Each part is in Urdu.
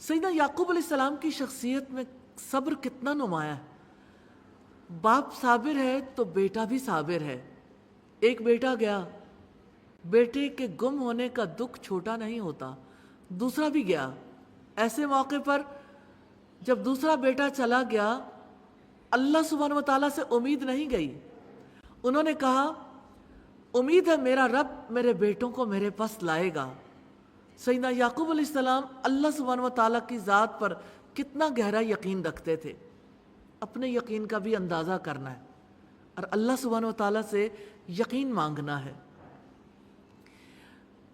سیدنا یعقوب علیہ السلام کی شخصیت میں صبر کتنا نمایاں ہے۔ باپ صابر ہے تو بیٹا بھی صابر ہے۔ ایک بیٹا گیا، بیٹے کے گم ہونے کا دکھ چھوٹا نہیں ہوتا، دوسرا بھی گیا۔ ایسے موقع پر جب دوسرا بیٹا چلا گیا، اللہ سبحانہ و تعالیٰ سے امید نہیں گئی۔ انہوں نے کہا امید ہے میرا رب میرے بیٹوں کو میرے پاس لائے گا۔ سیدنا یعقوب علیہ السلام اللہ سبحانہ و تعالیٰ کی ذات پر کتنا گہرا یقین رکھتے تھے۔ اپنے یقین کا بھی اندازہ کرنا ہے اور اللہ سبحانہ و تعالیٰ سے یقین مانگنا ہے۔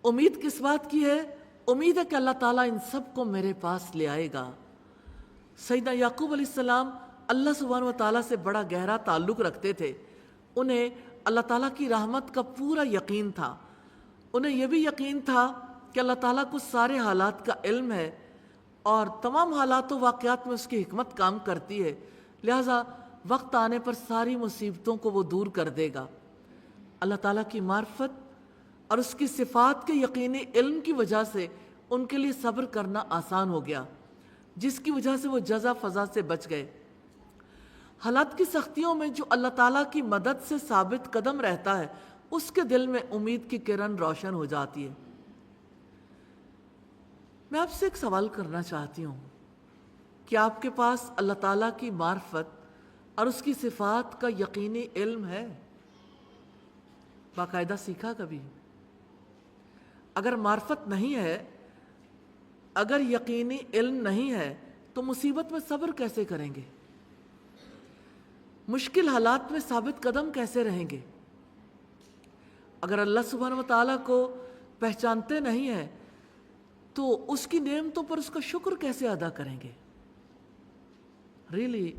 امید کس بات کی ہے؟ امید ہے کہ اللہ تعالیٰ ان سب کو میرے پاس لے آئے گا۔ سیدنا یعقوب علیہ السلام اللہ سبحانہ و تعالیٰ سے بڑا گہرا تعلق رکھتے تھے۔ انہیں اللہ تعالیٰ کی رحمت کا پورا یقین تھا۔ انہیں یہ بھی یقین تھا کہ اللہ تعالیٰ کو سارے حالات کا علم ہے اور تمام حالات و واقعات میں اس کی حکمت کام کرتی ہے، لہٰذا وقت آنے پر ساری مصیبتوں کو وہ دور کر دے گا۔ اللہ تعالیٰ کی معرفت اور اس کی صفات کے یقینی علم کی وجہ سے ان کے لیے صبر کرنا آسان ہو گیا، جس کی وجہ سے وہ جزا فضا سے بچ گئے۔ حالات کی سختیوں میں جو اللہ تعالیٰ کی مدد سے ثابت قدم رہتا ہے، اس کے دل میں امید کی کرن روشن ہو جاتی ہے۔ میں آپ سے ایک سوال کرنا چاہتی ہوں کہ آپ کے پاس اللہ تعالیٰ کی معرفت اور اس کی صفات کا یقینی علم ہے؟ باقاعدہ سیکھا کبھی؟ اگر معرفت نہیں ہے، اگر یقینی علم نہیں ہے تو مصیبت میں صبر کیسے کریں گے؟ مشکل حالات میں ثابت قدم کیسے رہیں گے؟ اگر اللہ سبحانہ و تعالیٰ کو پہچانتے نہیں ہیں تو اس کی نعمتوں پر اس کا شکر کیسے ادا کریں گے؟ ریلی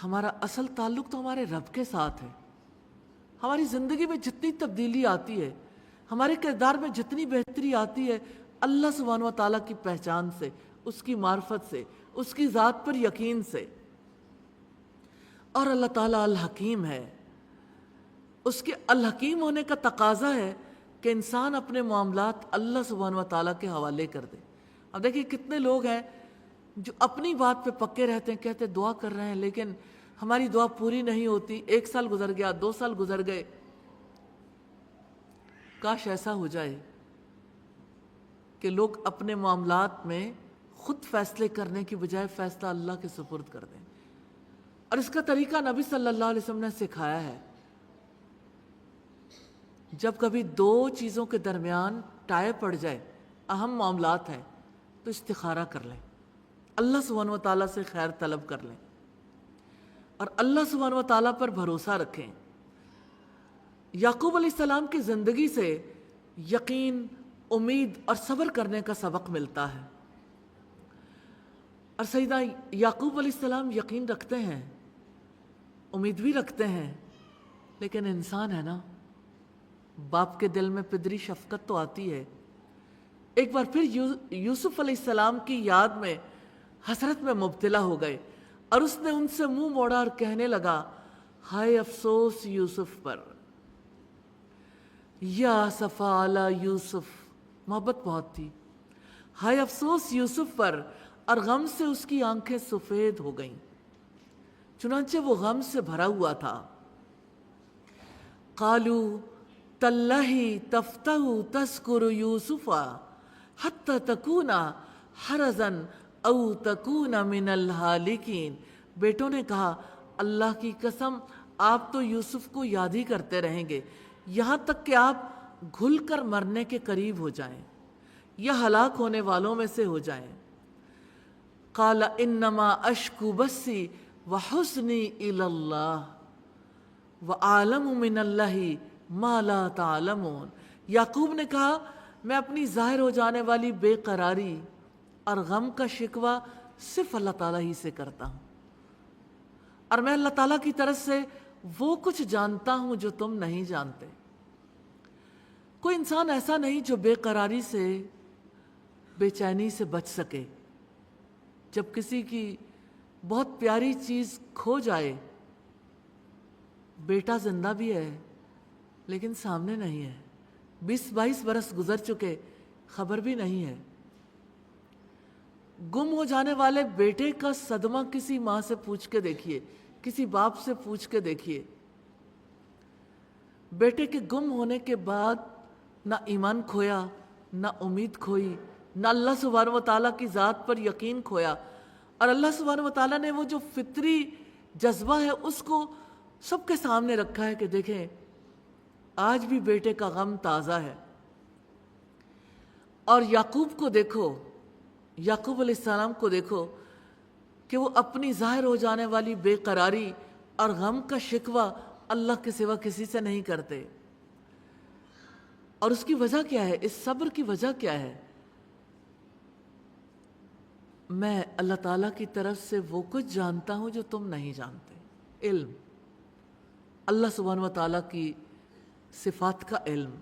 ہمارا اصل تعلق تو ہمارے رب کے ساتھ ہے۔ ہماری زندگی میں جتنی تبدیلی آتی ہے، ہمارے کردار میں جتنی بہتری آتی ہے، اللہ سبحانہ و تعالیٰ کی پہچان سے، اس کی معرفت سے، اس کی ذات پر یقین سے۔ اور اللہ تعالیٰ الحکیم ہے۔ اس کے الحکیم ہونے کا تقاضا ہے کہ انسان اپنے معاملات اللہ سبحانہ و تعالیٰ کے حوالے کر دے۔ اب دیکھیے کتنے لوگ ہیں جو اپنی بات پہ پکے رہتے ہیں، کہتے دعا کر رہے ہیں لیکن ہماری دعا پوری نہیں ہوتی، 1 سال گزر گیا، 2 سال گزر گئے۔ کاش ایسا ہو جائے کہ لوگ اپنے معاملات میں خود فیصلے کرنے کی بجائے فیصلہ اللہ کے سپرد کر دیں، اور اس کا طریقہ نبی صلی اللہ علیہ وسلم نے سکھایا ہے۔ جب کبھی 2 چیزوں کے درمیان ٹائے پڑ جائے، اہم معاملات ہیں، تو استخارہ کر لیں، اللہ سبحانہ و تعالیٰ سے خیر طلب کر لیں اور اللہ سبحانہ و تعالیٰ پر بھروسہ رکھیں۔ یعقوب علیہ السلام کی زندگی سے یقین، امید اور صبر کرنے کا سبق ملتا ہے۔ اور سیدنا یعقوب علیہ السلام یقین رکھتے ہیں، امید بھی رکھتے ہیں، لیکن انسان ہے نا، باپ کے دل میں پدری شفقت تو آتی ہے۔ ایک بار پھر یوسف علیہ السلام کی یاد میں حسرت میں مبتلا ہو گئے اور اس نے ان سے منہ موڑا اور کہنے لگا، ہائے افسوس یوسف پر، یا اسفا علی یوسف، محبت بہت تھی، ہائے افسوس یوسف پر، اور غم سے اس کی آنکھیں سفید ہو گئیں، چنانچہ وہ غم سے بھرا ہوا تھا۔ قالوا تاللہ تفتح تذکر یوسف حتی تکون حرزا او تکون من الہالکین۔ بیٹوں نے کہا اللہ کی قسم آپ تو یوسف کو یاد ہی کرتے رہیں گے یہاں تک کہ آپ گھل کر مرنے کے قریب ہو جائیں یا ہلاک ہونے والوں میں سے ہو جائیں۔ قال انما اشکو بثی وحزنی الی اللہ وَأَعْلَمُ مِنَ اللَّهِ مَا لَا تَعْلَمُونَ۔ یعقوب نے کہا میں اپنی ظاہر ہو جانے والی بے قراری اور غم کا شکوہ صرف اللہ تعالیٰ ہی سے کرتا ہوں، اور میں اللہ تعالیٰ کی طرف سے وہ کچھ جانتا ہوں جو تم نہیں جانتے۔ کوئی انسان ایسا نہیں جو بے قراری سے، بے چینی سے بچ سکے۔ جب کسی کی بہت پیاری چیز کھو جائے، بیٹا زندہ بھی ہے لیکن سامنے نہیں ہے، 20-22 برس گزر چکے، خبر بھی نہیں ہے، گم ہو جانے والے بیٹے کا صدمہ کسی ماں سے پوچھ کے دیکھیے، کسی باپ سے پوچھ کے دیکھیے۔ بیٹے کے گم ہونے کے بعد نہ ایمان کھویا، نہ امید کھوئی، نہ اللہ سبحانہ و تعالیٰ کی ذات پر یقین کھویا، اور اللہ سبحانہ و تعالیٰ نے وہ جو فطری جذبہ ہے اس کو سب کے سامنے رکھا ہے کہ دیکھیں آج بھی بیٹے کا غم تازہ ہے۔ اور یعقوب کو دیکھو، یعقوب علیہ السلام کو دیکھو کہ وہ اپنی ظاہر ہو جانے والی بے قراری اور غم کا شکوہ اللہ کے سوا کسی سے نہیں کرتے۔ اور اس کی وجہ کیا ہے؟ اس صبر کی وجہ کیا ہے؟ میں اللہ تعالیٰ کی طرف سے وہ کچھ جانتا ہوں جو تم نہیں جانتے، علم، اللہ سبحانہ و تعالیٰ کی صفات کا علم۔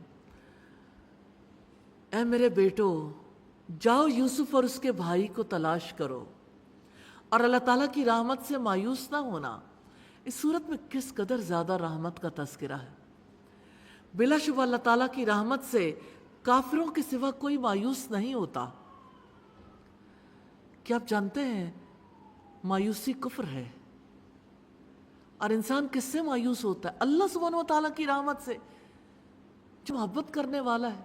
اے میرے بیٹو، جاؤ یوسف اور اس کے بھائی کو تلاش کرو، اور اللہ تعالیٰ کی رحمت سے مایوس نہ ہونا۔ اس صورت میں کس قدر زیادہ رحمت کا تذکرہ ہے۔ بلا شبہ اللہ تعالیٰ کی رحمت سے کافروں کے سوا کوئی مایوس نہیں ہوتا۔ کیا آپ جانتے ہیں مایوسی کفر ہے؟ اور انسان کس سے مایوس ہوتا ہے؟ اللہ سبحانہ و تعالیٰ کی رحمت سے، جو محبت کرنے والا ہے،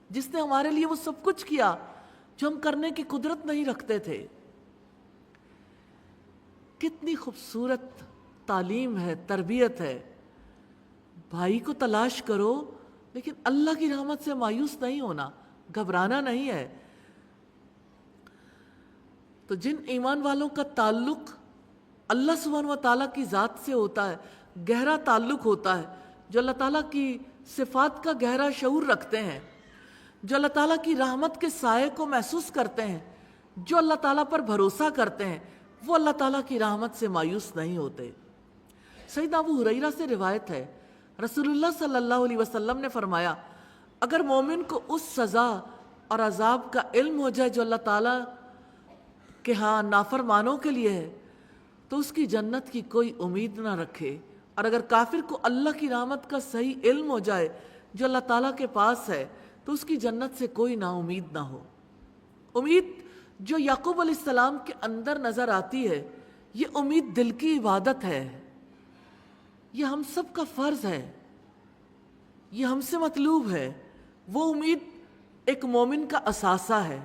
جس نے ہمارے لیے وہ سب کچھ کیا جو ہم کرنے کی قدرت نہیں رکھتے تھے۔ کتنی خوبصورت تعلیم ہے، تربیت ہے۔ بھائی کو تلاش کرو، لیکن اللہ کی رحمت سے مایوس نہیں ہونا، گھبرانا نہیں ہے۔ تو جن ایمان والوں کا تعلق اللہ سبحانہ و تعالیٰ کی ذات سے ہوتا ہے، گہرا تعلق ہوتا ہے، جو اللہ تعالیٰ کی صفات کا گہرا شعور رکھتے ہیں، جو اللہ تعالیٰ کی رحمت کے سائے کو محسوس کرتے ہیں، جو اللہ تعالیٰ پر بھروسہ کرتے ہیں، وہ اللہ تعالیٰ کی رحمت سے مایوس نہیں ہوتے۔ سیدنا ابو ہریرہ سے روایت ہے، رسول اللہ صلی اللہ علیہ وسلم نے فرمایا، اگر مومن کو اس سزا اور عذاب کا علم ہو جائے جو اللہ تعالیٰ کہ ہاں نافرمانوں کے لیے ہے، تو اس کی جنت کی کوئی امید نہ رکھے، اور اگر کافر کو اللہ کی رحمت کا صحیح علم ہو جائے جو اللہ تعالیٰ کے پاس ہے، تو اس کی جنت سے کوئی نا امید نہ ہو۔ امید جو یعقوب علیہ السلام کے اندر نظر آتی ہے، یہ امید دل کی عبادت ہے، یہ ہم سب کا فرض ہے، یہ ہم سے مطلوب ہے۔ وہ امید ایک مومن کا اثاثہ ہے،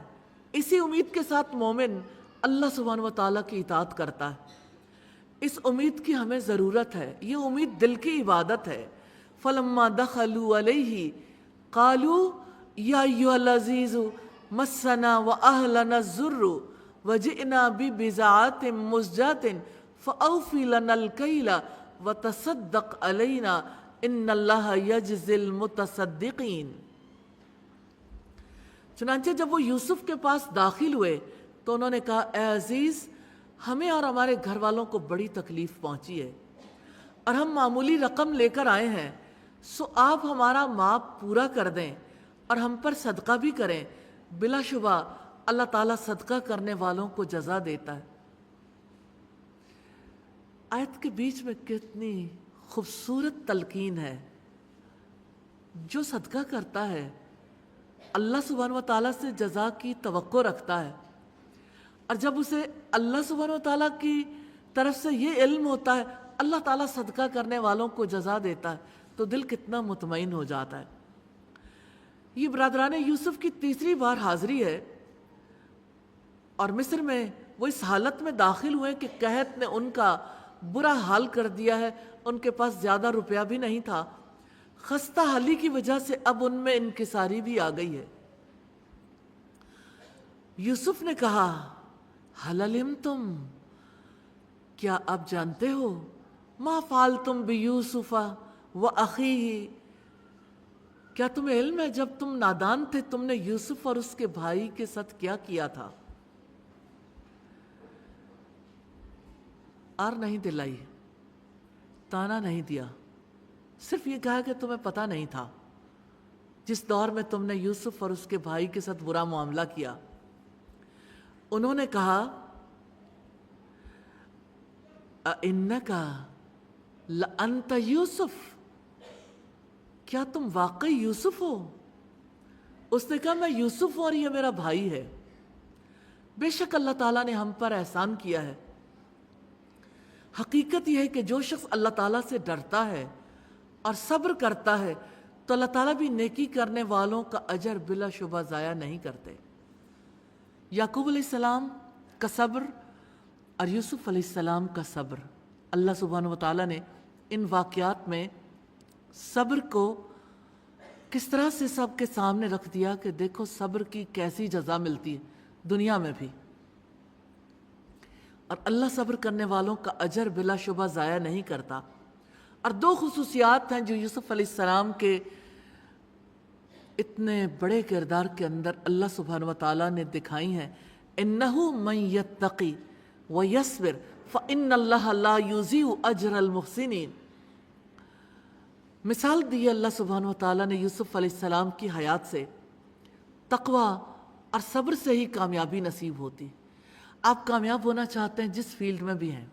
اسی امید کے ساتھ مومن اللہ سبحانہ و تعالیٰ کی اطاعت کرتا ہے۔ اس امید کی ہمیں ضرورت ہے، یہ امید دل کی عبادت ہے۔ فَلَمَّا دَخَلُوا عَلَيْهِ قَالُوا يَا أَيُّهَا الْعَزِيزُ مَسَّنَا وَأَهْلَنَا الضُّرُّ وَجِئْنَا بِبِضَاعَةٍ مُزْجَاةٍ فَأَوْفِ لَنَا الْكَيْلَ وَتَصَدَّقْ عَلَيْنَا إِنَّ اللَّهَ يَجْزِي الْمُتَصَدِّقِينَ۔ چنانچہ جب وہ یوسف کے پاس داخل ہوئے تو انہوں نے کہا، اے عزیز، ہمیں اور ہمارے گھر والوں کو بڑی تکلیف پہنچی ہے، اور ہم معمولی رقم لے کر آئے ہیں، سو آپ ہمارا ماپ پورا کر دیں اور ہم پر صدقہ بھی کریں، بلا شبہ اللہ تعالیٰ صدقہ کرنے والوں کو جزا دیتا ہے۔ آیت کے بیچ میں کتنی خوبصورت تلقین ہے۔ جو صدقہ کرتا ہے اللہ سبحانہ و تعالیٰ سے جزا کی توقع رکھتا ہے، اور جب اسے اللہ سبحانہ و تعالیٰ کی طرف سے یہ علم ہوتا ہے اللہ تعالیٰ صدقہ کرنے والوں کو جزا دیتا ہے، تو دل کتنا مطمئن ہو جاتا ہے۔ یہ برادران یوسف کی تیسری بار حاضری ہے، اور مصر میں وہ اس حالت میں داخل ہوئے کہ قحط نے ان کا برا حال کر دیا ہے، ان کے پاس زیادہ روپیہ بھی نہیں تھا، خستہ حالی کی وجہ سے اب ان میں انکساری بھی آ گئی ہے۔ یوسف نے کہا، حل علمتم، کیا آپ جانتے ہو، ما فعلتم بیوسف واخیہ، کیا تمہیں علم ہے جب تم نادان تھے تم نے یوسف اور اس کے بھائی کے ساتھ کیا کیا تھا؟ آر نہیں دلائی، تانا نہیں دیا، صرف یہ کہا کہ تمہیں پتہ نہیں تھا جس دور میں تم نے یوسف اور اس کے بھائی کے ساتھ برا معاملہ کیا۔ انہوں نے کہا، اِنَّكَ لَأَنْتَ یوسف، کیا تم واقعی یوسف ہو؟ اس نے کہا، میں یوسف ہوں اور یہ میرا بھائی ہے۔ بے شک اللہ تعالیٰ نے ہم پر احسان کیا ہے۔ حقیقت یہ ہے کہ جو شخص اللہ تعالیٰ سے ڈرتا ہے اور صبر کرتا ہے تو اللہ تعالیٰ بھی نیکی کرنے والوں کا اجر بلا شبہ ضائع نہیں کرتے۔ یعقوب علیہ السلام کا صبر اور یوسف علیہ السلام کا صبر، اللہ سبحانہ و تعالیٰ نے ان واقعات میں صبر کو کس طرح سے سب کے سامنے رکھ دیا کہ دیکھو صبر کی کیسی جزا ملتی ہے دنیا میں بھی، اور اللہ صبر کرنے والوں کا اجر بلا شبہ ضائع نہیں کرتا۔ اور دو خصوصیات ہیں جو یوسف علیہ السلام کے اتنے بڑے کردار کے اندر اللہ سبحانہ و تعالیٰ نے دکھائی ہیں۔ اِنَّهُ مَن يَتَّقِ وَيَصْبِرْ فَإِنَّ اللَّهَ لَا يُضِيعُ أَجْرَ الْمُحْسِنِينَ۔ مثال دی اللہ سبحانہ و تعالیٰ نے یوسف علیہ السلام کی حیات سے، تقوی اور صبر سے ہی کامیابی نصیب ہوتی۔ آپ کامیاب ہونا چاہتے ہیں جس فیلڈ میں بھی ہیں،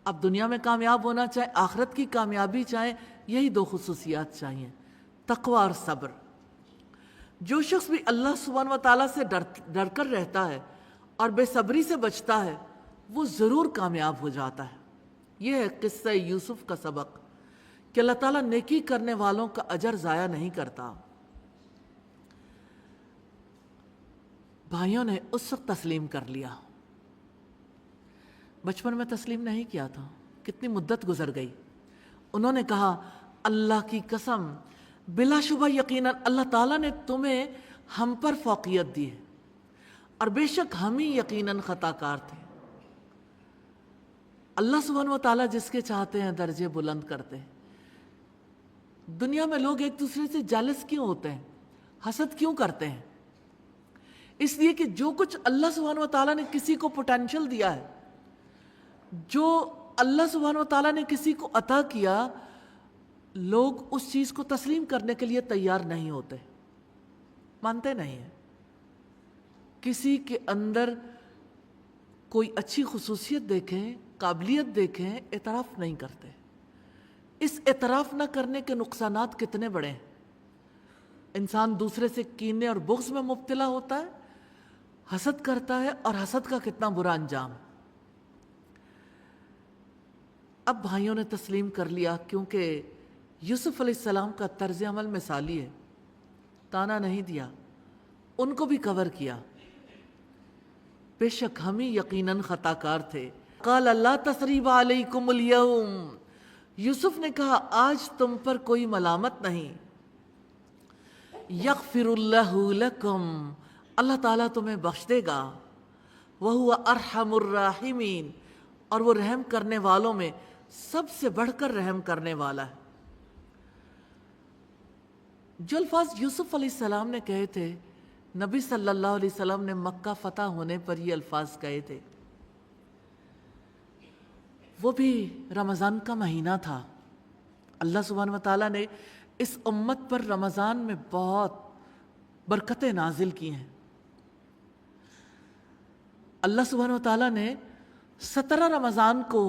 آپ دنیا میں کامیاب ہونا چاہیں، آخرت کی کامیابی چاہیں، یہی دو خصوصیات چاہیے، تقوی اور صبر۔ جو شخص بھی اللہ سبحانہ و تعالیٰ سے ڈر کر رہتا ہے اور بے صبری سے بچتا ہے وہ ضرور کامیاب ہو جاتا ہے۔ یہ ہے قصہ یوسف کا سبق کہ اللہ تعالیٰ نیکی کرنے والوں کا اجر ضائع نہیں کرتا۔ بھائیوں نے اس وقت تسلیم کر لیا، بچپن میں تسلیم نہیں کیا تھا، کتنی مدت گزر گئی۔ انہوں نے کہا اللہ کی قسم بلا شبہ یقیناً اللہ تعالیٰ نے تمہیں ہم پر فوقیت دی ہے اور بے شک ہم ہی یقیناً خطا کار تھے۔ اللہ سبحانہ و تعالیٰ جس کے چاہتے ہیں درجے بلند کرتے ہیں۔ دنیا میں لوگ ایک دوسرے سے جالس کیوں ہوتے ہیں، حسد کیوں کرتے ہیں؟ اس لیے کہ جو کچھ اللہ سبحانہ و تعالیٰ نے کسی کو پوٹینشل دیا ہے، جو اللہ سبحانہ و تعالیٰ نے کسی کو عطا کیا، لوگ اس چیز کو تسلیم کرنے کے لیے تیار نہیں ہوتے، مانتے نہیں ہیں۔ کسی کے اندر کوئی اچھی خصوصیت دیکھیں، قابلیت دیکھیں، اعتراف نہیں کرتے۔ اس اعتراف نہ کرنے کے نقصانات کتنے بڑے ہیں۔ انسان دوسرے سے کینے اور بغض میں مبتلا ہوتا ہے، حسد کرتا ہے، اور حسد کا کتنا برا انجام۔ اب بھائیوں نے تسلیم کر لیا کیونکہ یوسف علیہ السلام کا طرز عمل مثالی ہے، تانا نہیں دیا، ان کو بھی کور کیا۔ بے شک ہم ہی یقیناً خطا کار تھے۔ قال لا تثریب علیکم اليوم، یوسف نے کہا آج تم پر کوئی ملامت نہیں۔ یغفر اللہ لکم، اللہ تعالیٰ تمہیں بخش دے گا۔ وہو ارحم الراحمین، اور وہ رحم کرنے والوں میں سب سے بڑھ کر رحم کرنے والا ہے۔ جو الفاظ یوسف علیہ السلام نے کہے تھے، نبی صلی اللہ علیہ وسلم نے مکہ فتح ہونے پر یہ الفاظ کہے تھے۔ وہ بھی رمضان کا مہینہ تھا۔ اللہ سبحانہ و تعالیٰ نے اس امت پر رمضان میں بہت برکتیں نازل کی ہیں۔ اللہ سبحانہ و تعالیٰ نے 17 رمضان کو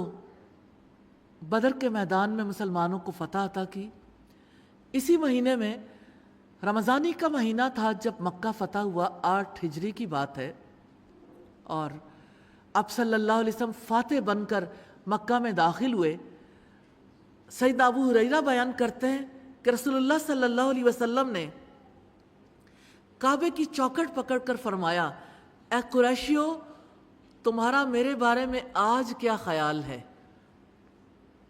بدر کے میدان میں مسلمانوں کو فتح عطا کی۔ اسی مہینے میں رمضانی کا مہینہ تھا جب مکہ فتح ہوا، 8 ہجری کی بات ہے، اور آپ صلی اللہ علیہ وسلم فاتح بن کر مکہ میں داخل ہوئے۔ سیدنا ابو ہریرہ بیان کرتے ہیں کہ رسول اللہ صلی اللہ علیہ وسلم نے کعبے کی چوکھٹ پکڑ کر فرمایا، اے قریشیو، تمہارا میرے بارے میں آج کیا خیال ہے؟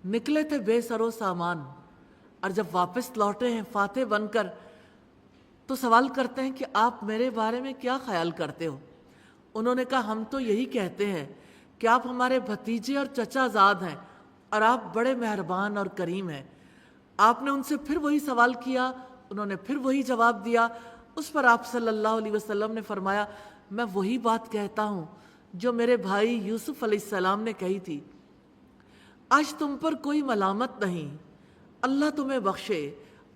نکلے تھے بے سر و سامان، اور جب واپس لوٹے ہیں فاتح بن کر تو سوال کرتے ہیں کہ آپ میرے بارے میں کیا خیال کرتے ہو؟ انہوں نے کہا ہم تو یہی کہتے ہیں کہ آپ ہمارے بھتیجے اور چچا زاد ہیں اور آپ بڑے مہربان اور کریم ہیں۔ آپ نے ان سے پھر وہی سوال کیا، انہوں نے پھر وہی جواب دیا۔ اس پر آپ صلی اللہ علیہ وسلم نے فرمایا، میں وہی بات کہتا ہوں جو میرے بھائی یوسف علیہ السلام نے کہی تھی، آج تم پر کوئی ملامت نہیں، اللہ تمہیں بخشے،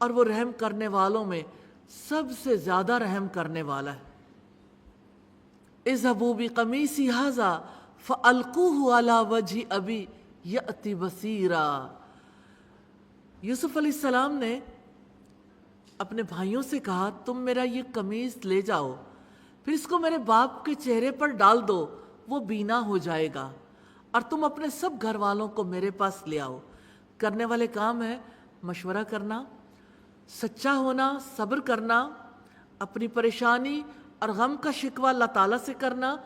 اور وہ رحم کرنے والوں میں سب سے زیادہ رحم کرنے والا ہے۔ اذهبوا بقمیصی ھذا فألقوه علی وجہ ابی یأتی بصیرا۔ یوسف علیہ السلام نے اپنے بھائیوں سے کہا تم میرا یہ قمیص لے جاؤ، پھر اس کو میرے باپ کے چہرے پر ڈال دو، وہ بینا ہو جائے گا، اور تم اپنے سب گھر والوں کو میرے پاس لے آؤ۔ کرنے والے کام ہے مشورہ کرنا، سچا ہونا، صبر کرنا، اپنی پریشانی اور غم کا شکوہ اللہ تعالیٰ سے کرنا،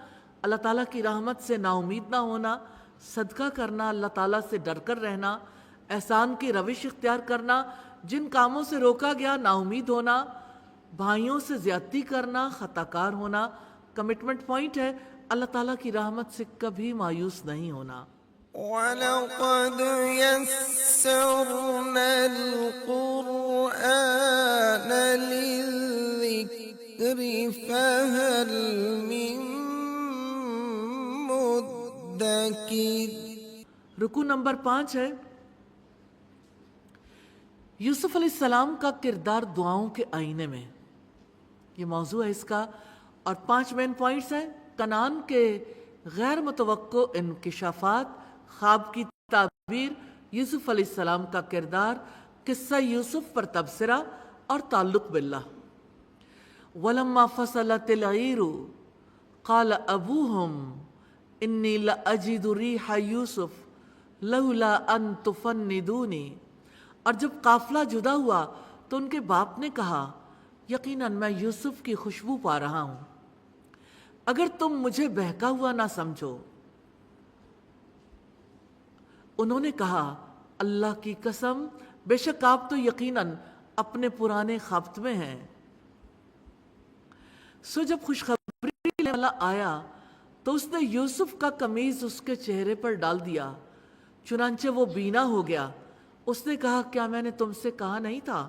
اللہ تعالیٰ کی رحمت سے نا امید نہ ہونا، صدقہ کرنا، اللہ تعالیٰ سے ڈر کر رہنا، احسان کی روش اختیار کرنا، جن کاموں سے روکا گیا نا امید ہونا، بھائیوں سے زیادتی کرنا، خطا کار ہونا۔ کمٹمنٹ پوائنٹ ہے اللہ تعالیٰ کی رحمت سے کبھی مایوس نہیں ہونا۔ وَلَقَدْ يَسَّرْنَا الْقُرْآنَ لِلذِّكْرِ فَهَلْ مِن مُدَّكِرٍ۔ رکوع نمبر 5 ہے یوسف علیہ السلام کا کردار دعاؤں کے آئینے میں، یہ موضوع ہے اس کا، اور 5 مین پوائنٹس ہیں۔ کنعان کے غیر متوقع انکشافات، خواب کی تعبیر، یوسف علیہ السلام کا کردار، قصہ یوسف پر تبصرہ اور تعلق باللہ۔ وَلَمَّا فَصَلَتِ الْعِيرُ قَالَ أَبُوهُمْ إِنِّي لَأَجِدُ رِيحَ يُوسُفَ لَوْلَا أَن تُفَنِّدُونِي۔ اور جب قافلہ جدا ہوا تو ان کے باپ نے کہا یقیناً میں یوسف کی خوشبو پا رہا ہوں، اگر تم مجھے بہکا ہوا نہ سمجھو۔ انہوں نے کہا اللہ کی قسم، بے شک آپ تو یقیناً اپنے پرانے خبت میں ہیں۔ سو جب خوشخبری لینے والا آیا تو اس نے یوسف کا قمیض اس کے چہرے پر ڈال دیا، چنانچہ وہ بینا ہو گیا۔ اس نے کہا کیا میں نے تم سے کہا نہیں تھا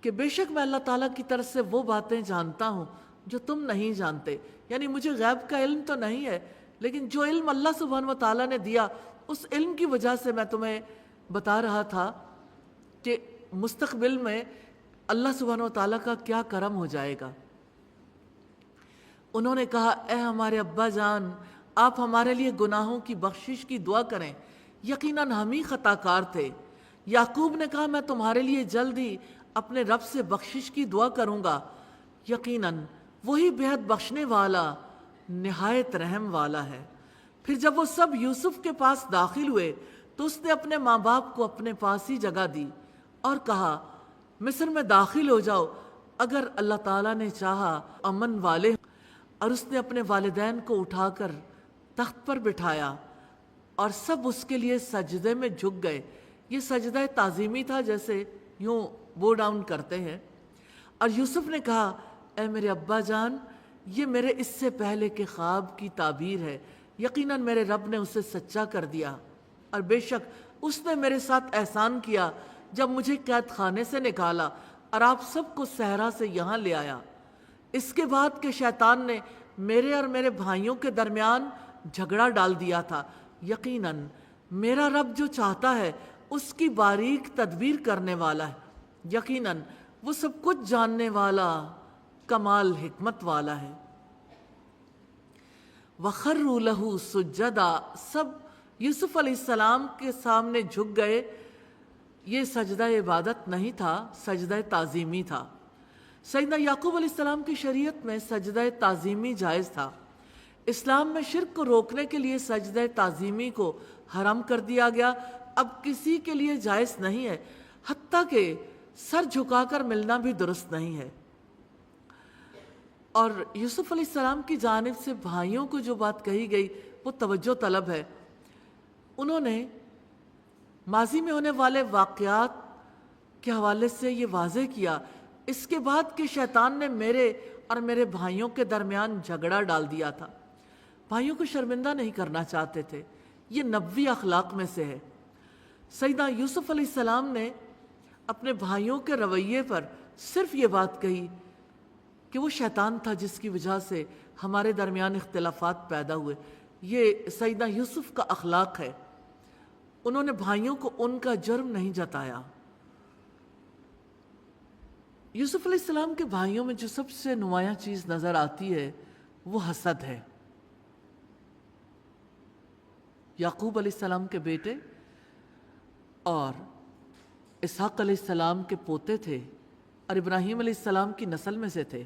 کہ بے شک میں اللہ تعالیٰ کی طرف سے وہ باتیں جانتا ہوں جو تم نہیں جانتے؟ یعنی مجھے غیب کا علم تو نہیں ہے، لیکن جو علم اللہ سبحانہ و تعالیٰ نے دیا اس علم کی وجہ سے میں تمہیں بتا رہا تھا کہ مستقبل میں اللہ سبحانہ و تعالیٰ کا کیا کرم ہو جائے گا۔ انہوں نے کہا اے ہمارے ابا جان، آپ ہمارے لیے گناہوں کی بخشش کی دعا کریں، یقیناً ہم ہی خطا کار تھے۔ یعقوب نے کہا میں تمہارے لیے جلد ہی اپنے رب سے بخشش کی دعا کروں گا، یقیناً وہی بہت بخشنے والا نہایت رحم والا ہے۔ پھر جب وہ سب یوسف کے پاس داخل ہوئے تو اس نے اپنے ماں باپ کو اپنے پاس ہی جگہ دی اور کہا مصر میں داخل ہو جاؤ، اگر اللہ تعالیٰ نے چاہا امن والے۔ اور اس نے اپنے والدین کو اٹھا کر تخت پر بٹھایا اور سب اس کے لیے سجدے میں جھک گئے۔ یہ سجدہ تعظیمی تھا، جیسے یوں بو ڈاؤن کرتے ہیں۔ اور یوسف نے کہا اے میرے ابا جان، یہ میرے اس سے پہلے کے خواب کی تعبیر ہے، یقیناً میرے رب نے اسے سچا کر دیا، اور بے شک اس نے میرے ساتھ احسان کیا جب مجھے قید خانے سے نکالا اور آپ سب کو صحرا سے یہاں لے آیا، اس کے بعد کہ شیطان نے میرے اور میرے بھائیوں کے درمیان جھگڑا ڈال دیا تھا۔ یقیناً میرا رب جو چاہتا ہے اس کی باریک تدبیر کرنے والا ہے، یقیناً وہ سب کچھ جاننے والا کمال حکمت والا ہے۔ وَخَرُّوا لَهُ سُجَّدًا، سب یوسف علیہ السلام کے سامنے جھک گئے۔ یہ سجدہ عبادت نہیں تھا، سجدہ تعظیمی تھا۔ سیدنا یعقوب علیہ السلام کی شریعت میں سجدہ تعظیمی جائز تھا۔ اسلام میں شرک کو روکنے کے لیے سجدہ تعظیمی کو حرام کر دیا گیا، اب کسی کے لیے جائز نہیں ہے، حتیٰ کہ سر جھکا کر ملنا بھی درست نہیں ہے۔ اور یوسف علیہ السلام کی جانب سے بھائیوں کو جو بات کہی گئی وہ توجہ طلب ہے۔ انہوں نے ماضی میں ہونے والے واقعات کے حوالے سے یہ واضح کیا، اس کے بعد کہ شیطان نے میرے اور میرے بھائیوں کے درمیان جھگڑا ڈال دیا تھا۔ بھائیوں کو شرمندہ نہیں کرنا چاہتے تھے، یہ نبوی اخلاق میں سے ہے۔ سیدنا یوسف علیہ السلام نے اپنے بھائیوں کے رویے پر صرف یہ بات کہی کہ وہ شیطان تھا جس کی وجہ سے ہمارے درمیان اختلافات پیدا ہوئے۔ یہ سیدنا یوسف کا اخلاق ہے، انہوں نے بھائیوں کو ان کا جرم نہیں جتایا۔ یوسف علیہ السلام کے بھائیوں میں جو سب سے نمایاں چیز نظر آتی ہے وہ حسد ہے۔ یعقوب علیہ السلام کے بیٹے اور اسحاق علیہ السلام کے پوتے تھے اور ابراہیم علیہ السلام کی نسل میں سے تھے۔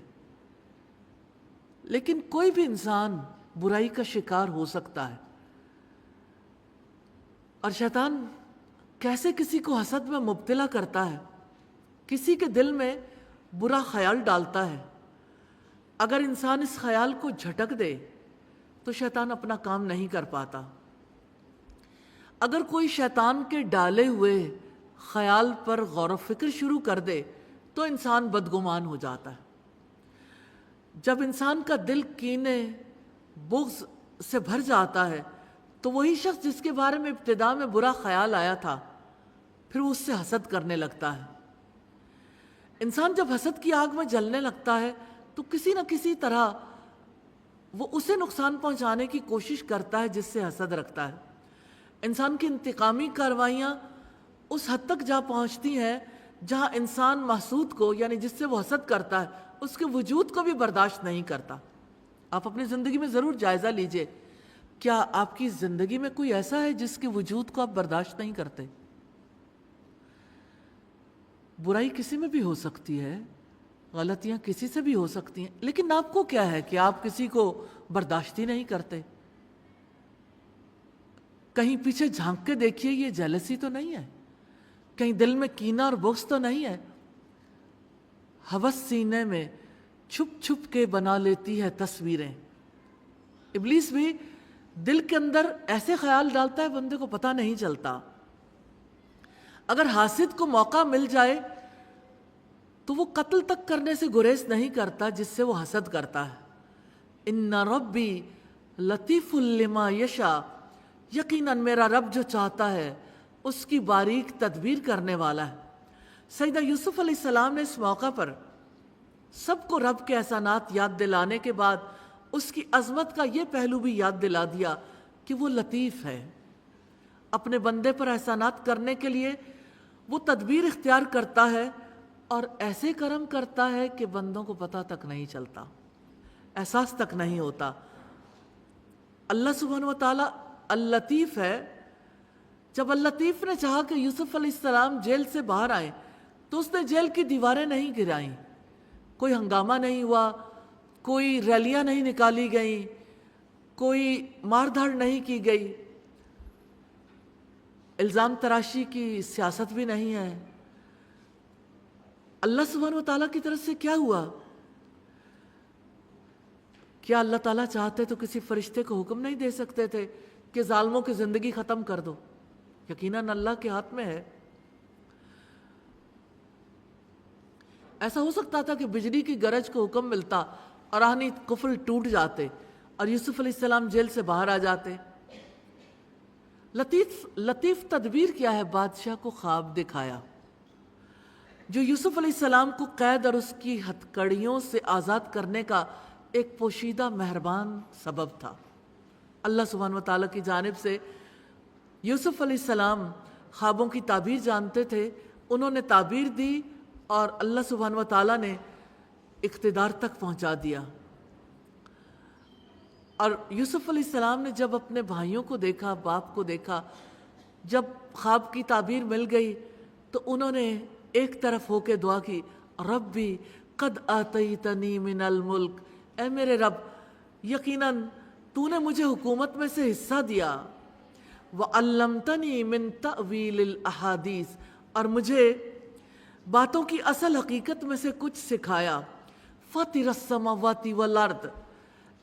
لیکن کوئی بھی انسان برائی کا شکار ہو سکتا ہے، اور شیطان کیسے کسی کو حسد میں مبتلا کرتا ہے، کسی کے دل میں برا خیال ڈالتا ہے۔ اگر انسان اس خیال کو جھٹک دے تو شیطان اپنا کام نہیں کر پاتا۔ اگر کوئی شیطان کے ڈالے ہوئے خیال پر غور و فکر شروع کر دے تو انسان بدگمان ہو جاتا ہے۔ جب انسان کا دل کینے بغض سے بھر جاتا ہے تو وہی شخص جس کے بارے میں ابتدا میں برا خیال آیا تھا پھر وہ اس سے حسد کرنے لگتا ہے۔ انسان جب حسد کی آگ میں جلنے لگتا ہے تو کسی نہ کسی طرح وہ اسے نقصان پہنچانے کی کوشش کرتا ہے جس سے حسد رکھتا ہے۔ انسان کی انتقامی کارروائیاں اس حد تک جا پہنچتی ہیں جہاں انسان محسود کو، یعنی جس سے وہ حسد کرتا ہے، اس کے وجود کو بھی برداشت نہیں کرتا۔ آپ اپنی زندگی میں ضرور جائزہ لیجئے، کیا آپ کی زندگی میں کوئی ایسا ہے جس کے وجود کو آپ برداشت نہیں کرتے؟ برائی کسی میں بھی ہو سکتی ہے، غلطیاں کسی سے بھی ہو سکتی ہیں، لیکن آپ کو کیا ہے کہ آپ کسی کو برداشت ہی نہیں کرتے؟ کہیں پیچھے جھانک کے دیکھیے، یہ جیلسی تو نہیں ہے؟ کہیں دل میں کینہ اور بغض تو نہیں ہے؟ ہوس سینے میں چھپ چھپ کے بنا لیتی ہے تصویریں۔ ابلیس بھی دل کے اندر ایسے خیال ڈالتا ہے بندے کو پتہ نہیں چلتا۔ اگر حاسد کو موقع مل جائے تو وہ قتل تک کرنے سے گریز نہیں کرتا جس سے وہ حسد کرتا ہے۔ ان ربی لطیف لما یشاء، یقیناً میرا رب جو چاہتا ہے اس کی باریک تدبیر کرنے والا ہے۔ سیدنا یوسف علیہ السلام نے اس موقع پر سب کو رب کے احسانات یاد دلانے کے بعد اس کی عظمت کا یہ پہلو بھی یاد دلا دیا کہ وہ لطیف ہے۔ اپنے بندے پر احسانات کرنے کے لیے وہ تدبیر اختیار کرتا ہے اور ایسے کرم کرتا ہے کہ بندوں کو پتہ تک نہیں چلتا، احساس تک نہیں ہوتا۔ اللہ سبحانہ وتعالی اللطیف ہے۔ جب اللطیف نے چاہا کہ یوسف علیہ السلام جیل سے باہر آئیں تو اس نے جیل کی دیواریں نہیں گرائیں، کوئی ہنگامہ نہیں ہوا، کوئی ریلیاں نہیں نکالی گئیں، کوئی مار دھاڑ نہیں کی گئی، الزام تراشی کی سیاست بھی نہیں ہے۔ اللہ سبحانہ وتعالیٰ کی طرف سے کیا ہوا؟ کیا اللہ تعالیٰ چاہتے تو کسی فرشتے کو حکم نہیں دے سکتے تھے کہ ظالموں کی زندگی ختم کر دو؟ یقیناً اللہ کے ہاتھ میں ہے۔ ایسا ہو سکتا تھا کہ بجلی کی گرج کو حکم ملتا اور آہنی قفل ٹوٹ جاتے اور یوسف علیہ السلام جیل سے باہر آ جاتے۔ لطیف تدبیر کیا ہے؟ بادشاہ کو خواب دکھایا جو یوسف علیہ السلام کو قید اور اس کی ہتھکڑیوں سے آزاد کرنے کا ایک پوشیدہ مہربان سبب تھا۔ اللہ سبحانہ وتعالیٰ کی جانب سے یوسف علیہ السلام خوابوں کی تعبیر جانتے تھے، انہوں نے تعبیر دی اور اللہ سبحانہ وتعالیٰ نے اقتدار تک پہنچا دیا۔ اور یوسف علیہ السلام نے جب اپنے بھائیوں کو دیکھا، باپ کو دیکھا، جب خواب کی تعبیر مل گئی تو انہوں نے ایک طرف ہو کے دعا کی، ربی قد آتیتنی من الملک، اے میرے رب یقیناً تو نے مجھے حکومت میں سے حصہ دیا، وعلمتنی من تأویل الاحادیث، اور مجھے باتوں کی اصل حقیقت میں سے کچھ سکھایا، فاطر السماوات والارض،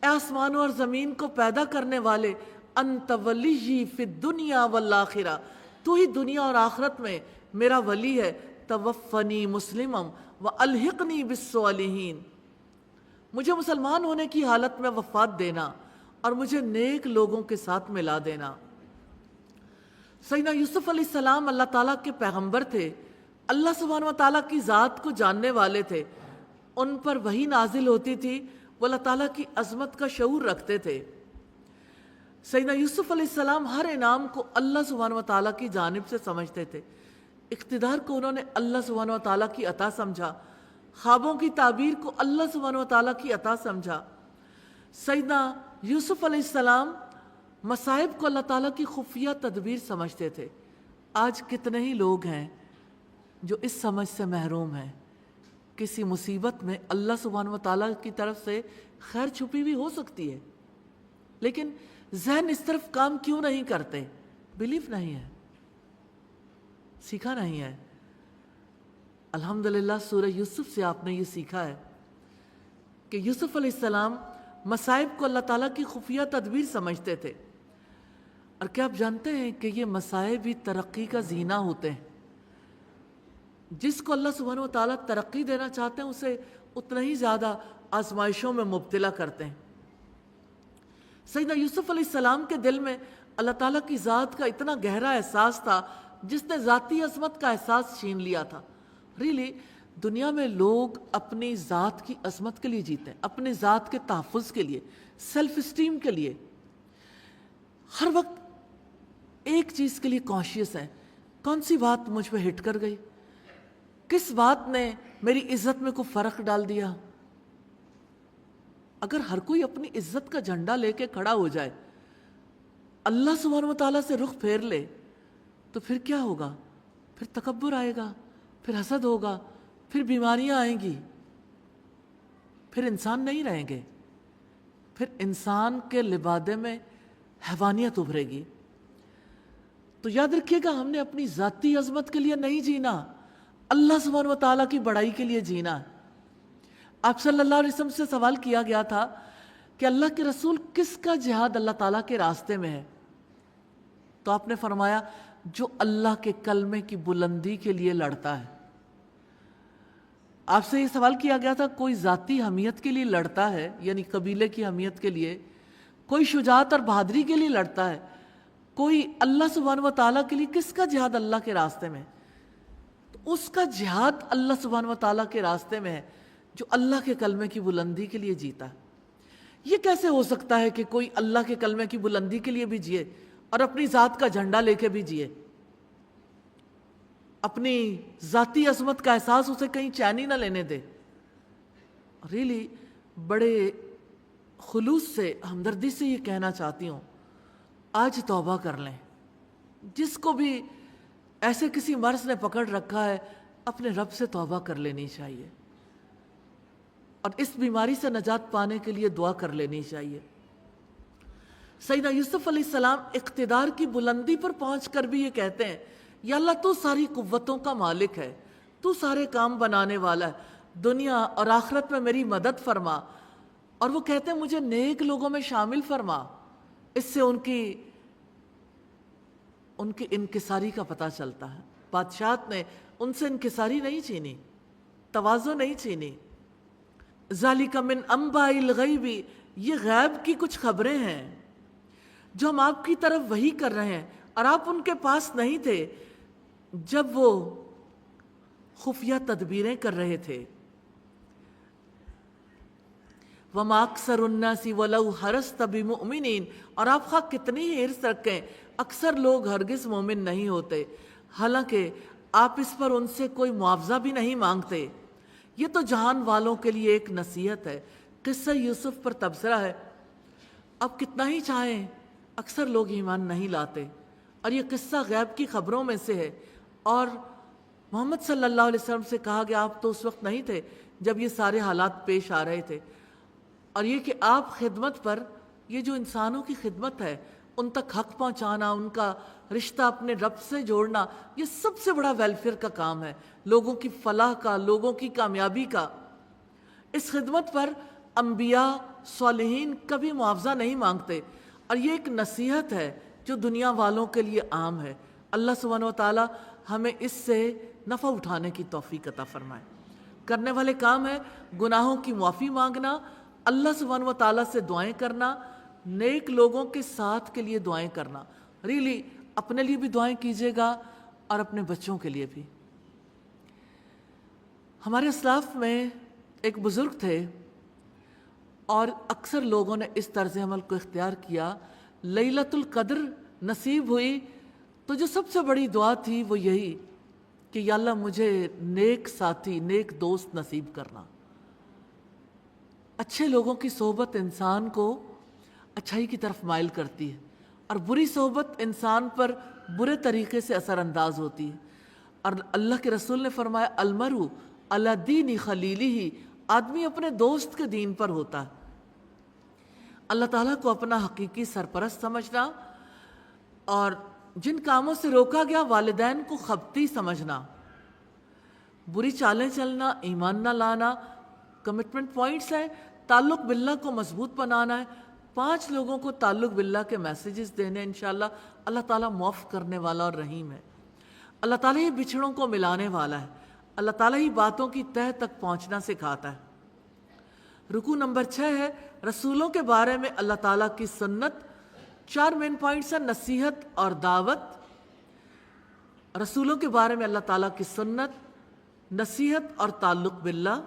اے آسمانوں اور زمین کو پیدا کرنے والے، انت ولی فی الدنیا والآخرہ، تو ہی دنیا اور آخرت میں میرا ولی ہے، توفنی مسلما والحقنی بالصالحین، مجھے مسلمان ہونے کی حالت میں وفات دینا اور مجھے نیک لوگوں کے ساتھ ملا دینا۔ سیدنا یوسف علیہ السلام اللہ تعالیٰ کے پیغمبر تھے، اللہ سبحانہ وتعالیٰ کی ذات کو جاننے والے تھے، ان پر وحی نازل ہوتی تھی، وہ اللہ تعالیٰ کی عظمت کا شعور رکھتے تھے۔ سیدنا یوسف علیہ السلام ہر انعام کو اللہ سبحانہ وتعالیٰ کی جانب سے سمجھتے تھے، اقتدار کو انہوں نے اللہ سبحانہ وتعالیٰ کی عطا سمجھا، خوابوں کی تعبیر کو اللہ سبحانہ وتعالیٰ کی عطا سمجھا۔ سیدنا یوسف علیہ السلام مصائب کو اللہ تعالیٰ کی خفیہ تدبیر سمجھتے تھے۔ آج کتنے ہی لوگ ہیں جو اس سمجھ سے محروم ہیں، کسی مصیبت میں اللہ سبحانہ و تعالیٰ کی طرف سے خیر چھپی ہوئی ہو سکتی ہے، لیکن ذہن اس طرف کام کیوں نہیں کرتے؟ بلیف نہیں ہے، سیکھا نہیں ہے۔ الحمدللہ سورہ یوسف سے آپ نے یہ سیکھا ہے کہ یوسف علیہ السلام مصائب کو اللہ تعالیٰ کی خفیہ تدبیر سمجھتے تھے، اور کیا آپ جانتے ہیں کہ یہ مصائب بھی ترقی کا زینہ ہوتے ہیں؟ جس کو اللہ سبحانہ و تعالیٰ ترقی دینا چاہتے ہیں اسے اتنا ہی زیادہ آزمائشوں میں مبتلا کرتے ہیں۔ سیدنا یوسف علیہ السلام کے دل میں اللہ تعالیٰ کی ذات کا اتنا گہرا احساس تھا جس نے ذاتی عظمت کا احساس چھین لیا تھا۔ ریلی دنیا میں لوگ اپنی ذات کی عظمت کے لیے جیتے ہیں، اپنے ذات کے تحفظ کے لیے، سیلف اسٹیم کے لیے، ہر وقت ایک چیز کے لیے کانشیس ہیں، کون سی بات مجھ پہ ہٹ کر گئی، کس بات نے میری عزت میں کوئی فرق ڈال دیا۔ اگر ہر کوئی اپنی عزت کا جھنڈا لے کے کھڑا ہو جائے، اللہ سبحانہ و تعالیٰ سے رخ پھیر لے، تو پھر کیا ہوگا؟ پھر تکبر آئے گا، پھر حسد ہوگا، پھر بیماریاں آئیں گی، پھر انسان نہیں رہیں گے، پھر انسان کے لبادے میں حیوانیت ابھرے گی۔ تو یاد رکھیے گا، ہم نے اپنی ذاتی عظمت کے لیے نہیں جینا، اللہ سبحانہ و تعالیٰ کی بڑائی کے لیے جینا۔ آپ صلی اللہ علیہ وسلم سے سوال کیا گیا تھا کہ اللہ کے رسول کس کا جہاد اللہ تعالیٰ کے راستے میں ہے؟ تو آپ نے فرمایا جو اللہ کے کلمے کی بلندی کے لیے لڑتا ہے۔ آپ سے یہ سوال کیا گیا تھا کوئی ذاتی حمیت کے لیے لڑتا ہے، یعنی قبیلے کی حمیت کے لیے، کوئی شجاعت اور بہادری کے لیے لڑتا ہے، کوئی اللہ سبحانہ و تعالیٰ کے لیے، کس کا جہاد اللہ کے راستے میں؟ تو اس کا جہاد اللہ سبحانہ و تعالیٰ کے راستے میں ہے جو اللہ کے کلمے کی بلندی کے لیے جیتا ہے۔ یہ کیسے ہو سکتا ہے کہ کوئی اللہ کے کلمے کی بلندی کے لیے بھی جیے اور اپنی ذات کا جھنڈا لے کے بھی جیے؟ اپنی ذاتی عظمت کا احساس اسے کہیں چین ہی نہ لینے دے۔ ریلی بڑے خلوص سے، ہمدردی سے یہ کہنا چاہتی ہوں، آج توبہ کر لیں۔ جس کو بھی ایسے کسی مرض نے پکڑ رکھا ہے، اپنے رب سے توبہ کر لینی چاہیے، اور اس بیماری سے نجات پانے کے لیے دعا کر لینی چاہیے۔ سیدنا یوسف علیہ السلام اقتدار کی بلندی پر پہنچ کر بھی یہ کہتے ہیں، یا اللہ تو ساری قوتوں کا مالک ہے، تو سارے کام بنانے والا ہے، دنیا اور آخرت میں میری مدد فرما۔ اور وہ کہتے ہیں مجھے نیک لوگوں میں شامل فرما۔ اس سے ان کی انکساری کا پتہ چلتا ہے۔ بادشاہت نے ان سے انکساری نہیں چھینی، تواضع نہیں چھینی۔ ذالک من انباء الغیب، یہ غیب کی کچھ خبریں ہیں جو ہم آپ کی طرف وحی کر رہے ہیں، اور آپ ان کے پاس نہیں تھے جب وہ خفیہ تدبیریں کر رہے تھے۔ وَمَا أَكْثَرُ النَّاسِ وَلَوْ حَرَصْتَ بِمُؤْمِنِينَ، اور آپ خواہ کتنی ہی حرص رکھیں، اکثر لوگ ہرگز مومن نہیں ہوتے، حالانکہ آپ اس پر ان سے کوئی معاوضہ بھی نہیں مانگتے۔ یہ تو جہان والوں کے لیے ایک نصیحت ہے، قصہ یوسف پر تبصرہ ہے۔ اب کتنا ہی چاہیں، اکثر لوگ ایمان نہیں لاتے، اور یہ قصہ غیب کی خبروں میں سے ہے۔ اور محمد صلی اللہ علیہ وسلم سے کہا گیا آپ تو اس وقت نہیں تھے جب یہ سارے حالات پیش آ رہے تھے، اور یہ کہ آپ خدمت پر، یہ جو انسانوں کی خدمت ہے، ان تک حق پہنچانا، ان کا رشتہ اپنے رب سے جوڑنا، یہ سب سے بڑا ویلفیئر کا کام ہے، لوگوں کی فلاح کا، لوگوں کی کامیابی کا۔ اس خدمت پر انبیاء، صالحین کبھی معاوضہ نہیں مانگتے، اور یہ ایک نصیحت ہے جو دنیا والوں کے لیے عام ہے۔ اللہ سبحانہ و تعالی ہمیں اس سے نفع اٹھانے کی توفیق عطا فرمائے۔ کرنے والے کام ہے گناہوں کی معافی مانگنا، اللہ سبحانہ و تعالیٰ سے دعائیں کرنا، نیک لوگوں کے ساتھ کے لیے دعائیں کرنا۔ ریلی اپنے لیے بھی دعائیں کیجیے گا اور اپنے بچوں کے لیے بھی۔ ہمارے اسلاف میں ایک بزرگ تھے، اور اکثر لوگوں نے اس طرز عمل کو اختیار کیا۔ لیلۃ القدر نصیب ہوئی تو جو سب سے بڑی دعا تھی وہ یہی کہ یا اللہ مجھے نیک ساتھی، نیک دوست نصیب کرنا۔ اچھے لوگوں کی صحبت انسان کو اچھائی کی طرف مائل کرتی ہے، اور بری صحبت انسان پر برے طریقے سے اثر انداز ہوتی ہے۔ اور اللہ کے رسول نے فرمایا المرء علی دین خلیلہ، آدمی اپنے دوست کے دین پر ہوتا ہے۔ اللہ تعالیٰ کو اپنا حقیقی سرپرست سمجھنا، اور جن کاموں سے روکا گیا والدین کو خبتی سمجھنا، بری چالیں چلنا، ایمان نہ لانا، کمٹمنٹ پوائنٹس ہیں۔ تعلق باللہ کو مضبوط بنانا ہے، 5 لوگوں کو تعلق باللہ کے میسیجز دینے، انشاءاللہ اللہ تعالیٰ معاف کرنے والا اور رحیم ہے۔ اللہ تعالیٰ ہی بچھڑوں کو ملانے والا ہے، اللہ تعالیٰ ہی باتوں کی تہ تک پہنچنا سکھاتا ہے۔ رکوع نمبر 6 ہے رسولوں کے بارے میں اللہ تعالیٰ کی سنت۔ 4 مین پوائنٹس ہیں، نصیحت اور دعوت۔ رسولوں کے بارے میں اللہ تعالیٰ کی سنت، نصیحت اور تعلق باللہ۔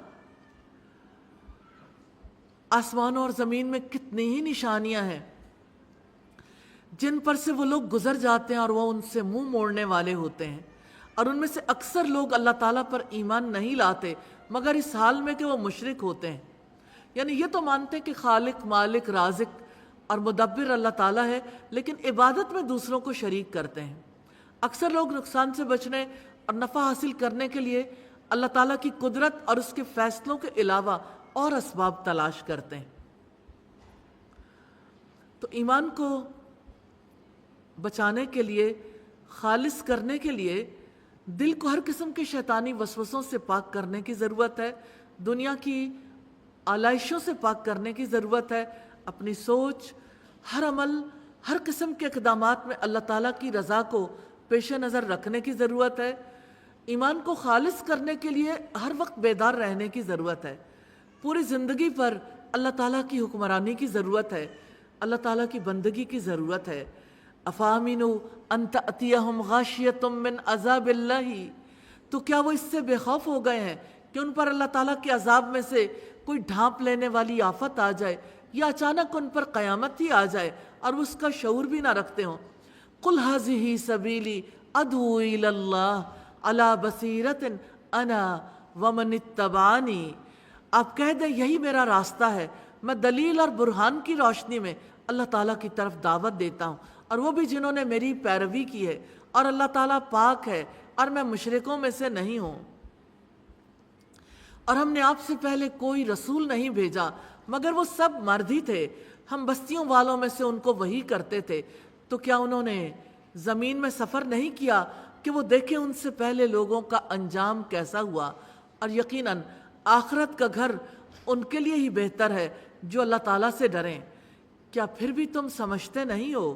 آسمانوں اور زمین میں کتنی ہی نشانیاں ہیں جن پر سے وہ لوگ گزر جاتے ہیں اور وہ ان سے منہ موڑنے والے ہوتے ہیں، اور ان میں سے اکثر لوگ اللہ تعالیٰ پر ایمان نہیں لاتے مگر اس حال میں کہ وہ مشرک ہوتے ہیں۔ یعنی یہ تو مانتے کہ خالق، مالک، رازق اور مدبر اللہ تعالیٰ ہے، لیکن عبادت میں دوسروں کو شریک کرتے ہیں۔ اکثر لوگ نقصان سے بچنے اور نفع حاصل کرنے کے لیے اللہ تعالیٰ کی قدرت اور اس کے فیصلوں کے علاوہ اور اسباب تلاش کرتے ہیں۔ تو ایمان کو بچانے کے لیے، خالص کرنے کے لیے دل کو ہر قسم کے شیطانی وسوسوں سے پاک کرنے کی ضرورت ہے، دنیا کی آلائشوں سے پاک کرنے کی ضرورت ہے، اپنی سوچ، ہر عمل، ہر قسم کے اقدامات میں اللہ تعالیٰ کی رضا کو پیش نظر رکھنے کی ضرورت ہے۔ ایمان کو خالص کرنے کے لیے ہر وقت بیدار رہنے کی ضرورت ہے، پوری زندگی پر اللہ تعالیٰ کی حکمرانی کی ضرورت ہے، اللہ تعالیٰ کی بندگی کی ضرورت ہے۔ افامنوا ان تأتیہم غاشیۃ من عذاب اللہ، تو کیا وہ اس سے بے خوف ہو گئے ہیں کہ ان پر اللہ تعالیٰ کے عذاب میں سے کوئی ڈھانپ لینے والی آفت آ جائے، یا اچانک ان پر قیامت ہی آ جائے اور وہ اس کا شعور بھی نہ رکھتے ہوں۔ قل ھذہ سبیلی ادعو الی اللہ علی بصیرۃ انا ومن اتبعنی، آپ کہہ دیں یہی میرا راستہ ہے، میں دلیل اور برہان کی روشنی میں اللہ تعالیٰ کی طرف دعوت دیتا ہوں، اور وہ بھی جنہوں نے میری پیروی کی ہے، اور اللہ تعالیٰ پاک ہے اور میں مشرکوں میں سے نہیں ہوں۔ اور ہم نے آپ سے پہلے کوئی رسول نہیں بھیجا مگر وہ سب مرد ہی تھے، ہم بستیوں والوں میں سے ان کو وحی کرتے تھے۔ تو کیا انہوں نے زمین میں سفر نہیں کیا کہ وہ دیکھیں ان سے پہلے لوگوں کا انجام کیسا ہوا، اور یقیناً آخرت کا گھر ان کے لیے ہی بہتر ہے جو اللہ تعالیٰ سے ڈریں۔ کیا پھر بھی تم سمجھتے نہیں ہو؟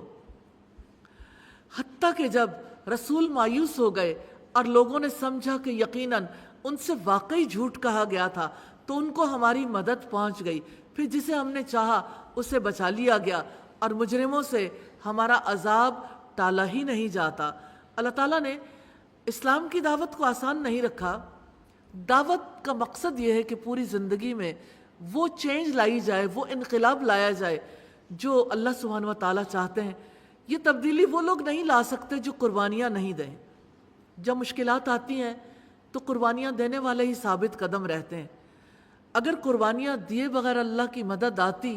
حتیٰ کہ جب رسول مایوس ہو گئے اور لوگوں نے سمجھا کہ یقیناً ان سے واقعی جھوٹ کہا گیا تھا، تو ان کو ہماری مدد پہنچ گئی، پھر جسے ہم نے چاہا اسے بچا لیا گیا، اور مجرموں سے ہمارا عذاب ٹالا ہی نہیں جاتا۔ اللہ تعالیٰ نے اسلام کی دعوت کو آسان نہیں رکھا۔ دعوت کا مقصد یہ ہے کہ پوری زندگی میں وہ چینج لائی جائے، وہ انقلاب لایا جائے جو اللہ سبحانہ و تعالیٰ چاہتے ہیں۔ یہ تبدیلی وہ لوگ نہیں لا سکتے جو قربانیاں نہیں دیں۔ جب مشکلات آتی ہیں تو قربانیاں دینے والے ہی ثابت قدم رہتے ہیں۔ اگر قربانیاں دیے بغیر اللہ کی مدد آتی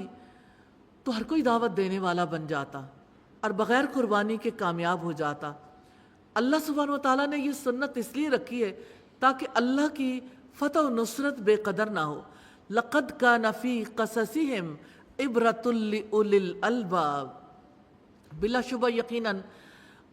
تو ہر کوئی دعوت دینے والا بن جاتا اور بغیر قربانی کے کامیاب ہو جاتا۔ اللہ سبحانہ و تعالیٰ نے یہ سنت اس لیے رکھی ہے تاکہ اللہ کی فتح و نصرت بے قدر نہ ہو۔ لَقَدْ كَانَ فِي قَصَصِهِمْ عِبْرَةٌ لِأُولِي الْأَلْبَابِ، بلا شبہ یقیناً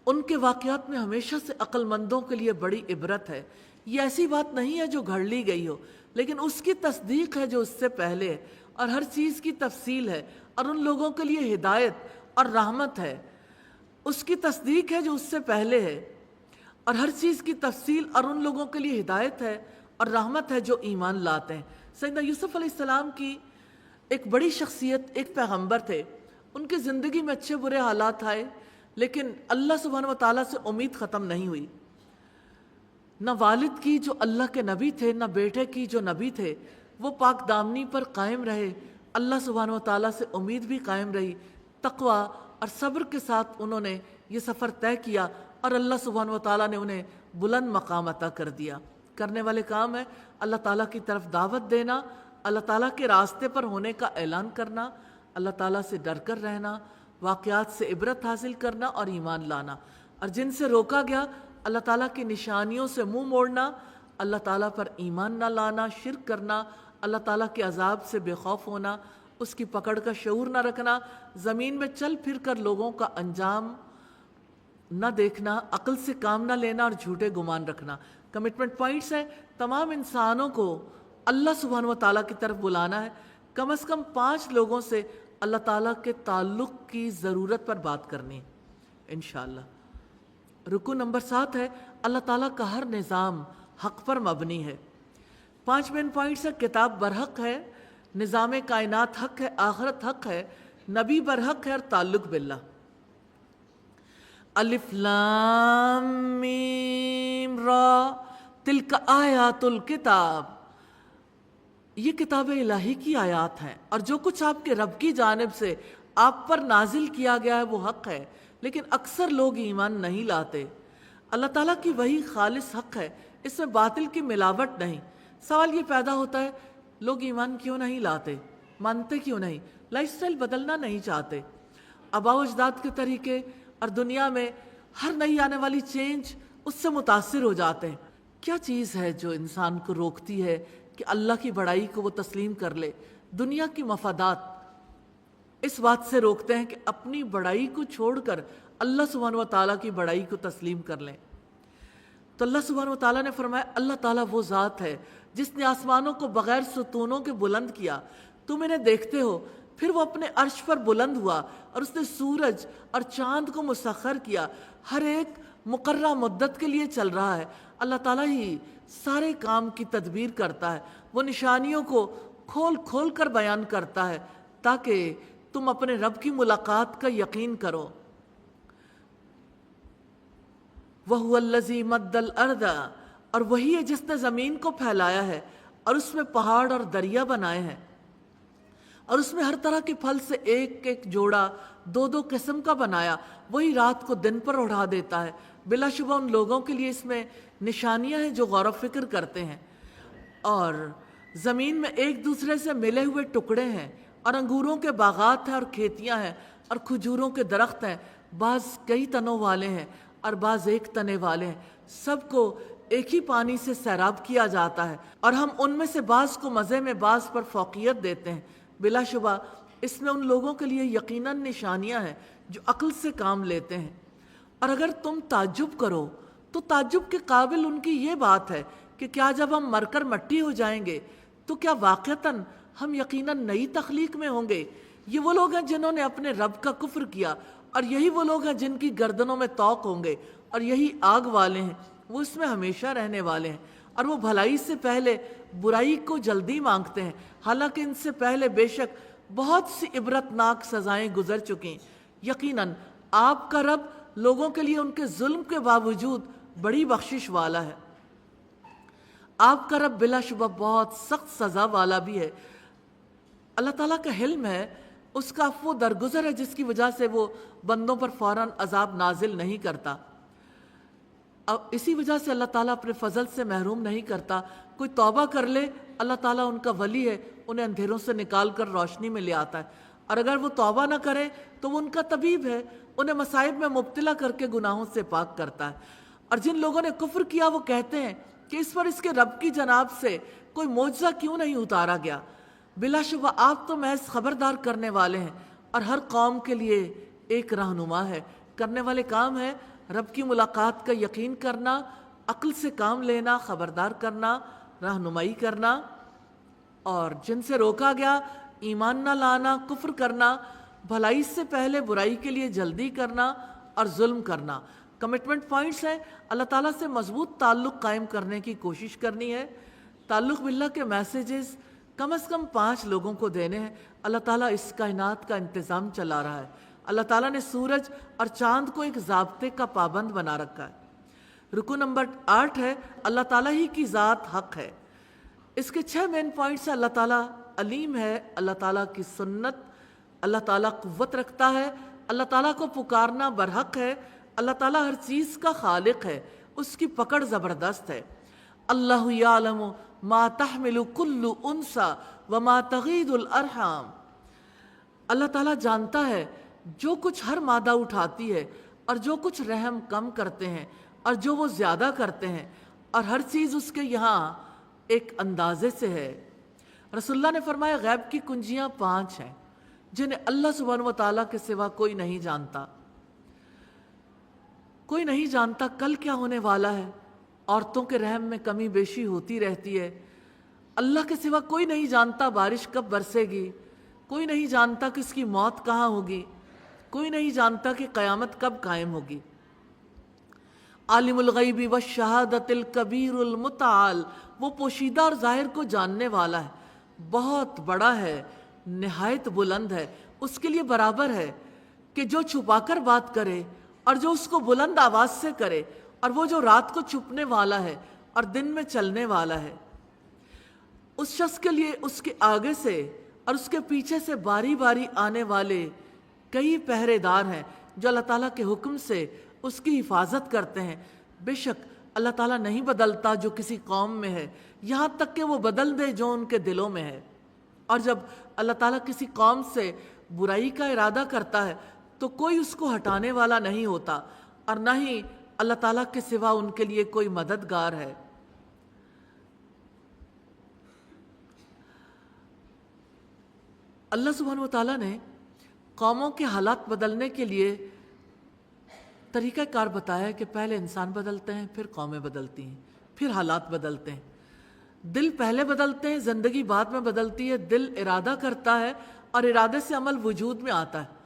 ان کے واقعات میں ہمیشہ سے عقل مندوں کے لیے بڑی عبرت ہے۔ یہ ایسی بات نہیں ہے جو گھڑ لی گئی ہو، لیکن اس کی تصدیق ہے جو اس سے پہلے ہے، اور ہر چیز کی تفصیل ہے، اور ان لوگوں کے لیے ہدایت اور رحمت ہے۔ اس کی تصدیق ہے جو اس سے پہلے ہے، اور ہر چیز کی تفصیل اور ان لوگوں کے لیے ہدایت ہے اور رحمت ہے جو ایمان لاتے ہیں۔ سیدنا یوسف علیہ السلام کی ایک بڑی شخصیت، ایک پیغمبر تھے، ان کی زندگی میں اچھے برے حالات آئے، لیکن اللہ سبحانہ و تعالیٰ سے امید ختم نہیں ہوئی۔ نہ والد کی جو اللہ کے نبی تھے، نہ بیٹے کی جو نبی تھے، وہ پاک دامنی پر قائم رہے، اللہ سبحانہ و تعالیٰ سے امید بھی قائم رہی، تقویٰ اور صبر کے ساتھ انہوں نے یہ سفر طے کیا، اور اللہ سبحانہ و تعالیٰ نے انہیں بلند مقام عطا کر دیا۔ کرنے والے کام ہے اللہ تعالیٰ کی طرف دعوت دینا، اللہ تعالیٰ کے راستے پر ہونے کا اعلان کرنا، اللہ تعالیٰ سے ڈر کر رہنا، واقعات سے عبرت حاصل کرنا اور ایمان لانا، اور جن سے روکا گیا اللہ تعالیٰ کی نشانیوں سے منہ موڑنا، اللہ تعالیٰ پر ایمان نہ لانا، شرک کرنا، اللہ تعالیٰ کے عذاب سے بے خوف ہونا، اس کی پکڑ کا شعور نہ رکھنا، زمین میں چل پھر کر لوگوں کا انجام نہ دیکھنا، عقل سے کام نہ لینا اور جھوٹے گمان رکھنا۔ کمٹمنٹ پوائنٹس ہیں، تمام انسانوں کو اللہ سبحانہ و تعالیٰ کی طرف بلانا ہے، کم از کم 5 لوگوں سے اللہ تعالیٰ کے تعلق کی ضرورت پر بات کرنی ہے انشاءاللہ۔ رکو نمبر 7 ہے، اللہ تعالیٰ کا ہر نظام حق پر مبنی ہے۔ 5 مین پوائنٹس ہے، کتاب برحق ہے، نظام کائنات حق ہے، آخرت حق ہے، نبی برحق ہے اور تعلق باللہ۔ الف لام میم را تلک آیات الکتاب، یہ کتاب الہی کی آیات ہیں، اور جو کچھ آپ کے رب کی جانب سے آپ پر نازل کیا گیا ہے وہ حق ہے، لیکن اکثر لوگ ایمان نہیں لاتے۔ اللہ تعالیٰ کی وہی خالص حق ہے، اس میں باطل کی ملاوٹ نہیں۔ سوال یہ پیدا ہوتا ہے، لوگ ایمان کیوں نہیں لاتے، مانتے کیوں نہیں، لائف سٹائل بدلنا نہیں چاہتے، آباء و اجداد کے طریقے اور دنیا میں ہر نئی آنے والی چینج اس سے متاثر ہو جاتے ہیں۔ کیا چیز ہے جو انسان کو روکتی ہے کہ اللہ کی بڑائی کو وہ تسلیم کر لے؟ دنیا کی مفادات اس بات سے روکتے ہیں کہ اپنی بڑائی کو چھوڑ کر اللہ سبحانہ و تعالیٰ کی بڑائی کو تسلیم کر لیں۔ تو اللہ سبحانہ و تعالیٰ نے فرمایا، اللہ تعالیٰ وہ ذات ہے جس نے آسمانوں کو بغیر ستونوں کے بلند کیا، تم انہیں دیکھتے ہو، پھر وہ اپنے عرش پر بلند ہوا اور اس نے سورج اور چاند کو مسخر کیا، ہر ایک مقررہ مدت کے لیے چل رہا ہے۔ اللہ تعالیٰ ہی سارے کام کی تدبیر کرتا ہے، وہ نشانیوں کو کھول کھول کر بیان کرتا ہے تاکہ تم اپنے رب کی ملاقات کا یقین کرو۔ وَهُوَ الَّذِي مَدَّ الْأَرْضَ، اور وہی ہے جس نے زمین کو پھیلایا ہے اور اس میں پہاڑ اور دریا بنائے ہیں، اور اس میں ہر طرح کے پھل سے ایک ایک جوڑا 2 قسم کا بنایا، وہی رات کو دن پر اڑا دیتا ہے۔ بلا شبہ ان لوگوں کے لیے اس میں نشانیاں ہیں جو غور و فکر کرتے ہیں۔ اور زمین میں ایک دوسرے سے ملے ہوئے ٹکڑے ہیں، اور انگوروں کے باغات ہیں اور کھیتیاں ہیں اور کھجوروں کے درخت ہیں، بعض کئی تنوں والے ہیں اور بعض ایک تنے والے ہیں، سب کو ایک ہی پانی سے سیراب کیا جاتا ہے، اور ہم ان میں سے بعض کو مزے میں بعض پر فوقیت دیتے ہیں۔ بلا شبہ اس میں ان لوگوں کے لیے یقیناً نشانیاں ہیں جو عقل سے کام لیتے ہیں۔ اور اگر تم تعجب کرو تو تعجب کے قابل ان کی یہ بات ہے کہ کیا جب ہم مر کر مٹی ہو جائیں گے تو کیا واقعتاً ہم یقیناً نئی تخلیق میں ہوں گے؟ یہ وہ لوگ ہیں جنہوں نے اپنے رب کا کفر کیا، اور یہی وہ لوگ ہیں جن کی گردنوں میں طوق ہوں گے، اور یہی آگ والے ہیں، وہ اس میں ہمیشہ رہنے والے ہیں، اور وہ بھلائی سے پہلے برائی کو جلدی مانگتے ہیں، حالانکہ ان سے پہلے بے شک بہت سی عبرتناک سزائیں گزر چکی۔ یقیناً آپ کا رب لوگوں کے لیے ان کے ظلم کے باوجود بڑی بخشش والا ہے۔ آپ کا رب بلا شبہ بہت سخت سزا والا بھی ہے۔ اللہ تعالیٰ کا حلم ہے، اس کا عفو درگزر ہے، جس کی وجہ سے وہ بندوں پر فوراً عذاب نازل نہیں کرتا۔ اب اسی وجہ سے اللہ تعالیٰ اپنے فضل سے محروم نہیں کرتا۔ کوئی توبہ کر لے، اللہ تعالیٰ ان کا ولی ہے، انہیں اندھیروں سے نکال کر روشنی میں لے آتا ہے، اور اگر وہ توبہ نہ کرے تو وہ ان کا طبیب ہے، انہیں مصائب میں مبتلا کر کے گناہوں سے پاک کرتا ہے۔ اور جن لوگوں نے کفر کیا وہ کہتے ہیں کہ اس پر اس کے رب کی جناب سے کوئی معجزہ کیوں نہیں اتارا گیا؟ بلا شبہ آپ تو محض خبردار کرنے والے ہیں، اور ہر قوم کے لیے ایک رہنما ہے۔ کرنے والے کام ہے رب کی ملاقات کا یقین کرنا، عقل سے کام لینا، خبردار کرنا، رہنمائی کرنا، اور جن سے روکا گیا ایمان نہ لانا، کفر کرنا، بھلائی سے پہلے برائی کے لیے جلدی کرنا اور ظلم کرنا۔ کمٹمنٹ پوائنٹس ہیں، اللہ تعالیٰ سے مضبوط تعلق قائم کرنے کی کوشش کرنی ہے۔ تعلق باللہ کے میسیجز کم از کم 5 لوگوں کو دینے ہیں۔ اللہ تعالیٰ اس کائنات کا انتظام چلا رہا ہے۔ اللہ تعالیٰ نے سورج اور چاند کو ایک ضابطے کا پابند بنا رکھا ہے۔ رکو نمبر 8 ہے، اللہ تعالیٰ ہی کی ذات حق ہے۔ اس کے 6 مین پوائنٹس ہیں، اللہ تعالیٰ علیم ہے، اللہ تعالیٰ کی سنت، اللہ تعالیٰ قوت رکھتا ہے، اللہ تعالیٰ کو پکارنا برحق ہے، اللہ تعالیٰ ہر چیز کا خالق ہے، اس کی پکڑ زبردست ہے۔ اللہ یعلم ما تحمل کل انثی وما تغید الارحام، اللہ تعالیٰ جانتا ہے جو کچھ ہر مادہ اٹھاتی ہے، اور جو کچھ رحم کم کرتے ہیں اور جو وہ زیادہ کرتے ہیں، اور ہر چیز اس کے یہاں ایک اندازے سے ہے۔ رسول اللہ نے فرمایا غیب کی کنجیاں 5 ہیں جنہیں اللہ سبحانہ و تعالیٰ کے سوا کوئی نہیں جانتا۔ کوئی نہیں جانتا کل کیا ہونے والا ہے، عورتوں کے رحم میں کمی بیشی ہوتی رہتی ہے۔ اللہ کے سوا کوئی نہیں جانتا بارش کب برسے گی، کوئی نہیں جانتا کہ اس کی موت کہاں ہوگی، کوئی نہیں جانتا کہ قیامت کب قائم ہوگی۔ عالم الغیب والشہادۃ الکبیر المتعال، وہ پوشیدہ اور ظاہر کو جاننے والا ہے، بہت بڑا ہے، نہایت بلند ہے۔ اس کے لیے برابر ہے کہ جو چھپا کر بات کرے اور جو اس کو بلند آواز سے کرے، اور وہ جو رات کو چھپنے والا ہے اور دن میں چلنے والا ہے۔ اس شخص کے لیے اس کے آگے سے اور اس کے پیچھے سے باری باری آنے والے کئی پہرے دار ہیں جو اللہ تعالیٰ کے حکم سے اس کی حفاظت کرتے ہیں۔ بے شک اللہ تعالیٰ نہیں بدلتا جو کسی قوم میں ہے، یہاں تک کہ وہ بدل دے جو ان کے دلوں میں ہے۔ اور جب اللہ تعالیٰ کسی قوم سے برائی کا ارادہ کرتا ہے تو کوئی اس کو ہٹانے والا نہیں ہوتا، اور نہ ہی اللہ تعالیٰ کے سوا ان کے لیے کوئی مددگار ہے۔ اللہ سبحانہ و تعالیٰ نے قوموں کے حالات بدلنے کے لیے طریقہ کار بتایا ہے کہ پہلے انسان بدلتے ہیں، پھر قومیں بدلتی ہیں، پھر حالات بدلتے ہیں۔ دل پہلے بدلتے ہیں، زندگی بعد میں بدلتی ہے۔ دل ارادہ کرتا ہے اور ارادے سے عمل وجود میں آتا ہے۔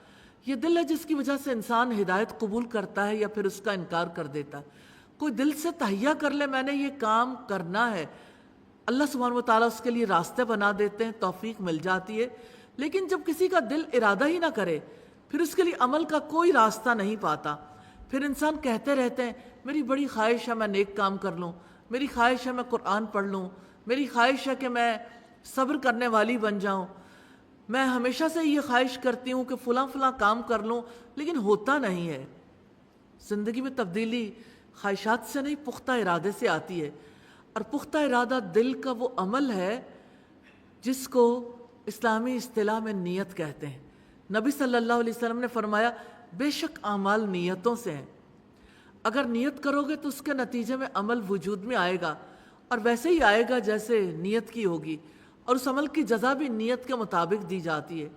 یہ دل ہے جس کی وجہ سے انسان ہدایت قبول کرتا ہے یا پھر اس کا انکار کر دیتا ہے۔ کوئی دل سے تہیہ کر لے میں نے یہ کام کرنا ہے، اللہ سبحانہ و تعالیٰ اس کے لیے راستے بنا دیتے ہیں، توفیق مل جاتی ہے۔ لیکن جب کسی کا دل ارادہ ہی نہ کرے پھر اس کے لیے عمل کا کوئی راستہ نہیں پاتا۔ پھر انسان کہتے رہتے ہیں میری بڑی خواہش ہے میں نیک کام کر لوں، میری خواہش ہے میں قرآن پڑھ لوں، میری خواہش ہے کہ میں صبر کرنے والی بن جاؤں، میں ہمیشہ سے یہ خواہش کرتی ہوں کہ فلاں فلاں کام کر لوں، لیکن ہوتا نہیں ہے۔ زندگی میں تبدیلی خواہشات سے نہیں، پختہ ارادے سے آتی ہے، اور پختہ ارادہ دل کا وہ عمل ہے جس کو اسلامی اصطلاح میں نیت کہتے ہیں۔ نبی صلی اللہ علیہ وسلم نے فرمایا بے شک اعمال نیتوں سے ہیں، اگر نیت کرو گے تو اس کے نتیجے میں عمل وجود میں آئے گا، اور ویسے ہی آئے گا جیسے نیت کی ہوگی، اور اس عمل کی جزا بھی نیت کے مطابق دی جاتی ہے۔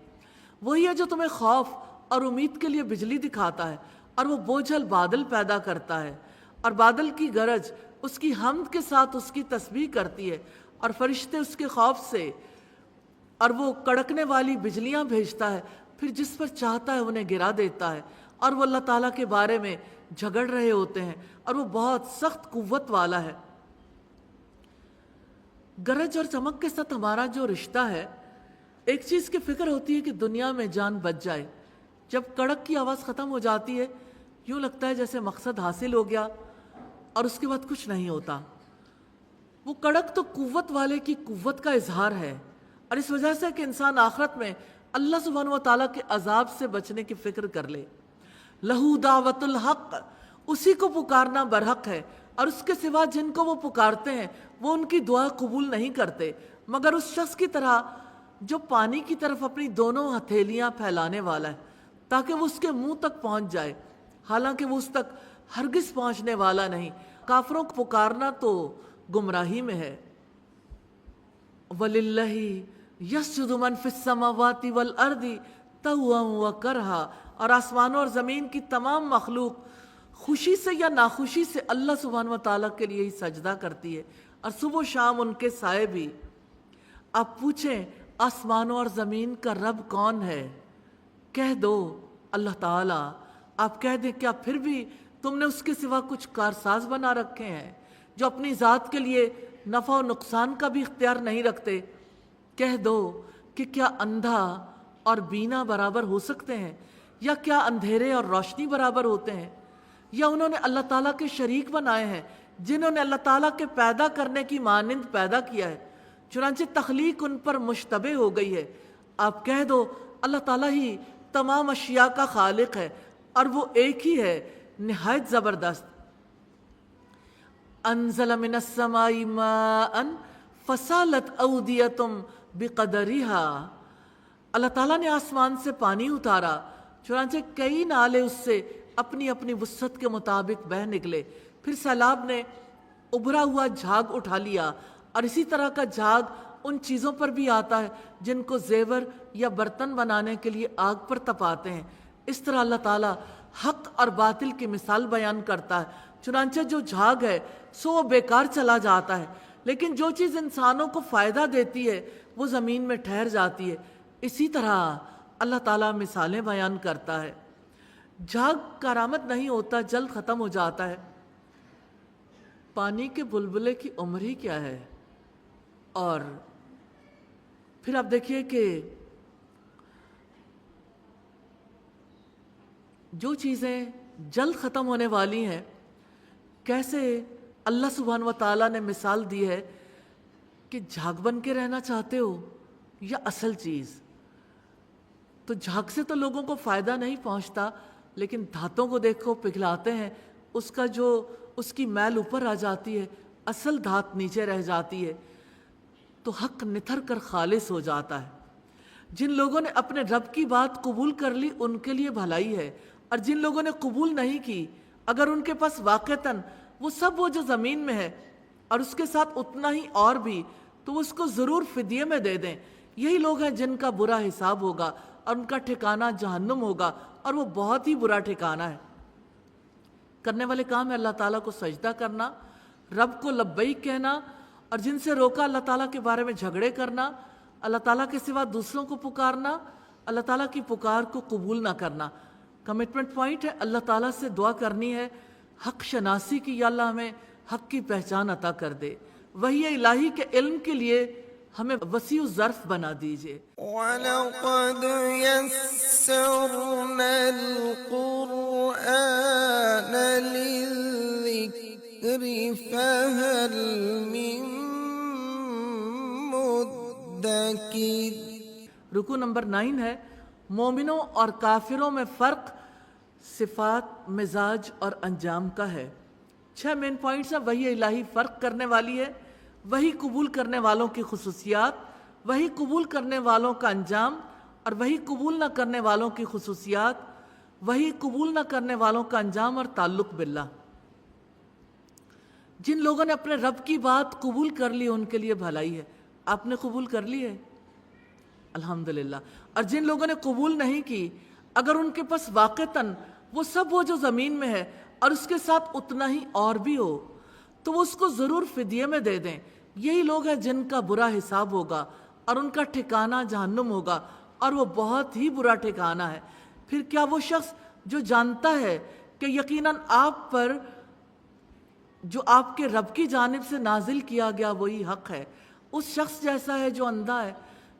وہی ہے جو تمہیں خوف اور امید کے لیے بجلی دکھاتا ہے، اور وہ بوجھل بادل پیدا کرتا ہے، اور بادل کی گرج اس کی حمد کے ساتھ اس کی تسبیح کرتی ہے، اور فرشتے اس کے خوف سے، اور وہ کڑکنے والی بجلیاں بھیجتا ہے، پھر جس پر چاہتا ہے انہیں گرا دیتا ہے، اور وہ اللہ تعالیٰ کے بارے میں جھگڑ رہے ہوتے ہیں، اور وہ بہت سخت قوت والا ہے۔ گرج اور چمک کے ساتھ ہمارا جو رشتہ ہے، ایک چیز کی فکر ہوتی ہے کہ دنیا میں جان بچ جائے۔ جب کڑک کی آواز ختم ہو جاتی ہے یوں لگتا ہے جیسے مقصد حاصل ہو گیا، اور اس کے بعد کچھ نہیں ہوتا۔ وہ کڑک تو قوت والے کی قوت کا اظہار ہے، اور اس وجہ سے کہ انسان آخرت میں اللہ سبحانہ و تعالیٰ کے عذاب سے بچنے کی فکر کر لے۔ لہو دعوت الحق، اسی کو پکارنا برحق ہے، اور اس کے سوا جن کو وہ پکارتے ہیں وہ ان کی دعا قبول نہیں کرتے، مگر اس شخص کی طرح جو پانی کی طرف اپنی دونوں ہتھیلیاں پھیلانے والا ہے تاکہ وہ اس کے منہ تک پہنچ جائے، حالانکہ وہ اس تک ہرگز پہنچنے والا نہیں۔ کافروں کو پکارنا تو گمراہی میں ہے۔ وَلِلَّهِ يَسْجُدُ مَنْ فِي السَّمَاوَاتِ وَالْأَرْضِ طَوْعًا وَكَرْهًا، اور آسمانوں اور زمین کی تمام مخلوق خوشی سے یا ناخوشی سے اللہ سبحانہ و تعالیٰ کے لیے ہی سجدہ کرتی ہے، اور صبح و شام ان کے سائے بھی۔ آپ پوچھیں آسمانوں اور زمین کا رب کون ہے؟ کہہ دو اللہ تعالیٰ۔ آپ کہہ دیں کیا پھر بھی تم نے اس کے سوا کچھ کارساز بنا رکھے ہیں جو اپنی ذات کے لیے نفع و نقصان کا بھی اختیار نہیں رکھتے؟ کہہ دو کہ کیا اندھا اور بینا برابر ہو سکتے ہیں، یا کیا اندھیرے اور روشنی برابر ہوتے ہیں؟ یا انہوں نے اللہ تعالیٰ کے شریک بنائے ہیں جنہوں نے اللہ تعالیٰ کے پیدا کرنے کی مانند پیدا کیا ہے، چنانچہ تخلیق ان پر مشتبہ ہو گئی ہے۔ آپ کہہ دو اللہ تعالیٰ ہی تمام اشیاء کا خالق ہے، اور وہ ایک ہی ہے نہایت زبردست۔ انزل من السماء ماء فسالت اودیۃ بقدرها، اللہ تعالیٰ نے آسمان سے پانی اتارا، چنانچہ کئی نالے اس سے اپنی اپنی وسعت کے مطابق بہہ نکلے۔ پھر سیلاب نے ابھرا ہوا جھاگ اٹھا لیا، اور اسی طرح کا جھاگ ان چیزوں پر بھی آتا ہے جن کو زیور یا برتن بنانے کے لیے آگ پر تپاتے ہیں۔ اس طرح اللہ تعالیٰ حق اور باطل کی مثال بیان کرتا ہے۔ چنانچہ جو جھاگ ہے سو وہ بیکار چلا جاتا ہے، لیکن جو چیز انسانوں کو فائدہ دیتی ہے وہ زمین میں ٹھہر جاتی ہے۔ اسی طرح اللہ تعالیٰ مثالیں بیان کرتا ہے۔ جھاگ کارآمد نہیں ہوتا، جلد ختم ہو جاتا ہے۔ پانی کے بلبلے کی عمر ہی کیا ہے؟ اور پھر آپ دیکھیے کہ جو چیزیں جلد ختم ہونے والی ہیں، کیسے اللہ سبحانہ و تعالیٰ نے مثال دی ہے کہ جھاگ بن کے رہنا چاہتے ہو یا اصل چیز؟ تو جھاگ سے تو لوگوں کو فائدہ نہیں پہنچتا، لیکن دھاتوں کو دیکھو پگھلاتے ہیں، اس کی میل اوپر آ جاتی ہے، اصل دھات نیچے رہ جاتی ہے، تو حق نتھر کر خالص ہو جاتا ہے۔ جن لوگوں نے اپنے رب کی بات قبول کر لی ان کے لیے بھلائی ہے، اور جن لوگوں نے قبول نہیں کی، اگر ان کے پاس واقعتاً وہ جو زمین میں ہے اور اس کے ساتھ اتنا ہی اور بھی، تو اس کو ضرور فدیے میں دے دیں۔ یہی لوگ ہیں جن کا برا حساب ہوگا اور ان کا ٹھکانہ جہنم ہوگا، اور وہ بہت ہی برا ٹھکانہ ہے۔ کرنے والے کام ہے اللہ تعالیٰ کو سجدہ کرنا، رب کو لبیک کہنا، اور جن سے روکا اللہ تعالیٰ کے بارے میں جھگڑے کرنا، اللہ تعالیٰ کے سوا دوسروں کو پکارنا، اللہ تعالیٰ کی پکار کو قبول نہ کرنا۔ کمٹمنٹ پوائنٹ ہے اللہ تعالیٰ سے دعا کرنی ہے حق شناسی کی، یا اللہ ہمیں حق کی پہچان عطا کر دے۔ وحی الہی کے علم کے لیے ہمیں وسیع ظرف بنا دیجئے۔ وَلَقَدْ يَسَّرْنَا الْقُرْآنَ لِلذِّكْرِ فَهَلْ مِن مُدَّكِرٍ۔ رکوع نمبر 9 ہے مومنوں اور کافروں میں فرق، صفات، مزاج اور انجام کا ہے۔ 6 مین پوائنٹس ہیں۔ وحی الہی فرق کرنے والی ہے، وہی قبول کرنے والوں کی خصوصیات، وہی قبول کرنے والوں کا انجام، اور وہی قبول نہ کرنے والوں کی خصوصیات، وہی قبول نہ کرنے والوں کا انجام اور تعلق باللہ۔ جن لوگوں نے اپنے رب کی بات قبول کر لی ان کے لیے بھلائی ہے۔ آپ نے قبول کر لی ہے؟ الحمدللہ۔ اور جن لوگوں نے قبول نہیں کی، اگر ان کے پاس واقعتاً وہ جو زمین میں ہے اور اس کے ساتھ اتنا ہی اور بھی ہو، تو وہ اس کو ضرور فدیے میں دے دیں۔ یہی لوگ ہیں جن کا برا حساب ہوگا اور ان کا ٹھکانہ جہنم ہوگا، اور وہ بہت ہی برا ٹھکانہ ہے۔ پھر کیا وہ شخص جو جانتا ہے کہ یقیناً آپ پر جو آپ کے رب کی جانب سے نازل کیا گیا وہی حق ہے، اس شخص جیسا ہے جو اندھا ہے؟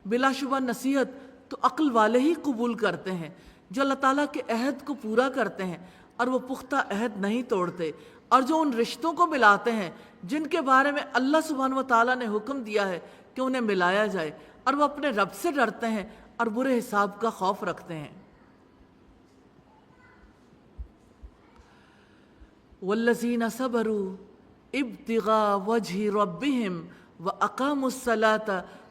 بلا شبہ نصیحت تو عقل والے ہی قبول کرتے ہیں، جو اللہ تعالیٰ کے عہد کو پورا کرتے ہیں اور وہ پختہ عہد نہیں توڑتے، اور جو ان رشتوں کو ملاتے ہیں جن کے بارے میں اللہ سبحانہ و تعالیٰ نے حکم دیا ہے کہ انہیں ملایا جائے، اور وہ اپنے رب سے ڈرتے ہیں اور برے حساب کا خوف رکھتے ہیں۔ والذین صبروا ابتغاء وجہ ربہم واقاموا الصلاۃ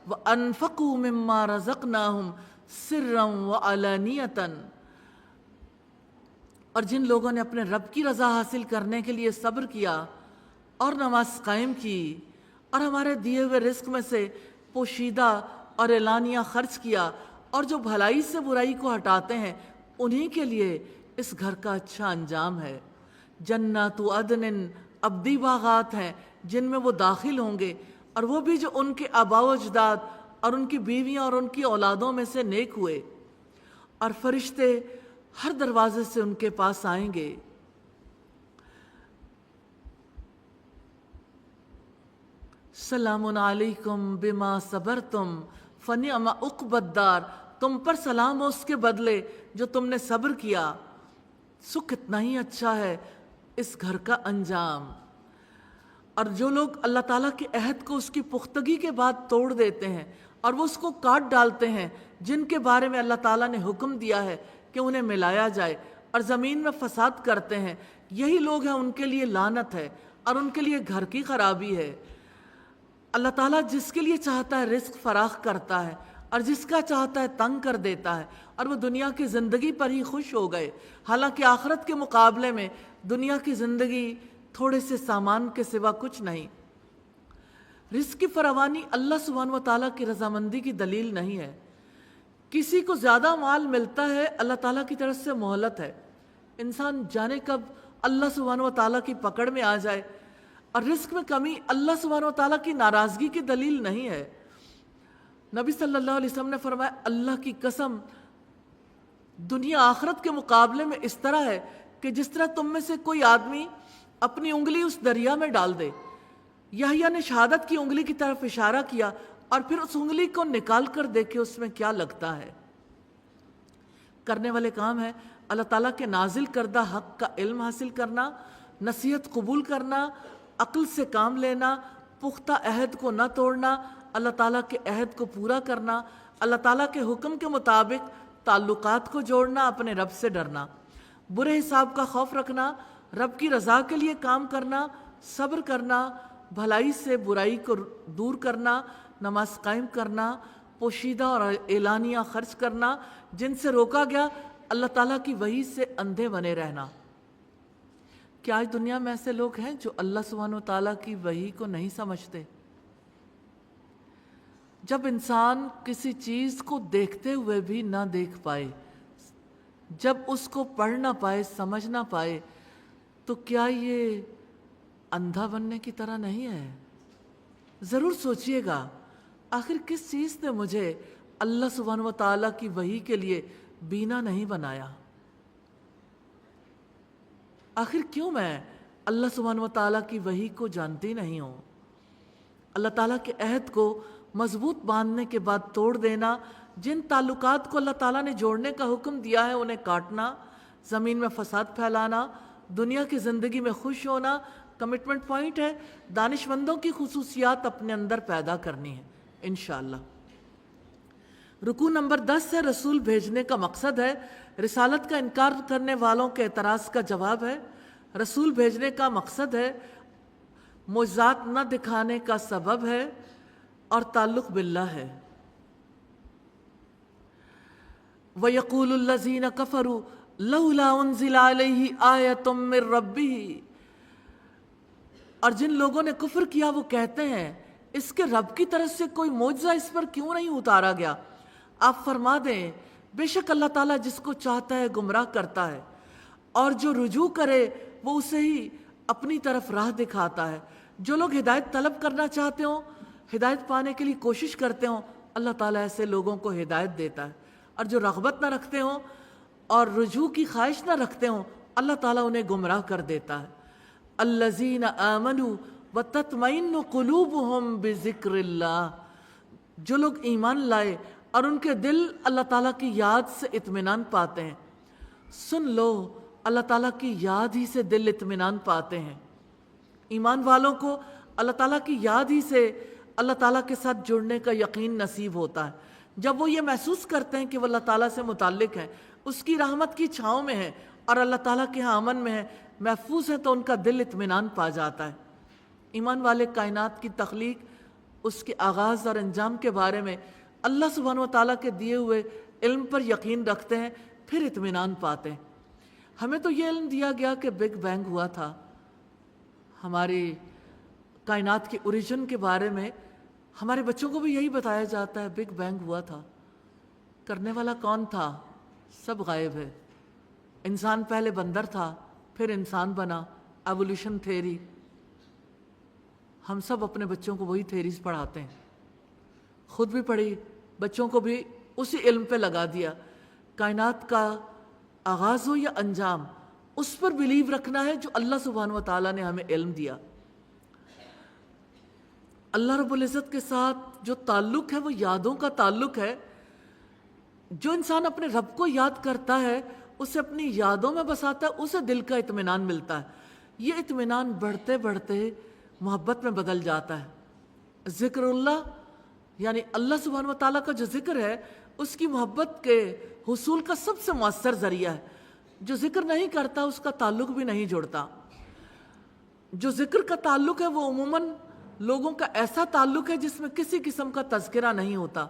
وانفقوا مما رزقناہم سرا وعلانیۃ۔ اور جن لوگوں نے اپنے رب کی رضا حاصل کرنے کے لیے صبر کیا اور نماز قائم کی، اور ہمارے دیے ہوئے رزق میں سے پوشیدہ اور اعلانیہ خرچ کیا، اور جو بھلائی سے برائی کو ہٹاتے ہیں، انہی کے لیے اس گھر کا اچھا انجام ہے۔ جنات عدن، ابدی باغات ہیں جن میں وہ داخل ہوں گے، اور وہ بھی جو ان کے آباء و اجداد اور ان کی بیویاں اور ان کی اولادوں میں سے نیک ہوئے، اور فرشتے ہر دروازے سے ان کے پاس آئیں گے۔ سلام علیکم بما صبرتم فنعم عقبی الدار۔ تم پر سلام ہو اس کے بدلے جو تم نے صبر کیا، سو کتنا ہی اچھا ہے اس گھر کا انجام۔ اور جو لوگ اللہ تعالیٰ کے عہد کو اس کی پختگی کے بعد توڑ دیتے ہیں اور وہ اس کو کاٹ ڈالتے ہیں، جن کے بارے میں اللہ تعالیٰ نے حکم دیا ہے کہ انہیں ملایا جائے، اور زمین میں فساد کرتے ہیں، یہی لوگ ہیں ان کے لیے لعنت ہے اور ان کے لیے گھر کی خرابی ہے۔ اللہ تعالیٰ جس کے لیے چاہتا ہے رزق فراخ کرتا ہے، اور جس کا چاہتا ہے تنگ کر دیتا ہے، اور وہ دنیا کی زندگی پر ہی خوش ہو گئے، حالانکہ آخرت کے مقابلے میں دنیا کی زندگی تھوڑے سے سامان کے سوا کچھ نہیں۔ رزق کی فراوانی اللہ سبحانہ و تعالیٰ کی رضامندی کی دلیل نہیں ہے۔ کسی کو زیادہ مال ملتا ہے، اللہ تعالیٰ کی طرف سے مہلت ہے، انسان جانے کب اللہ سبحانہ و تعالیٰ کی پکڑ میں آ جائے۔ اور رزق میں کمی اللہ سبحانہ و تعالیٰ کی ناراضگی کی دلیل نہیں ہے۔ نبی صلی اللہ علیہ وسلم نے فرمایا، اللہ کی قسم دنیا آخرت کے مقابلے میں اس طرح ہے کہ جس طرح تم میں سے کوئی آدمی اپنی انگلی اس دریا میں ڈال دے۔ یحییٰ نے شہادت کی انگلی کی طرف اشارہ کیا اور پھر اس انگلی کو نکال کر دیکھے اس میں کیا لگتا ہے۔ کرنے والے کام ہے اللہ تعالیٰ کے نازل کردہ حق کا علم حاصل کرنا، نصیحت قبول کرنا، عقل سے کام لینا، پختہ عہد کو نہ توڑنا، اللہ تعالیٰ کے عہد کو پورا کرنا، اللہ تعالیٰ کے حکم کے مطابق تعلقات کو جوڑنا، اپنے رب سے ڈرنا، برے حساب کا خوف رکھنا، رب کی رضا کے لیے کام کرنا، صبر کرنا، بھلائی سے برائی کو دور کرنا، نماز قائم کرنا، پوشیدہ اور اعلانیہ خرچ کرنا، جن سے روکا گیا، اللہ تعالیٰ کی وحی سے اندھے بنے رہنا۔ کیا آج دنیا میں ایسے لوگ ہیں جو اللہ سبحانہ و تعالیٰ کی وحی کو نہیں سمجھتے؟ جب انسان کسی چیز کو دیکھتے ہوئے بھی نہ دیکھ پائے، جب اس کو پڑھ نہ پائے، سمجھ نہ پائے، تو کیا یہ اندھا بننے کی طرح نہیں ہے؟ ضرور سوچئے گا، آخر کس چیز نے مجھے اللہ سبحانہ و تعالیٰ کی وحی کے لیے بینا نہیں بنایا؟ آخر کیوں میں اللہ سبحانہ و تعالیٰ کی وحی کو جانتی نہیں ہوں؟ اللہ تعالیٰ کے عہد کو مضبوط باندھنے کے بعد توڑ دینا، جن تعلقات کو اللہ تعالیٰ نے جوڑنے کا حکم دیا ہے انہیں کاٹنا، زمین میں فساد پھیلانا، دنیا کی زندگی میں خوش ہونا، کمٹمنٹ پوائنٹ ہے دانش مندوں کی خصوصیات اپنے اندر پیدا کرنی ہے انشاءاللہ۔ رکوع نمبر 10 ہے رسول بھیجنے کا مقصد ہے، رسالت کا انکار کرنے والوں کے اعتراض کا جواب ہے۔ رسول بھیجنے کا مقصد ہے، معجزات نہ دکھانے کا سبب ہے، اور تعلق باللہ ہے۔ وَيَقُولُ الَّذِينَ كَفَرُوا لَوْلَا أُنزِلَ عَلَيْهِ آيَةٌ مِّن رَّبِّهِ، اور جن لوگوں نے کفر کیا وہ کہتے ہیں اس کے رب کی طرف سے کوئی معجزہ اس پر کیوں نہیں اتارا گیا؟ آپ فرما دیں بے شک اللہ تعالیٰ جس کو چاہتا ہے گمراہ کرتا ہے، اور جو رجوع کرے وہ اسے ہی اپنی طرف راہ دکھاتا ہے۔ جو لوگ ہدایت طلب کرنا چاہتے ہوں، ہدایت پانے کے لیے کوشش کرتے ہوں، اللہ تعالیٰ ایسے لوگوں کو ہدایت دیتا ہے، اور جو رغبت نہ رکھتے ہوں اور رجوع کی خواہش نہ رکھتے ہوں، اللہ تعالیٰ انہیں گمراہ کر دیتا ہے۔ الذین آمنوا وتطمئن قلوبہم بذکر اللہ، جو لوگ ایمان لائے اور ان کے دل اللہ تعالیٰ کی یاد سے اطمینان پاتے ہیں۔ سن لو، اللہ تعالیٰ کی یاد ہی سے دل اطمینان پاتے ہیں۔ ایمان والوں کو اللہ تعالیٰ کی یاد ہی سے اللہ تعالیٰ کے ساتھ جڑنے کا یقین نصیب ہوتا ہے۔ جب وہ یہ محسوس کرتے ہیں کہ وہ اللہ تعالیٰ سے متعلق ہیں، اس کی رحمت کی چھاؤں میں ہیں اور اللہ تعالیٰ کے ہاں امن میں ہیں، محفوظ ہیں، تو ان کا دل اطمینان پا جاتا ہے۔ ایمان والے کائنات کی تخلیق، اس کے آغاز اور انجام کے بارے میں اللہ سبحانہ و تعالیٰ کے دیے ہوئے علم پر یقین رکھتے ہیں، پھر اطمینان پاتے ہیں۔ ہمیں تو یہ علم دیا گیا کہ بگ بینگ ہوا تھا، ہماری کائنات کی اوریجن کے بارے میں ہمارے بچوں کو بھی یہی بتایا جاتا ہے، بگ بینگ ہوا تھا۔ کرنے والا کون تھا؟ سب غائب ہے۔ انسان پہلے بندر تھا، پھر انسان بنا، ایوولوشن تھیوری۔ ہم سب اپنے بچوں کو وہی تھیریز پڑھاتے ہیں، خود بھی پڑھی، بچوں کو بھی اسی علم پہ لگا دیا۔ کائنات کا آغاز ہو یا انجام، اس پر بلیو رکھنا ہے جو اللہ سبحانہ و تعالیٰ نے ہمیں علم دیا۔ اللہ رب العزت کے ساتھ جو تعلق ہے وہ یادوں کا تعلق ہے۔ جو انسان اپنے رب کو یاد کرتا ہے، اسے اپنی یادوں میں بساتا ہے، اسے دل کا اطمینان ملتا ہے۔ یہ اطمینان بڑھتے بڑھتے محبت میں بدل جاتا ہے۔ ذکر اللہ یعنی اللہ سبحانہ و تعالیٰ کا جو ذکر ہے، اس کی محبت کے حصول کا سب سے مؤثر ذریعہ ہے۔ جو ذکر نہیں کرتا اس کا تعلق بھی نہیں جڑتا۔ جو ذکر کا تعلق ہے وہ عموماً لوگوں کا ایسا تعلق ہے جس میں کسی قسم کا تذکرہ نہیں ہوتا،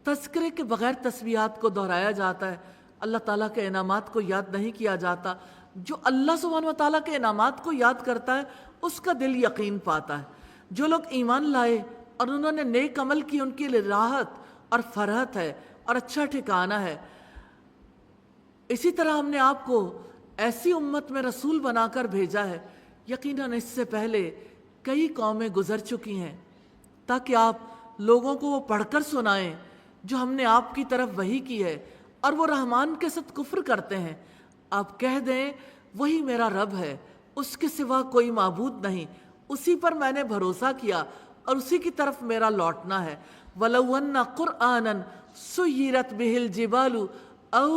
تذکرے کے بغیر تسبیحات کو دہرایا جاتا ہے، اللہ تعالیٰ کے انعامات کو یاد نہیں کیا جاتا، جو اللہ سبحانہ و تعالیٰ کے انعامات کو یاد کرتا ہے اس کا دل یقین پاتا ہے۔ جو لوگ ایمان لائے اور انہوں نے نیک عمل کی، ان کے لیے راحت اور فرحت ہے اور اچھا ٹھکانہ ہے۔ اسی طرح ہم نے آپ کو ایسی امت میں رسول بنا کر بھیجا ہے، یقیناً اس سے پہلے کئی قومیں گزر چکی ہیں، تاکہ آپ لوگوں کو وہ پڑھ کر سنائیں جو ہم نے آپ کی طرف وحی کی ہے، اور وہ رحمان کے ساتھ کفر کرتے ہیں۔ آپ کہہ دیں وہی میرا رب ہے، اس کے سوا کوئی معبود نہیں، اسی پر میں نے بھروسہ کیا اور اسی کی طرف میرا لوٹنا ہے۔ وَلَوْ أَنَّ قُرْآنًا سُيِّرَتْ بِهِ الْجِبَالُ أَوْ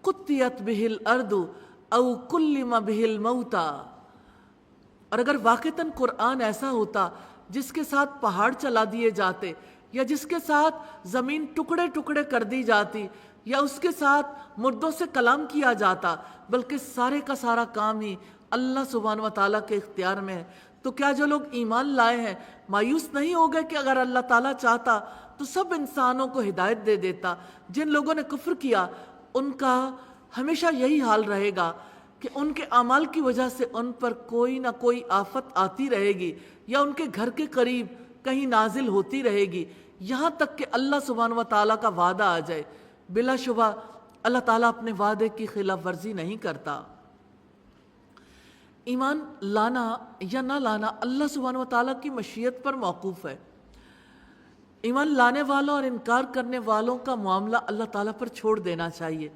قُطِّيَتْ بِهِ الْأَرْضُ أَوْ كُلِّمَ بِهِ الْمَوْتَى، اور اگر واقعتاً قرآن ایسا ہوتا جس کے ساتھ پہاڑ چلا دیے جاتے، یا جس کے ساتھ زمین ٹکڑے ٹکڑے کر دی جاتی، یا اس کے ساتھ مردوں سے کلام کیا جاتا، بلکہ سارے کا سارا کام ہی اللہ سبحانہ و تعالیٰ کے اختیار میں ہے، تو کیا جو لوگ ایمان لائے ہیں مایوس نہیں ہو گئے کہ اگر اللہ تعالیٰ چاہتا تو سب انسانوں کو ہدایت دے دیتا؟ جن لوگوں نے کفر کیا ان کا ہمیشہ یہی حال رہے گا کہ ان کے اعمال کی وجہ سے ان پر کوئی نہ کوئی آفت آتی رہے گی، یا ان کے گھر کے قریب کہیں نازل ہوتی رہے گی، یہاں تک کہ اللہ سبحانہ و تعالیٰ کا وعدہ آ جائے۔ بلا شبہ اللہ تعالیٰ اپنے وعدے کی خلاف ورزی نہیں کرتا۔ ایمان لانا یا نہ لانا اللہ سبحانہ و تعالیٰ کی مشیت پر موقوف ہے۔ ایمان لانے والوں اور انکار کرنے والوں کا معاملہ اللہ تعالیٰ پر چھوڑ دینا چاہیے۔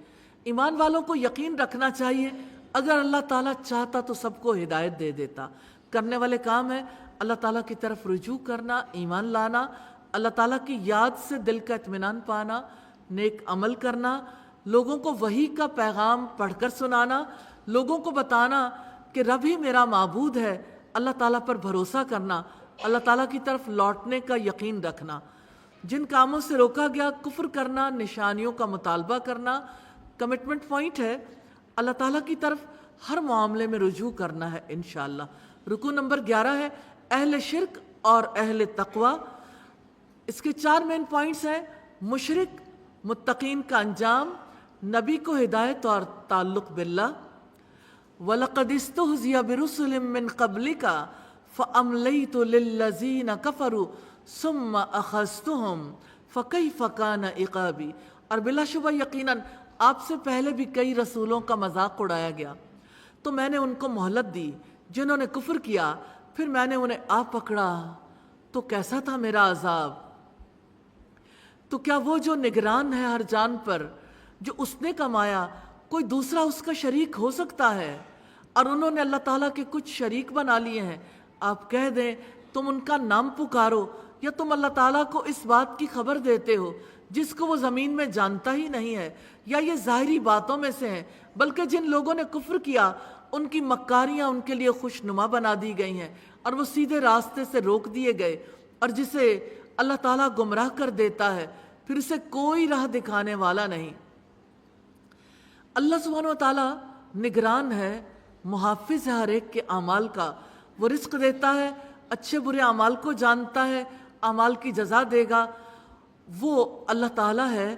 ایمان والوں کو یقین رکھنا چاہیے اگر اللہ تعالیٰ چاہتا تو سب کو ہدایت دے دیتا۔ کرنے والے کام ہے اللہ تعالیٰ کی طرف رجوع کرنا، ایمان لانا، اللہ تعالیٰ کی یاد سے دل کا اطمینان پانا، نیک عمل کرنا، لوگوں کو وحی کا پیغام پڑھ کر سنانا، لوگوں کو بتانا کہ رب ہی میرا معبود ہے، اللہ تعالیٰ پر بھروسہ کرنا، اللہ تعالیٰ کی طرف لوٹنے کا یقین رکھنا۔ جن کاموں سے روکا گیا، کفر کرنا، نشانیوں کا مطالبہ کرنا، کمٹمنٹ پوائنٹ ہے اللہ تعالیٰ کی طرف ہر معاملے میں رجوع کرنا ہے انشاءاللہ۔ رکوع نمبر 11 ہے اہل شرک اور اہل تقوی۔ اس کے 4 مین پوائنٹس ہیں: مشرک، متقین کا انجام، نبی کو ہدایت اور تعلق باللہ۔ وَلَقَدِ اسْتُهْزِئَ بِرُسُلٍ مِّن قَبْلِكَ فَأَمْلَيْتُ لِلَّذِينَ كَفَرُوا ثُمَّ أَخَذْتُهُمْ فَكَيْفَ كَانَ عِقَابِي۔ اور بلا شبہ یقیناً آپ سے پہلے بھی کئی رسولوں کا مذاق اڑایا گیا، تو میں نے ان کو مہلت دی جنہوں نے کفر کیا، پھر میں نے انہیں آ پکڑا تو کیسا تھا میرا عذاب۔ تو کیا وہ جو نگران ہے ہر جان پر، جو اس نے کمایا، کوئی دوسرا اس کا شریک ہو سکتا ہے؟ اور انہوں نے اللہ تعالیٰ کے کچھ شریک بنا لیے ہیں۔ آپ کہہ دیں تم ان کا نام پکارو، یا تم اللہ تعالیٰ کو اس بات کی خبر دیتے ہو جس کو وہ زمین میں جانتا ہی نہیں ہے، یا یہ ظاہری باتوں میں سے ہیں، بلکہ جن لوگوں نے کفر کیا ان کی مکاریاں ان کے لیے خوشنما بنا دی گئی ہیں، اور وہ سیدھے راستے سے روک دیے گئے۔ اور جسے اللہ تعالیٰ گمراہ کر دیتا ہے پھر اسے کوئی راہ دکھانے والا نہیں۔ اللہ سبحانہ و تعالیٰ نگران ہے، محافظ ہے ہر ایک کے اعمال کا، وہ رزق دیتا ہے، اچھے برے اعمال کو جانتا ہے، اعمال کی جزا دے گا۔ وہ اللہ تعالیٰ ہے،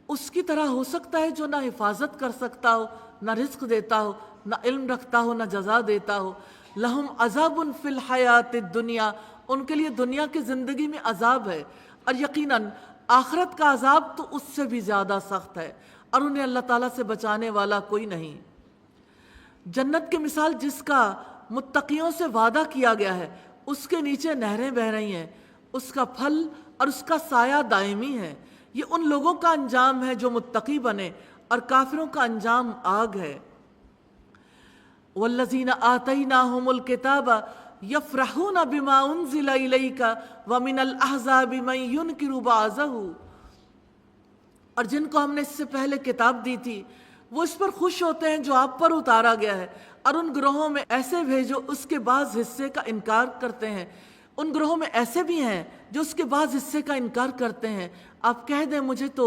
اس کی طرح ہو سکتا ہے جو نہ حفاظت کر سکتا ہو، نہ رزق دیتا ہو، نہ علم رکھتا ہو، نہ جزا دیتا ہو۔ لہم عذاب فی الحیات الدنیا، ان کے لیے دنیا کی زندگی میں عذاب ہے، اور یقیناً آخرت کا عذاب تو اس سے بھی زیادہ سخت ہے، اور انہیں اللہ تعالیٰ سے بچانے والا کوئی نہیں۔ جنت کی مثال جس کا متقیوں سے وعدہ کیا گیا ہے، اس کے نیچے نہریں بہہ رہی ہیں، اس کا پھل اور اس کا سایہ دائمی ہے۔ یہ ان لوگوں کا انجام ہے جو متقی بنے، اور کافروں کا انجام آگ ہے۔ والذین آتیناہم الکتاب یفرحون بما انزل الیک ومن الاحزاب من ینکر بعضہ، اور جن کو ہم نے اس سے پہلے کتاب دی تھی وہ اس پر خوش ہوتے ہیں جو آپ پر اتارا گیا ہے، اور ان گروہوں میں ایسے بھیجو اس کے بعض حصے کا انکار کرتے ہیں، ان گروہوں میں ایسے بھی ہیں جو اس کے بعض حصے کا انکار کرتے ہیں۔ آپ کہہ دیں مجھے تو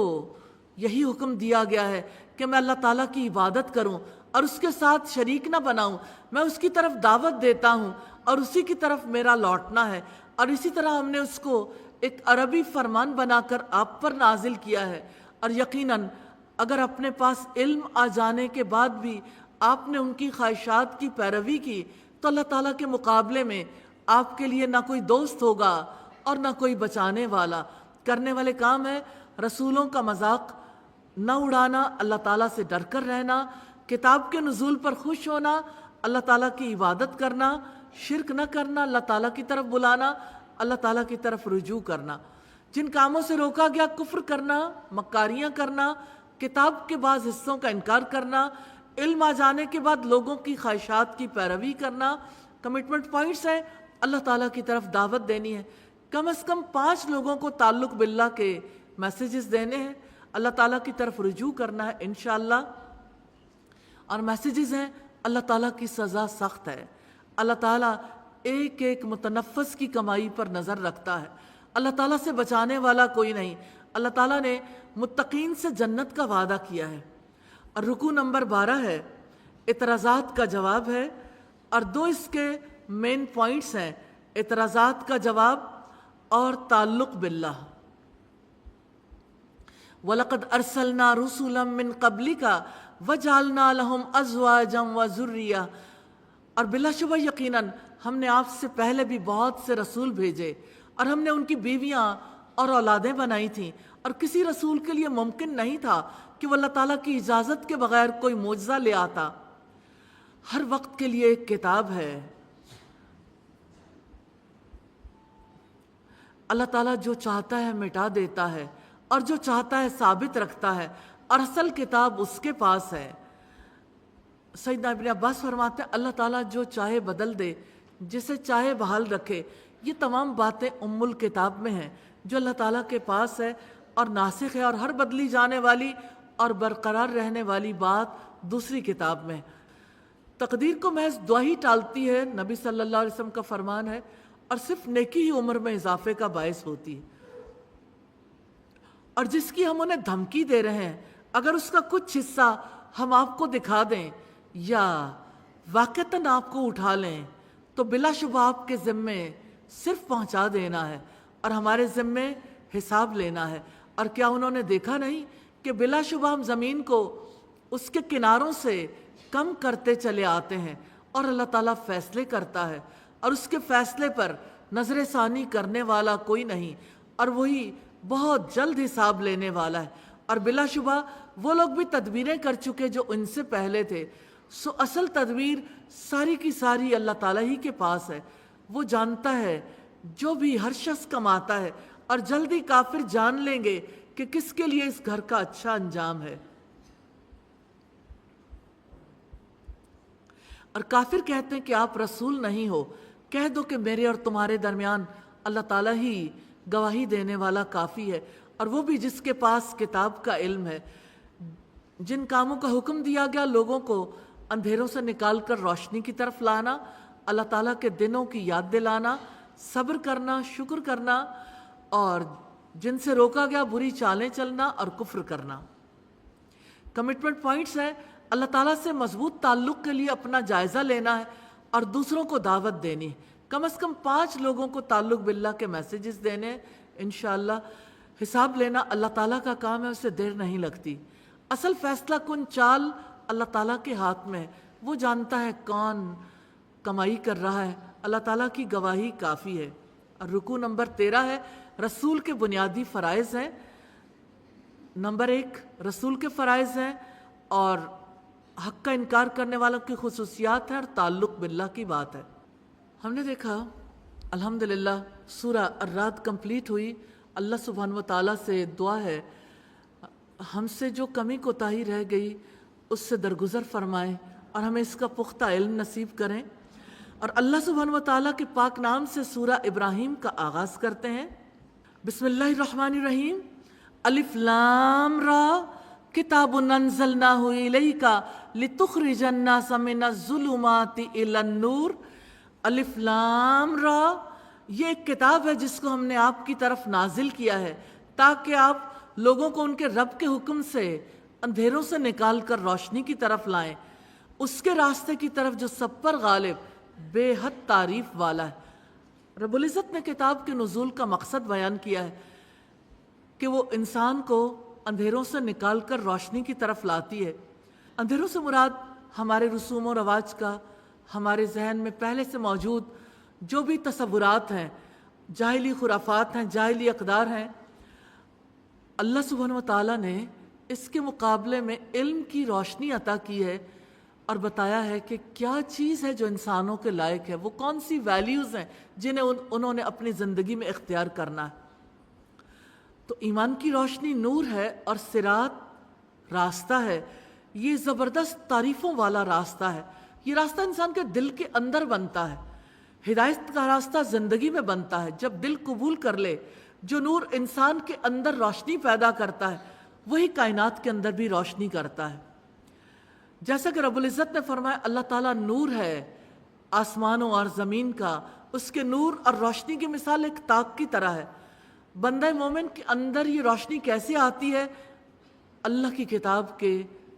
یہی حکم دیا گیا ہے کہ میں اللہ تعالیٰ کی عبادت کروں اور اس کے ساتھ شریک نہ بناؤں، میں اس کی طرف دعوت دیتا ہوں اور اسی کی طرف میرا لوٹنا ہے۔ اور اسی طرح ہم نے اس کو ایک عربی فرمان بنا کر آپ پر نازل کیا ہے، اور یقیناً اگر اپنے پاس علم آ جانے کے بعد بھی آپ نے ان کی خواہشات کی پیروی کی تو اللہ تعالیٰ کے مقابلے میں آپ کے لیے نہ کوئی دوست ہوگا اور نہ کوئی بچانے والا۔ کرنے والے کام ہے رسولوں کا مذاق نہ اڑانا، اللہ تعالیٰ سے ڈر کر رہنا، کتاب کے نزول پر خوش ہونا، اللہ تعالیٰ کی عبادت کرنا، شرک نہ کرنا، اللہ تعالیٰ کی طرف بلانا، اللہ تعالیٰ کی طرف رجوع کرنا۔ جن کاموں سے روکا گیا کفر کرنا، مکاریاں کرنا، کتاب کے بعض حصوں کا انکار کرنا، علم آ جانے کے بعد لوگوں کی خواہشات کی پیروی کرنا۔ کمٹمنٹ پوائنٹس ہیں، اللہ تعالیٰ کی طرف دعوت دینی ہے، کم از کم 5 لوگوں کو تعلق باللہ کے میسیجز دینے ہیں، اللہ تعالیٰ کی طرف رجوع کرنا ہے انشاءاللہ۔ اور میسیجز ہیں، اللہ تعالیٰ کی سزا سخت ہے، اللہ تعالیٰ ایک ایک متنفس کی کمائی پر نظر رکھتا ہے، اللہ تعالیٰ سے بچانے والا کوئی نہیں۔ اللہ تعالیٰ نے متقین سے جنت کا وعدہ کیا ہے۔ اور رکوع نمبر 12 ہے، اعتراضات کا جواب ہے، اور 2 اس کے مین پوائنٹس ہیں، اعتراضات کا جواب اور تعلق باللہ۔ وَلَقَدْ أَرْسَلْنَا رُسُلًا مِّن قَبْلِكَ وَجَعَلْنَا لَهُمْ أَزْوَاجًا وَذُرِّيَّةً، اور بلا شبہ یقیناً ہم نے آپ سے پہلے بھی بہت سے رسول بھیجے اور ہم نے ان کی بیویاں اور اولادیں بنائی تھیں، اور کسی رسول کے لیے ممکن نہیں تھا کہ وہ اللہ تعالیٰ کی اجازت کے بغیر کوئی معجزہ لے آتا۔ ہر وقت کے لیے ایک کتاب ہے، اللہ تعالیٰ جو چاہتا ہے مٹا دیتا ہے اور جو چاہتا ہے ثابت رکھتا ہے، اور اصل کتاب اس کے پاس ہے۔ سیدنا ابن عباس فرماتے ہیں اللہ تعالیٰ جو چاہے بدل دے، جسے چاہے بحال رکھے۔ یہ تمام باتیں ام الکتاب میں ہیں جو اللہ تعالیٰ کے پاس ہے اور ناسخ ہے، اور ہر بدلی جانے والی اور برقرار رہنے والی بات دوسری کتاب میں۔ تقدیر کو محض دعا ہی ٹالتی ہے، نبی صلی اللہ علیہ وسلم کا فرمان ہے، اور صرف نیکی ہی عمر میں اضافے کا باعث ہوتی ہے۔ اور جس کی ہم انہیں دھمکی دے رہے ہیں، اگر اس کا کچھ حصہ ہم آپ کو دکھا دیں یا واقعتاً آپ کو اٹھا لیں تو بلا شبہ آپ کے ذمے صرف پہنچا دینا ہے اور ہمارے ذمے حساب لینا ہے۔ اور کیا انہوں نے دیکھا نہیں کہ بلا شبہ ہم زمین کو اس کے کناروں سے کم کرتے چلے آتے ہیں، اور اللہ تعالیٰ فیصلے کرتا ہے، اور اس کے فیصلے پر نظر ثانی کرنے والا کوئی نہیں، اور وہی بہت جلد حساب لینے والا ہے۔ اور بلا شبہ وہ لوگ بھی تدبیریں کر چکے جو ان سے پہلے تھے، سو اصل تدبیر ساری کی ساری اللہ تعالیٰ ہی کے پاس ہے۔ وہ جانتا ہے جو بھی ہر شخص کماتا ہے، اور جلدی کافر جان لیں گے کہ کس کے لیے اس گھر کا اچھا انجام ہے۔ اور کافر کہتے ہیں کہ آپ رسول نہیں ہو، کہہ دو کہ میرے اور تمہارے درمیان اللہ تعالیٰ ہی گواہی دینے والا کافی ہے، اور وہ بھی جس کے پاس کتاب کا علم ہے۔ جن کاموں کا حکم دیا گیا لوگوں کو اندھیروں سے نکال کر روشنی کی طرف لانا، اللہ تعالیٰ کے دنوں کی یاد دلانا، صبر کرنا، شکر کرنا، اور جن سے روکا گیا بری چالیں چلنا اور کفر کرنا۔ کمٹمنٹ پوائنٹس ہیں، اللہ تعالیٰ سے مضبوط تعلق کے لیے اپنا جائزہ لینا ہے اور دوسروں کو دعوت دینی ہے۔ کم از کم 5 لوگوں کو تعلق باللہ کے میسیجز دینے ہیں انشاءاللہ۔ حساب لینا اللہ تعالیٰ کا کام ہے، اسے دیر نہیں لگتی۔ اصل فیصلہ کن چال اللہ تعالیٰ کے ہاتھ میں ہے، وہ جانتا ہے کون کمائی کر رہا ہے، اللہ تعالیٰ کی گواہی کافی ہے۔ اور رکوع نمبر 13 ہے، رسول کے بنیادی فرائض ہیں۔ نمبر 1 رسول کے فرائض ہیں، اور حق کا انکار کرنے والوں کی خصوصیات ہیں، اور تعلق باللہ کی بات ہے۔ ہم نے دیکھا الحمدللہ سورہ الرعد کمپلیٹ ہوئی۔ اللہ سبحانہ و تعالیٰ سے دعا ہے ہم سے جو کمی کوتاہی رہ گئی اس سے درگزر فرمائیں، اور ہمیں اس کا پختہ علم نصیب کریں۔ اور اللہ سبحانہ و تعالیٰ کے پاک نام سے سورہ ابراہیم کا آغاز کرتے ہیں۔ بسم اللہ الرحمن الرحیم۔ الف لام را کتاب انزلناہ الیک لتخرج الناس من الظلمات الی النور۔ الف لام را، یہ ایک کتاب ہے جس کو ہم نے آپ کی طرف نازل کیا ہے تاکہ آپ لوگوں کو ان کے رب کے حکم سے اندھیروں سے نکال کر روشنی کی طرف لائیں، اس کے راستے کی طرف جو سب پر غالب بے حد تعریف والا ہے۔ رب العزت نے کتاب کے نزول کا مقصد بیان کیا ہے کہ وہ انسان کو اندھیروں سے نکال کر روشنی کی طرف لاتی ہے۔ اندھیروں سے مراد ہمارے رسوم و رواج کا، ہمارے ذہن میں پہلے سے موجود جو بھی تصورات ہیں، جاہلی خرافات ہیں، جاہلی اقدار ہیں، اللہ سبحانہ و تعالیٰ نے اس کے مقابلے میں علم کی روشنی عطا کی ہے اور بتایا ہے کہ کیا چیز ہے جو انسانوں کے لائق ہے، وہ کون سی ویلیوز ہیں جنہیں انہوں نے اپنی زندگی میں اختیار کرنا ہے۔ تو ایمان کی روشنی نور ہے اور صراط راستہ ہے، یہ زبردست تعریفوں والا راستہ ہے۔ یہ راستہ انسان کے دل کے اندر بنتا ہے، ہدایت کا راستہ زندگی میں بنتا ہے جب دل قبول کر لے۔ جو نور انسان کے اندر روشنی پیدا کرتا ہے وہی کائنات کے اندر بھی روشنی کرتا ہے۔ جیسا کہ رب العزت نے فرمایا اللہ تعالیٰ نور ہے آسمانوں اور زمین کا، اس کے نور اور روشنی کی مثال ایک تاک کی طرح ہے۔ بندہ مومن کے اندر یہ روشنی کیسے آتی ہے؟ اللہ کی کتاب کے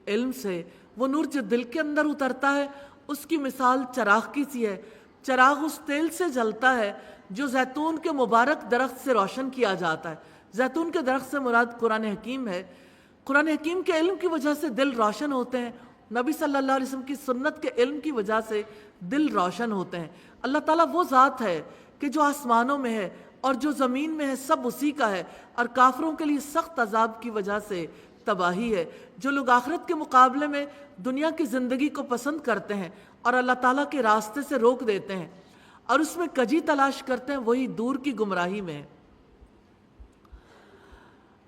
علم سے۔ وہ نور جو دل کے اندر اترتا ہے اس کی مثال چراغ کی سی ہے۔ چراغ اس تیل سے جلتا ہے جو زیتون کے مبارک درخت سے روشن کیا جاتا ہے۔ زیتون کے درخت سے مراد قرآن حکیم ہے۔ قرآن حکیم کے علم کی وجہ سے دل روشن ہوتے ہیں، نبی صلی اللہ علیہ وسلم کی سنت کے علم کی وجہ سے دل روشن ہوتے ہیں۔ اللہ تعالیٰ وہ ذات ہے کہ جو آسمانوں میں ہے اور جو زمین میں ہے سب اسی کا ہے، اور کافروں کے لیے سخت عذاب کی وجہ سے تباہی ہے۔ جو لوگ آخرت کے مقابلے میں دنیا کی زندگی کو پسند کرتے ہیں اور اللہ تعالیٰ کے راستے سے روک دیتے ہیں اور اس میں کجی تلاش کرتے ہیں، وہی دور کی گمراہی میں ہے۔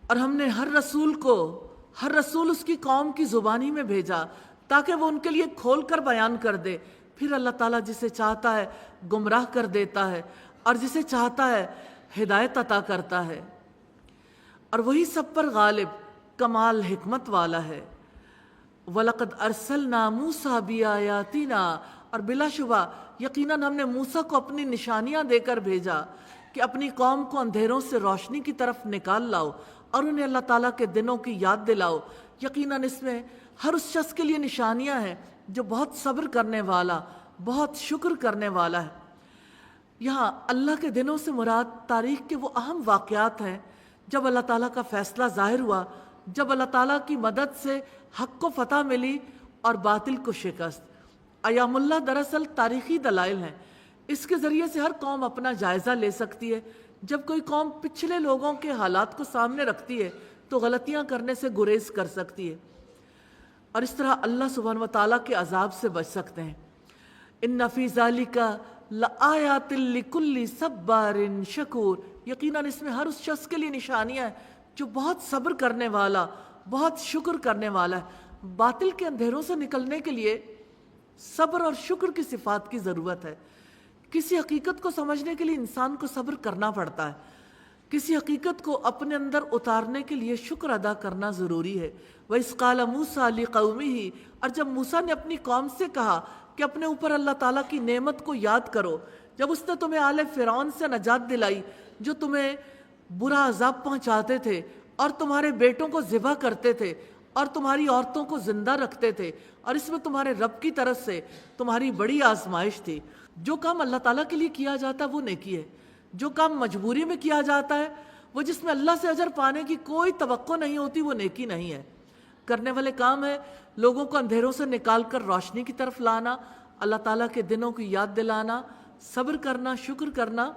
اور ہم نے ہر رسول اس کی قوم کی زبانی میں بھیجا تاکہ وہ ان کے لیے کھول کر بیان کر دے۔ پھر اللہ تعالیٰ جسے چاہتا ہے گمراہ کر دیتا ہے اور جسے چاہتا ہے ہدایت عطا کرتا ہے، اور وہی سب پر غالب کمال حکمت والا ہے۔ وَلَقَدْ أَرْسَلْنَا مُوسَىٰ بِآيَاتِنَا، اور بلا شبہ یقیناً ہم نے موسیٰ کو اپنی نشانیاں دے کر بھیجا کہ اپنی قوم کو اندھیروں سے روشنی کی طرف نکال لاؤ اور انہیں اللہ تعالیٰ کے دنوں کی یاد دلاؤ۔ یقیناً اس میں ہر اس شخص کے لیے نشانیاں ہیں جو بہت صبر کرنے والا، بہت شکر کرنے والا ہے۔ یہاں اللہ کے دنوں سے مراد تاریخ کے وہ اہم واقعات ہیں جب اللہ تعالیٰ کا فیصلہ ظاہر ہوا، جب اللہ تعالیٰ کی مدد سے حق کو فتح ملی اور باطل کو شکست۔ ایام اللہ دراصل تاریخی دلائل ہیں، اس کے ذریعے سے ہر قوم اپنا جائزہ لے سکتی ہے۔ جب کوئی قوم پچھلے لوگوں کے حالات کو سامنے رکھتی ہے تو غلطیاں کرنے سے گریز کر سکتی ہے اور اس طرح اللہ سبحانہ و تعالیٰ کے عذاب سے بچ سکتے ہیں۔ ان فی ذالک لآیات لکل صبار شکور، یقیناً اس میں ہر اس شخص کے لیے نشانیاں ہیں جو بہت صبر کرنے والا، بہت شکر کرنے والا ہے۔ باطل کے اندھیروں سے نکلنے کے لیے صبر اور شکر کی صفات کی ضرورت ہے۔ کسی حقیقت کو سمجھنے کے لیے انسان کو صبر کرنا پڑتا ہے، کسی حقیقت کو اپنے اندر اتارنے کے لیے شکر ادا کرنا ضروری ہے۔ وَإِذْ قَالَ مُوسَىٰ لِقَوْمِهِ، اور جب موسیٰ نے اپنی قوم سے کہا کہ اپنے اوپر اللہ تعالیٰ کی نعمت کو یاد کرو، جب اس نے تمہیں آل فرعون سے نجات دلائی جو تمہیں برا عذاب پہنچاتے تھے اور تمہارے بیٹوں کو ذبح کرتے تھے اور تمہاری عورتوں کو زندہ رکھتے تھے، اور اس میں تمہارے رب کی طرف سے تمہاری بڑی آزمائش تھی۔ جو کام اللہ تعالیٰ کے لیے کیا جاتا ہے وہ نیکی ہے، جو کام مجبوری میں کیا جاتا ہے، وہ جس میں اللہ سے اجر پانے کی کوئی توقع نہیں ہوتی، وہ نیکی نہیں ہے۔ کرنے والے کام ہے لوگوں کو اندھیروں سے نکال کر روشنی کی طرف لانا، اللہ تعالیٰ کے دنوں کی یاد دلانا، صبر کرنا، شکر کرنا،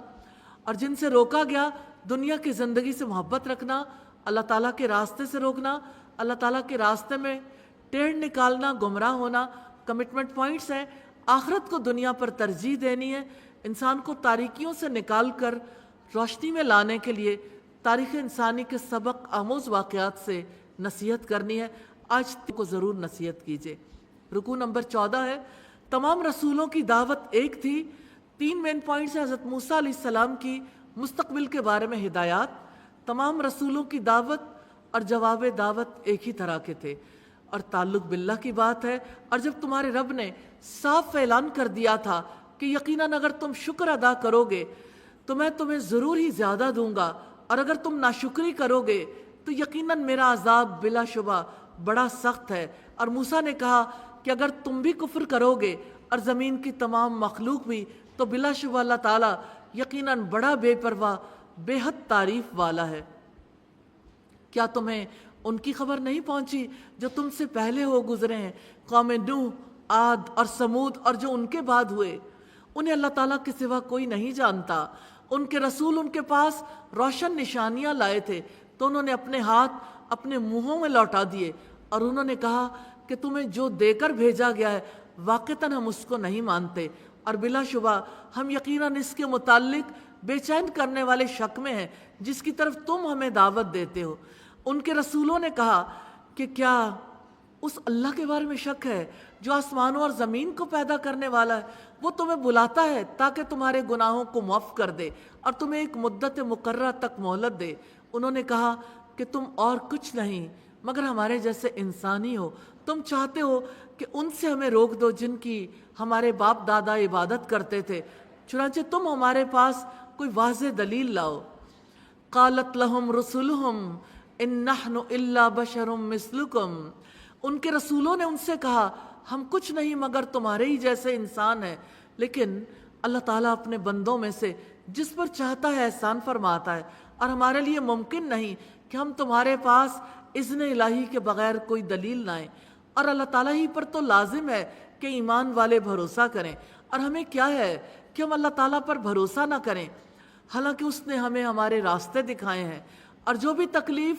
اور جن سے روکا گیا دنیا کی زندگی سے محبت رکھنا، اللہ تعالیٰ کے راستے سے روکنا، اللہ تعالیٰ کے راستے میں ٹیڑھ نکالنا، گمراہ ہونا، کمٹمنٹ پوائنٹس ہیں۔ آخرت کو دنیا پر ترجیح دینی ہے، انسان کو تاریکیوں سے نکال کر روشنی میں لانے کے لیے تاریخ انسانی کے سبق آموز واقعات سے نصیحت کرنی ہے۔ آج کو ضرور نصیحت کیجیے۔ رکوع نمبر 14 ہے، تمام رسولوں کی دعوت ایک تھی۔ 3 مین پوائنٹس ہیں حضرت موسیٰ علیہ السلام کی مستقبل کے بارے میں ہدایات۔ تمام رسولوں کی دعوت اور جواب دعوت ایک ہی طرح کے تھے، اور تعلق باللہ کی بات ہے۔ اور جب تمہارے رب نے صاف اعلان کر دیا تھا کہ یقیناً اگر تم شکر ادا کرو گے تو میں تمہیں ضرور ہی زیادہ دوں گا، اور اگر تم ناشکری کرو گے تو یقیناً میرا عذاب بلا شبہ بڑا سخت ہے۔ اور موسیٰ نے کہا کہ اگر تم بھی کفر کرو گے اور زمین کی تمام مخلوق بھی، تو بلا شبہ اللہ تعالیٰ یقیناً بڑا بے پرواہ، بے حد تعریف والا ہے۔ کیا تمہیں ان کی خبر نہیں پہنچی جو تم سے پہلے ہو گزرے ہیں؟ قوم نوح، عاد اور سمود اور جو ان کے بعد ہوئے، انہیں اللہ تعالیٰ کے سوا کوئی نہیں جانتا۔ ان کے رسول ان کے پاس روشن نشانیاں لائے تھے تو انہوں نے اپنے ہاتھ اپنے منہوں میں لوٹا دیے اور انہوں نے کہا کہ تمہیں جو دے کر بھیجا گیا ہے واقعتاً ہم اس کو نہیں مانتے، اور بلا شبہ ہم یقیناً اس کے متعلق بے چین کرنے والے شک میں ہیں جس کی طرف تم ہمیں دعوت دیتے ہو۔ ان کے رسولوں نے کہا کہ کیا اس اللہ کے بارے میں شک ہے جو آسمانوں اور زمین کو پیدا کرنے والا ہے؟ وہ تمہیں بلاتا ہے تاکہ تمہارے گناہوں کو معاف کر دے اور تمہیں ایک مدت مقررہ تک مہلت دے۔ انہوں نے کہا کہ تم اور کچھ نہیں مگر ہمارے جیسے انسانی ہو، تم چاہتے ہو کہ ان سے ہمیں روک دو جن کی ہمارے باپ دادا عبادت کرتے تھے، چنانچہ تم ہمارے پاس کوئی واضح دلیل لاؤ۔ قالت لہم رسلہم ان نحن الا بشر مثلکم، ان کے رسولوں نے ان سے کہا ہم کچھ نہیں مگر تمہارے ہی جیسے انسان ہیں، لیکن اللہ تعالیٰ اپنے بندوں میں سے جس پر چاہتا ہے احسان فرماتا ہے، اور ہمارے لیے ممکن نہیں کہ ہم تمہارے پاس اذن الہی کے بغیر کوئی دلیل لائیں، اور اللہ تعالیٰ ہی پر تو لازم ہے کہ ایمان والے بھروسہ کریں، اور ہمیں کیا ہے کہ ہم اللہ تعالیٰ پر بھروسہ نہ کریں حالانکہ اس نے ہمیں ہمارے راستے دکھائے ہیں، اور جو بھی تکلیف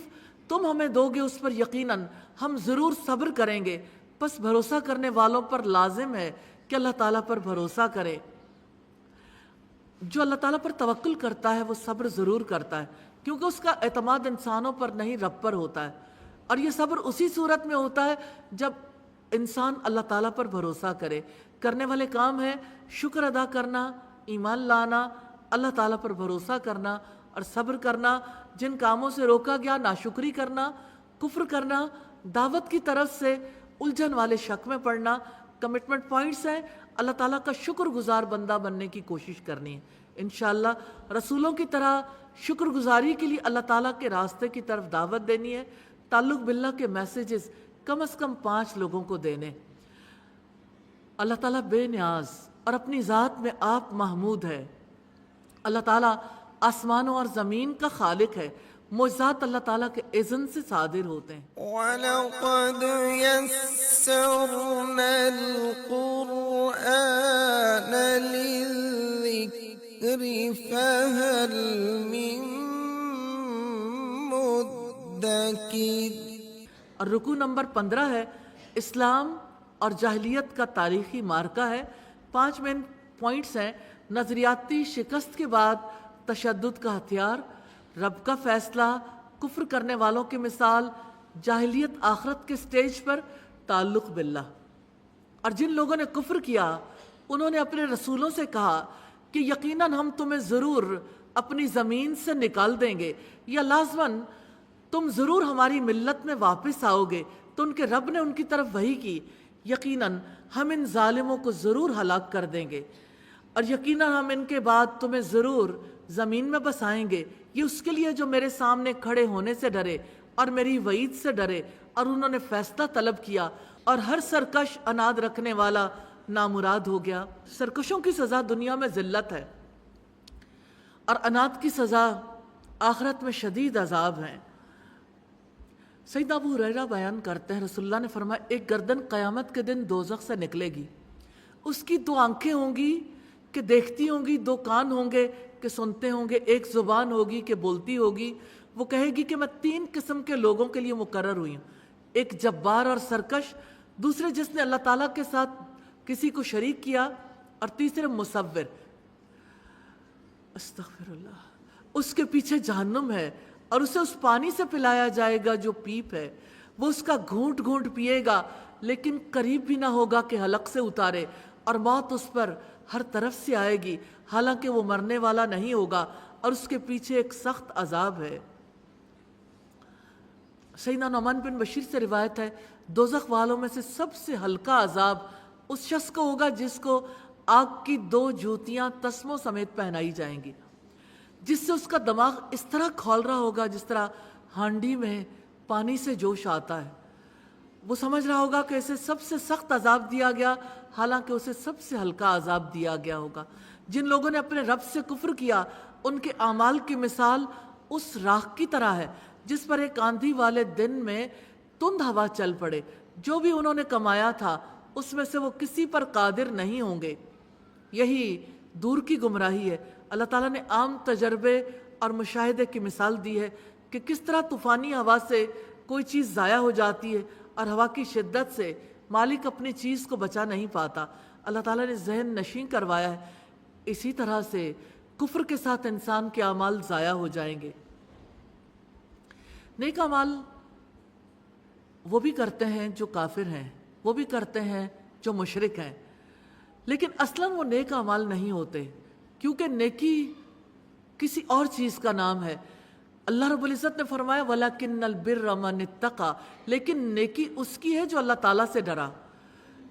تم ہمیں دو گے اس پر یقیناً ہم ضرور صبر کریں گے، بس بھروسہ کرنے والوں پر لازم ہے کہ اللہ تعالیٰ پر بھروسہ کرے۔ جو اللہ تعالیٰ پر توکل کرتا ہے وہ صبر ضرور کرتا ہے، کیونکہ اس کا اعتماد انسانوں پر نہیں رب پر ہوتا ہے، اور یہ صبر اسی صورت میں ہوتا ہے جب انسان اللہ تعالیٰ پر بھروسہ کرے۔ کرنے والے کام ہیں شکر ادا کرنا، ایمان لانا، اللہ تعالیٰ پر بھروسہ کرنا اور صبر کرنا۔ جن کاموں سے روکا گیا ناشکری کرنا، کفر کرنا، دعوت کی طرف سے الجھن والے شک میں پڑنا، کمٹمنٹ پوائنٹس ہیں۔ اللہ تعالیٰ کا شکر گزار بندہ بننے کی کوشش کرنی ہے انشاءاللہ۔ رسولوں کی طرح شکر گزاری کے لیے اللہ تعالیٰ کے راستے کی طرف دعوت دینی ہے۔ تعلق باللہ کے میسیجز کم از کم 5 لوگوں کو دینے۔ اللہ تعالیٰ بے نیاز اور اپنی ذات میں آپ محمود ہے۔ اللہ تعالیٰ آسمانوں اور زمین کا خالق ہے۔ معجزات اللہ تعالیٰ کے اذن سے صادر ہوتے ہیں۔ وَلَقَدْ يَسَّرْنَا الْقُرْآنَ لِلذِّكْرِ فَهَلْ مِن مُدَّكِرٍ۔ اور رکوع نمبر 15 ہے اسلام اور جاہلیت کا تاریخی مارکہ ہے۔ 5 مین پوائنٹس ہیں۔ نظریاتی شکست کے بعد تشدد کا ہتھیار، رب کا فیصلہ، کفر کرنے والوں کی مثال، جاہلیت آخرت کے سٹیج پر تعلق باللہ۔ اور جن لوگوں نے کفر کیا انہوں نے اپنے رسولوں سے کہا کہ یقیناً ہم تمہیں ضرور اپنی زمین سے نکال دیں گے، یا لازماً تم ضرور ہماری ملت میں واپس آؤ گے۔ تو ان کے رب نے ان کی طرف وحی کی یقیناً ہم ان ظالموں کو ضرور ہلاک کر دیں گے، اور یقیناً ہم ان کے بعد تمہیں ضرور زمین میں بسائیں گے۔ یہ اس کے لیے جو میرے سامنے کھڑے ہونے سے ڈرے اور میری وعید سے ڈرے اور انہوں نے فیصلہ طلب کیا، اور ہر سرکش اناد رکھنے والا نامراد ہو گیا۔ سرکشوں کی سزا دنیا میں ذلت ہے اور اناد کی سزا آخرت میں شدید عذاب ہیں۔ سیدنا ابو ہریرہ بیان کرتے ہیں رسول اللہ نے فرمایا ایک گردن قیامت کے دن دوزخ سے نکلے گی، اس کی 2 آنکھیں ہوں گی کہ دیکھتی ہوں گی، 2 کان ہوں گے کہ سنتے ہوں گے، 1 زبان ہوگی کہ بولتی ہوگی۔ وہ کہے گی کہ میں 3 قسم کے لوگوں کے لیے مقرر ہوئی ہوں، ایک جبار اور سرکش، دوسرے جس نے اللہ تعالیٰ کے ساتھ کسی کو شریک کیا، اور تیسرے مصور۔ استغفر اللہ۔ اس کے پیچھے جہنم ہے اور اسے اس پانی سے پلایا جائے گا جو پیپ ہے، وہ اس کا گھونٹ گھونٹ پیے گا لیکن قریب بھی نہ ہوگا کہ حلق سے اتارے، اور موت اس پر ہر طرف سے آئے گی حالانکہ وہ مرنے والا نہیں ہوگا، اور اس کے پیچھے ایک سخت عذاب ہے۔ سیدنا نعمان بن بشیر سے روایت ہے دوزخ والوں میں سے سب سے ہلکا عذاب اس شخص کو ہوگا جس کو آگ کی 2 جوتیاں تسموں سمیت پہنائی جائیں گی، جس سے اس کا دماغ اس طرح کھول رہا ہوگا جس طرح ہانڈی میں پانی سے جوش آتا ہے۔ وہ سمجھ رہا ہوگا کہ اسے سب سے سخت عذاب دیا گیا حالانکہ اسے سب سے ہلکا عذاب دیا گیا ہوگا۔ جن لوگوں نے اپنے رب سے کفر کیا ان کے اعمال کی مثال اس راکھ کی طرح ہے جس پر ایک آندھی والے دن میں تند ہوا چل پڑے۔ جو بھی انہوں نے کمایا تھا اس میں سے وہ کسی پر قادر نہیں ہوں گے۔ یہی دور کی گمراہی ہے۔ اللہ تعالیٰ نے عام تجربے اور مشاہدے کی مثال دی ہے کہ کس طرح طوفانی ہوا سے کوئی چیز ضائع ہو جاتی ہے اور ہوا کی شدت سے مالک اپنی چیز کو بچا نہیں پاتا۔ اللہ تعالیٰ نے ذہن نشین کروایا ہے۔ اسی طرح سے کفر کے ساتھ انسان کے اعمال ضائع ہو جائیں گے۔ نیک اعمال وہ بھی کرتے ہیں جو کافر ہیں، وہ بھی کرتے ہیں جو مشرک ہیں، لیکن اصلاً وہ نیک اعمال نہیں ہوتے، کیونکہ نیکی کسی اور چیز کا نام ہے۔ اللہ رب العزت نے فرمایا وَلَكِنَّ الْبِرَّ مَنِ اتَّقَى، لیکن نیکی اس کی ہے جو اللہ تعالیٰ سے ڈرا۔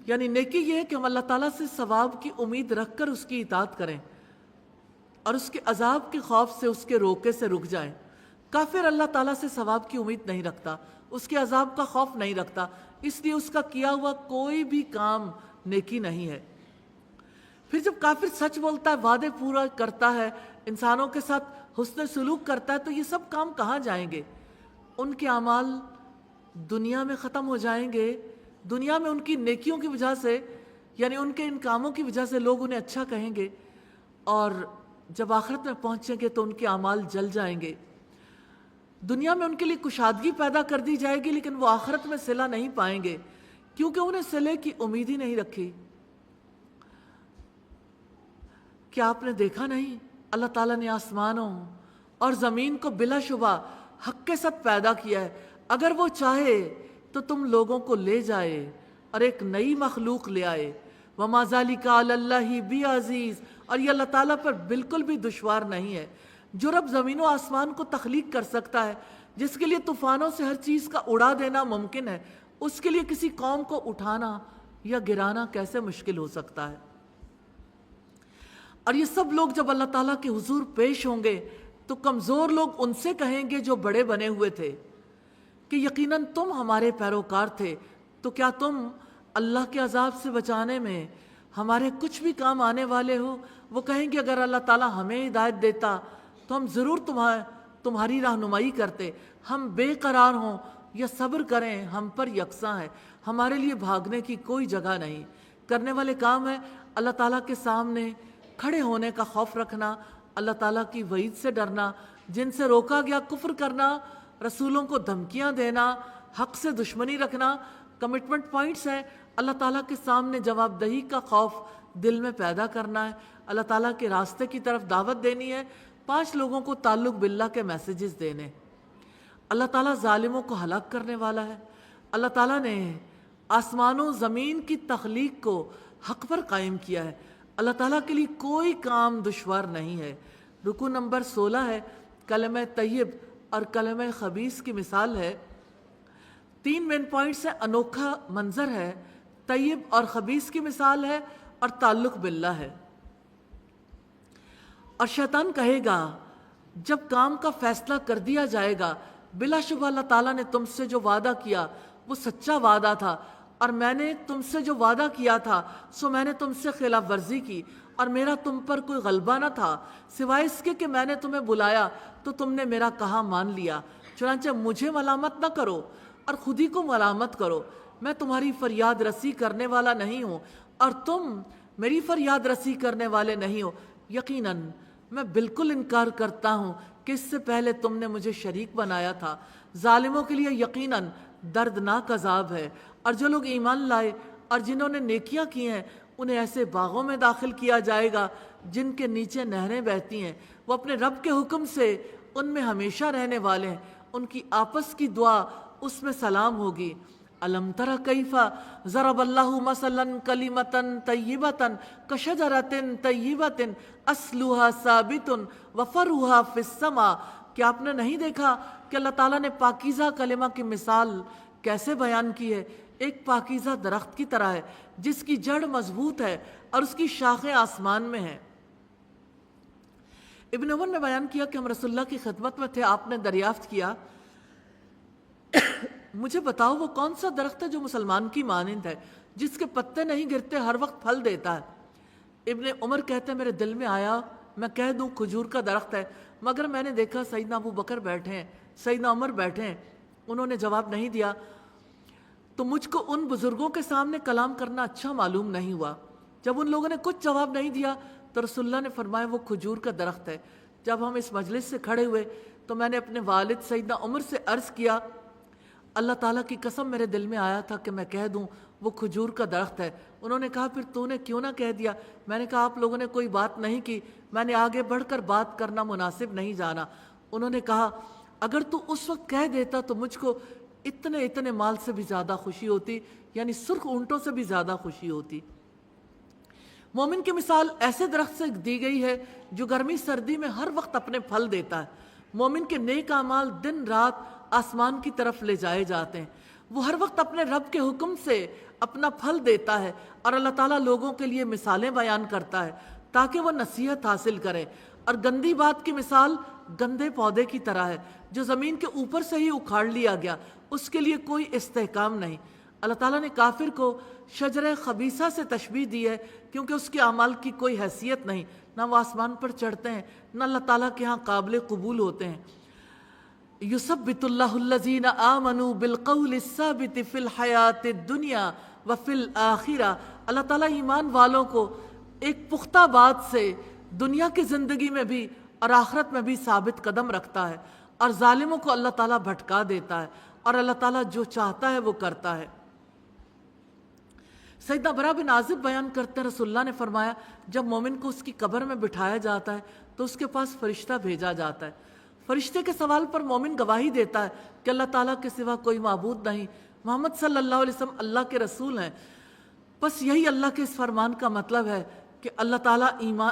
یعنی نیکی یہ ہے کہ ہم اللہ تعالیٰ سے ثواب کی امید رکھ کر اس کی اطاعت کریں اور اس کے عذاب کے خوف سے اس کے روکے سے رک جائیں۔ کافر اللہ تعالیٰ سے ثواب کی امید نہیں رکھتا، اس کے عذاب کا خوف نہیں رکھتا، اس لیے اس کا کیا ہوا کوئی بھی کام نیکی نہیں ہے۔ پھر جب کافر سچ بولتا ہے، وعدے پورا کرتا ہے، انسانوں کے ساتھ حسن سلوک کرتا ہے، تو یہ سب کام کہاں جائیں گے؟ ان کے اعمال دنیا میں ختم ہو جائیں گے۔ دنیا میں ان کی نیکیوں کی وجہ سے، یعنی ان کے ان کاموں کی وجہ سے لوگ انہیں اچھا کہیں گے، اور جب آخرت میں پہنچیں گے تو ان کے اعمال جل جائیں گے۔ دنیا میں ان کے لیے کشادگی پیدا کر دی جائے گی، لیکن وہ آخرت میں صلہ نہیں پائیں گے، کیونکہ انہیں صلے کی امید ہی نہیں رکھی۔ کیا آپ نے دیکھا نہیں اللہ تعالیٰ نے آسمانوں اور زمین کو بلا شبہ حق کے ساتھ پیدا کیا ہے۔ اگر وہ چاہے تو تم لوگوں کو لے جائے اور ایک نئی مخلوق لے آئے۔ وَمَا ذَلِكَ عَلَى اللَّهِ بِعَزِيزٍ، اور یہ اللہ تعالیٰ پر بالکل بھی دشوار نہیں ہے۔ جو رب زمین و آسمان کو تخلیق کر سکتا ہے، جس کے لیے طوفانوں سے ہر چیز کا اڑا دینا ممکن ہے، اس کے لیے کسی قوم کو اٹھانا یا گرانا کیسے مشکل ہو سکتا ہے؟ اور یہ سب لوگ جب اللہ تعالیٰ کے حضور پیش ہوں گے تو کمزور لوگ ان سے کہیں گے جو بڑے بنے ہوئے تھے کہ یقیناً تم ہمارے پیروکار تھے، تو کیا تم اللہ کے عذاب سے بچانے میں ہمارے کچھ بھی کام آنے والے ہو؟ وہ کہیں گے اگر اللہ تعالیٰ ہمیں ہدایت دیتا تو ہم ضرور تمہاری رہنمائی کرتے۔ ہم بے قرار ہوں یا صبر کریں، ہم پر یکساں ہے، ہمارے لیے بھاگنے کی کوئی جگہ نہیں۔ کرنے والے کام ہے اللہ تعالیٰ کے سامنے کھڑے ہونے کا خوف رکھنا، اللہ تعالیٰ کی وعید سے ڈرنا، جن سے روکا گیا کفر کرنا، رسولوں کو دھمکیاں دینا، حق سے دشمنی رکھنا۔ کمٹمنٹ پوائنٹس ہیں۔ اللہ تعالیٰ کے سامنے جواب دہی کا خوف دل میں پیدا کرنا ہے، اللہ تعالیٰ کے راستے کی طرف دعوت دینی ہے، 5 لوگوں کو تعلق باللہ کے میسیجز دینے۔ اللہ تعالیٰ ظالموں کو ہلاک کرنے والا ہے۔ اللہ تعالیٰ نے آسمانوں زمین کی تخلیق کو حق پر قائم کیا ہے۔ اللہ تعالیٰ کے لیے کوئی کام دشوار نہیں ہے۔ رکوع نمبر 16 ہے، کلمہ طیب اور کلمہ خبیث کی مثال ہے۔ 3 مین پوائنٹس ہیں، انوکھا منظر ہے، طیب اور خبیث کی مثال ہے، اور تعلق باللہ ہے۔ اور شیطان کہے گا جب کام کا فیصلہ کر دیا جائے گا، بلا شبہ اللہ تعالیٰ نے تم سے جو وعدہ کیا وہ سچا وعدہ تھا، اور میں نے تم سے جو وعدہ کیا تھا سو میں نے تم سے خلاف ورزی کی، اور میرا تم پر کوئی غلبہ نہ تھا سوائے اس کے کہ میں نے تمہیں بلایا تو تم نے میرا کہا مان لیا۔ چنانچہ مجھے ملامت نہ کرو اور خود ہی کو ملامت کرو، میں تمہاری فریاد رسی کرنے والا نہیں ہوں اور تم میری فریاد رسی کرنے والے نہیں ہو۔ یقیناً میں بالکل انکار کرتا ہوں کہ اس سے پہلے تم نے مجھے شریک بنایا تھا۔ ظالموں کے لیے یقیناً دردناک عذاب ہے، اور جو لوگ ایمان لائے اور جنہوں نے نیکیاں کی ہیں انہیں ایسے باغوں میں داخل کیا جائے گا جن کے نیچے نہریں بہتی ہیں، وہ اپنے رب کے حکم سے ان میں ہمیشہ رہنے والے ہیں، ان کی آپس کی دعا اس میں سلام ہوگی۔ الم تر کیف ضرب اللہ مثلا کلمۃ طیبۃ کشجرۃ طیبۃ اصلها ثابت وفرعها فی السماء، کیا آپ نے نہیں دیکھا کہ اللہ تعالیٰ نے پاکیزہ کلمہ کی مثال کیسے بیان کی ہے؟ ایک پاکیزہ درخت کی طرح ہے جس کی جڑ مضبوط ہے اور اس کی شاخیں آسمان میں ہیں۔ ابن عمر نے بیان کیا کہ ہم رسول اللہ کی خدمت میں تھے، آپ نے دریافت کیا مجھے بتاؤ وہ کون سا درخت ہے جو مسلمان کی مانند ہے، جس کے پتے نہیں گرتے، ہر وقت پھل دیتا ہے؟ ابن عمر کہتے ہیں میرے دل میں آیا میں کہہ دوں کھجور کا درخت ہے، مگر میں نے دیکھا سیدنا ابو بکر بیٹھے ہیں، سیدنا عمر بیٹھے ہیں، انہوں نے جواب نہیں دیا۔ تو مجھ کو ان بزرگوں کے سامنے کلام کرنا اچھا معلوم نہیں ہوا۔ جب ان لوگوں نے کچھ جواب نہیں دیا تو رسول اللہ نے فرمایا وہ کھجور کا درخت ہے۔ جب ہم اس مجلس سے کھڑے ہوئے تو میں نے اپنے والد سیدنا عمر سے عرض کیا، اللہ تعالیٰ کی قسم میرے دل میں آیا تھا کہ میں کہہ دوں وہ کھجور کا درخت ہے۔ انہوں نے کہا پھر تو نے کیوں نہ کہہ دیا؟ میں نے کہا آپ لوگوں نے کوئی بات نہیں کی، میں نے آگے بڑھ کر بات کرنا مناسب نہیں جانا۔ انہوں نے کہا اگر تو اس وقت کہہ دیتا تو مجھ کو اتنے مال سے بھی زیادہ خوشی ہوتی، یعنی سرخ اونٹوں سے بھی زیادہ خوشی ہوتی۔ مومن کی مثال ایسے درخت سے دی گئی ہے جو گرمی سردی میں ہر وقت اپنے پھل دیتا ہے۔ مومن کے نیک اعمال دن رات آسمان کی طرف لے جائے جاتے ہیں، وہ ہر وقت اپنے رب کے حکم سے اپنا پھل دیتا ہے، اور اللہ تعالیٰ لوگوں کے لیے مثالیں بیان کرتا ہے تاکہ وہ نصیحت حاصل کرے۔ اور گندی بات کی مثال گندے پودے کی طرح ہے جو زمین کے اوپر سے ہی اکھاڑ لیا گیا، اس کے لیے کوئی استحکام نہیں۔ اللہ تعالیٰ نے کافر کو شجرہ خبیثہ سے تشبیہ دی ہے کیونکہ اس کے اعمال کی کوئی حیثیت نہیں، نہ وہ آسمان پر چڑھتے ہیں نہ اللہ تعالیٰ کے ہاں قابل قبول ہوتے ہیں۔ یثبت اللہ الذین آمنوا بالقول الثابت فی الحیات الدنیا وفی الآخرہ، اللہ تعالیٰ ایمان والوں کو ایک پختہ بات سے دنیا کی زندگی میں بھی اور آخرت میں بھی ثابت قدم رکھتا ہے، اور ظالموں کو اللہ تعالیٰ بھٹکا دیتا ہے، اور اللہ تعالیٰ جو چاہتا ہے وہ کرتا ہے۔ سیدنا برا بن عازب بیان کرتے ہیں رسول اللہ نے فرمایا جب مومن کو اس کی قبر میں بٹھایا جاتا ہے تو اس کے پاس فرشتہ بھیجا جاتا ہے۔ فرشتے کے سوال پر مومن گواہی دیتا ہے کہ اللہ تعالیٰ کے سوا کوئی معبود نہیں، محمد صلی اللہ علیہ وسلم اللہ کے رسول ہیں۔ بس یہی اللہ کے اس فرمان کا مطلب ہے کہ اللہ تعالیٰ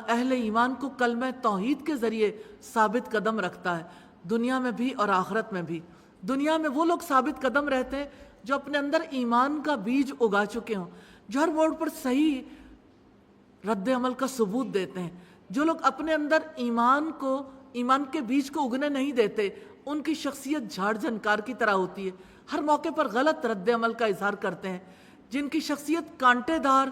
اہل ایمان کو کلمہ توحید کے ذریعے ثابت قدم رکھتا ہے، دنیا میں بھی اور آخرت میں بھی۔ دنیا میں وہ لوگ ثابت قدم رہتے ہیں جو اپنے اندر ایمان کا بیج اگا چکے ہوں، جو ہر موڑ پر صحیح رد عمل کا ثبوت دیتے ہیں۔ جو لوگ اپنے اندر ایمان کے بیج کو اگنے نہیں دیتے، ان کی شخصیت جھاڑ جھنکار کی طرح ہوتی ہے، ہر موقع پر غلط رد عمل کا اظہار کرتے ہیں۔ جن کی شخصیت کانٹے دار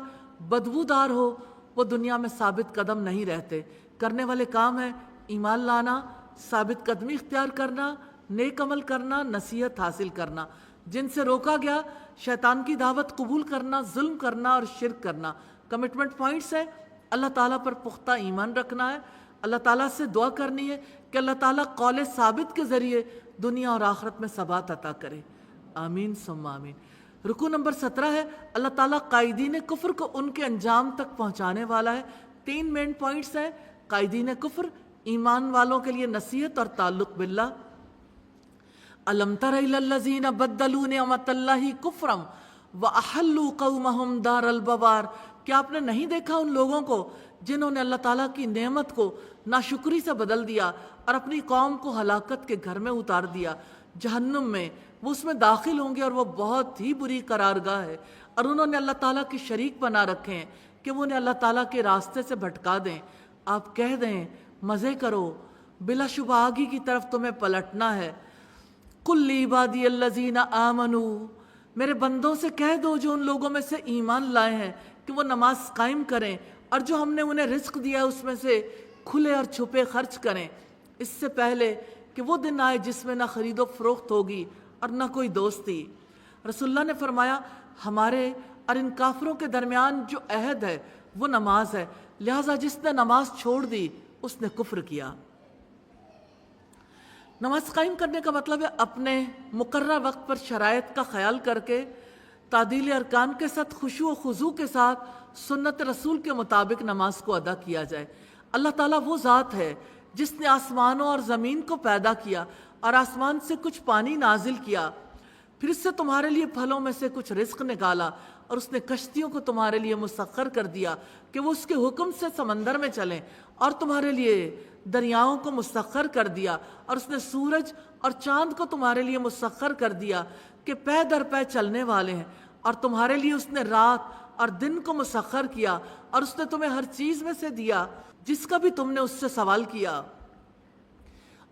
بدبودار ہو وہ دنیا میں ثابت قدم نہیں رہتے۔ کرنے والے کام ہیں ایمان لانا، ثابت قدمی اختیار کرنا، نیک عمل کرنا، نصیحت حاصل کرنا۔ جن سے روکا گیا شیطان کی دعوت قبول کرنا، ظلم کرنا اور شرک کرنا۔ کمٹمنٹ پوائنٹس ہے اللہ تعالیٰ پر پختہ ایمان رکھنا ہے، اللہ تعالیٰ سے دعا کرنی ہے کہ اللہ تعالیٰ قول ثابت کے ذریعے دنیا اور آخرت میں ثبات عطا کرے، آمین ثم آمین۔ رکوع نمبر 17 ہے اللہ تعالیٰ قائدین کفر کو ان کے انجام تک پہنچانے والا ہے۔ 3 مین پوائنٹس ہیں، قائدین کفر، ایمان والوں کے لیے نصیحت اور تعلق باللہ۔ الم تر الی الذین بدلوا نعمت اللہ کفرا واحلوا قومہم دار البوار، کیا آپ نے نہیں دیکھا ان لوگوں کو جنہوں نے اللہ تعالیٰ کی نعمت کو ناشکری سے بدل دیا اور اپنی قوم کو ہلاکت کے گھر میں اتار دیا، جہنم میں وہ اس میں داخل ہوں گے اور وہ بہت ہی بری قرارگاہ ہے۔ اور انہوں نے اللہ تعالیٰ کی شریک بنا رکھے ہیں کہ وہ انہیں اللہ تعالیٰ کے راستے سے بھٹکا دیں۔ آپ کہہ دیں مزے کرو، بلا شبہ آگے کی طرف تمہیں پلٹنا ہے۔ قل لعبادی الذین آمنوا، میرے بندوں سے کہہ دو جو ان لوگوں میں سے ایمان لائے ہیں کہ وہ نماز قائم کریں اور جو ہم نے انہیں رزق دیا اس میں سے کھلے اور چھپے خرچ کریں، اس سے پہلے کہ وہ دن آئے جس میں نہ خرید و فروخت ہوگی اور نہ کوئی دوستی۔ رسول اللہ نے فرمایا ہمارے اور ان کافروں کے درمیان جو عہد ہے وہ نماز ہے، لہٰذا جس نے نماز چھوڑ دی اس نے کفر کیا۔ نماز قائم کرنے کا مطلب ہے اپنے مقررہ وقت پر شرائط کا خیال کر کے تعدیل ارکان کے ساتھ خشوع و خضوع کے ساتھ سنت رسول کے مطابق نماز کو ادا کیا جائے۔ اللہ تعالیٰ وہ ذات ہے جس نے آسمانوں اور زمین کو پیدا کیا اور آسمان سے کچھ پانی نازل کیا، پھر اس سے تمہارے لیے پھلوں میں سے کچھ رزق نکالا، اور اس نے کشتیوں کو تمہارے لیے مسخر کر دیا کہ وہ اس کے حکم سے سمندر میں چلیں، اور تمہارے لیے دریاؤں کو مسخر کر دیا، اور اس نے سورج اور چاند کو تمہارے لیے مسخر کر دیا کہ پے در پے چلنے والے ہیں، اور تمہارے لیے اس نے رات اور دن کو مسخر کیا، اور اس نے تمہیں ہر چیز میں سے دیا جس کا بھی تم نے اس سے سوال کیا۔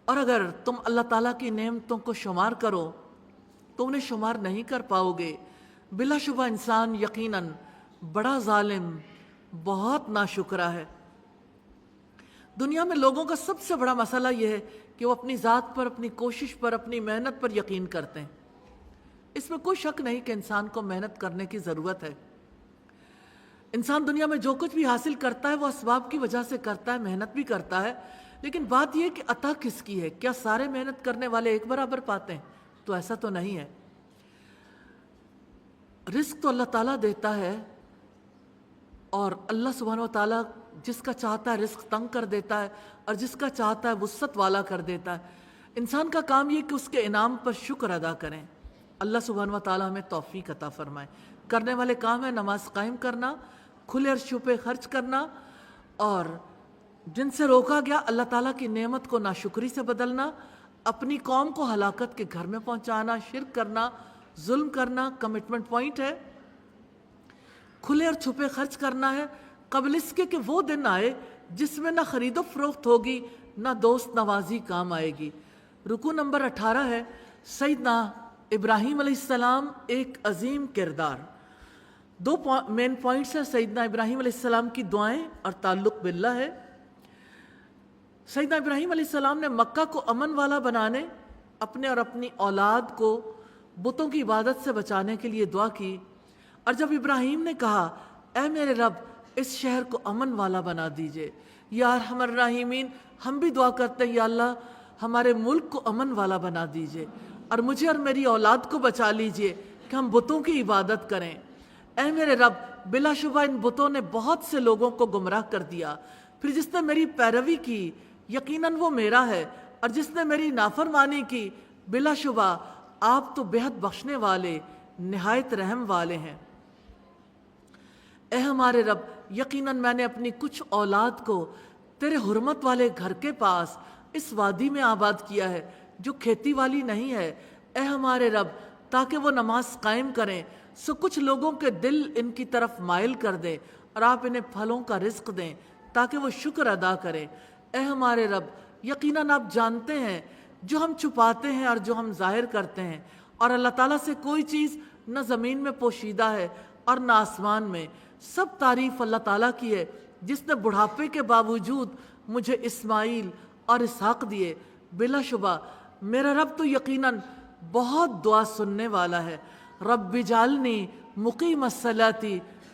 اور اگر تم اللہ تعالیٰ کی نعمتوں کو شمار کرو تو انہیں شمار نہیں کر پاؤ گے۔ بلا شبہ انسان یقیناً بڑا ظالم، بہت ناشکرا ہے۔ دنیا میں لوگوں کا سب سے بڑا مسئلہ یہ ہے کہ وہ اپنی ذات پر، اپنی کوشش پر، اپنی محنت پر یقین کرتے ہیں۔ اس میں کوئی شک نہیں کہ انسان کو محنت کرنے کی ضرورت ہے۔ انسان دنیا میں جو کچھ بھی حاصل کرتا ہے وہ اسباب کی وجہ سے کرتا ہے، محنت بھی کرتا ہے، لیکن بات یہ کہ عطا کس کی ہے؟ کیا سارے محنت کرنے والے ایک برابر پاتے ہیں؟ تو ایسا تو نہیں ہے۔ رزق تو اللہ تعالیٰ دیتا ہے، اور اللہ سبحانہ و تعالیٰ جس کا چاہتا ہے رزق تنگ کر دیتا ہے اور جس کا چاہتا ہے وسعت والا کر دیتا ہے۔ انسان کا کام یہ کہ اس کے انعام پر شکر ادا کریں۔ اللہ سبحانہ و تعالیٰ ہمیں توفیق عطا فرمائے۔ کرنے والے کام ہے نماز قائم کرنا، کھلے اور چھپے خرچ کرنا، اور جن سے روکا گیا اللہ تعالیٰ کی نعمت کو ناشکری سے بدلنا، اپنی قوم کو ہلاکت کے گھر میں پہنچانا، شرک کرنا، ظلم کرنا کمٹمنٹ پوائنٹ ہے۔ کھلے اور چھپے خرچ کرنا ہے قبل اس کے کہ وہ دن آئے جس میں نہ خرید و فروخت ہوگی نہ دوست نوازی کام آئے گی۔ رکوع نمبر 18 ہے سیدنا ابراہیم علیہ السلام ایک عظیم کردار۔ دو مین پوائنٹس ہیں سیدنا ابراہیم علیہ السلام کی دعائیں اور تعلق باللہ ہے۔ سیدنا ابراہیم علیہ السلام نے مکہ کو امن والا بنانے، اپنے اور اپنی اولاد کو بتوں کی عبادت سے بچانے کے لیے دعا کی، اور جب ابراہیم نے کہا اے میرے رب اس شہر کو امن والا بنا دیجئے، یا ارحم الراحمین، ہم بھی دعا کرتے ہیں یا اللہ ہمارے ملک کو امن والا بنا دیجئے اور مجھے اور میری اولاد کو بچا لیجئے کہ ہم بتوں کی عبادت کریں۔ اے میرے رب بلا شبہ ان بتوں نے بہت سے لوگوں کو گمراہ کر دیا، پھر جس نے میری پیروی کی یقیناً وہ میرا ہے، اور جس نے میری نافرمانی کی بلا شبہ آپ تو بے حد بخشنے والے نہایت رحم والے ہیں۔ اے ہمارے رب یقیناً میں نے اپنی کچھ اولاد کو تیرے حرمت والے گھر کے پاس اس وادی میں آباد کیا ہے جو کھیتی والی نہیں ہے۔ اے ہمارے رب تاکہ وہ نماز قائم کریں، سو کچھ لوگوں کے دل ان کی طرف مائل کر دیں اور آپ انہیں پھلوں کا رزق دیں تاکہ وہ شکر ادا کریں۔ اے ہمارے رب یقیناً آپ جانتے ہیں جو ہم چھپاتے ہیں اور جو ہم ظاہر کرتے ہیں، اور اللہ تعالیٰ سے کوئی چیز نہ زمین میں پوشیدہ ہے اور نہ آسمان میں۔ سب تعریف اللہ تعالیٰ کی ہے جس نے بڑھاپے کے باوجود مجھے اسماعیل اور اسحاق دیے۔ بلا شبہ میرا رب تو یقیناً بہت دعا سننے والا ہے۔ رب اجعلنی مقیم الصلاۃ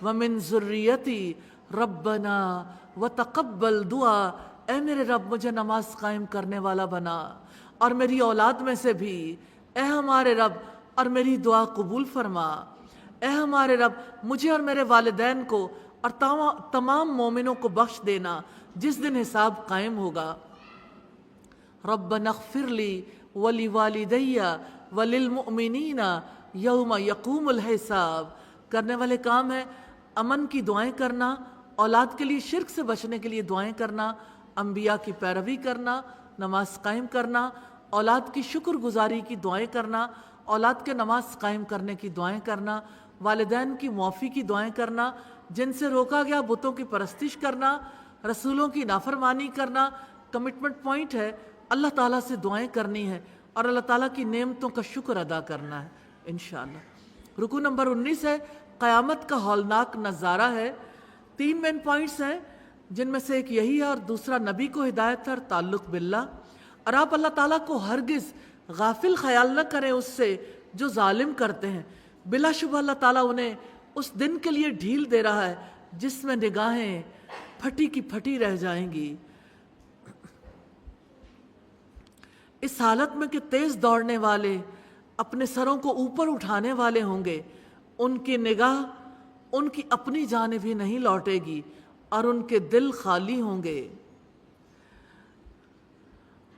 ومن ذریتی ربنا وتقبل دعا۔ اے میرے رب مجھے نماز قائم کرنے والا بنا اور میری اولاد میں سے بھی۔ اے ہمارے رب اور میری دعا قبول فرما۔ اے ہمارے رب مجھے اور میرے والدین کو اور تمام مومنوں کو بخش دینا جس دن حساب قائم ہوگا۔ ربنا اغفر لی ولوالدی وللمؤمنین یوم یقوم الحساب۔ کرنے والے کام ہے امن کی دعائیں کرنا، اولاد کے لیے شرک سے بچنے کے لیے دعائیں کرنا، انبیاء کی پیروی کرنا، نماز قائم کرنا، اولاد کی شکر گزاری کی دعائیں کرنا، اولاد کے نماز قائم کرنے کی دعائیں کرنا، والدین کی معافی کی دعائیں کرنا، جن سے روکا گیا بتوں کی پرستش کرنا، رسولوں کی نافرمانی کرنا۔ کمٹمنٹ پوائنٹ ہے اللہ تعالیٰ سے دعائیں کرنی ہے اور اللہ تعالیٰ کی نعمتوں کا شکر ادا کرنا ہے انشاءاللہ۔ رکوع نمبر 19 ہے قیامت کا ہولناک نظارہ ہے۔ 3 مین پوائنٹس ہیں جن میں سے ایک یہی ہے اور دوسرا نبی کو ہدایت ہے اور تعلق باللہ، اور آپ اللہ تعالیٰ کو ہرگز غافل خیال نہ کریں اس سے جو ظالم کرتے ہیں۔ بلا شبہ اللہ تعالیٰ انہیں اس دن کے لیے ڈھیل دے رہا ہے جس میں نگاہیں پھٹی کی پھٹی رہ جائیں گی، اس حالت میں کہ تیز دوڑنے والے اپنے سروں کو اوپر اٹھانے والے ہوں گے، ان کی نگاہ ان کی اپنی جانب ہی نہیں لوٹے گی اور ان کے دل خالی ہوں گے۔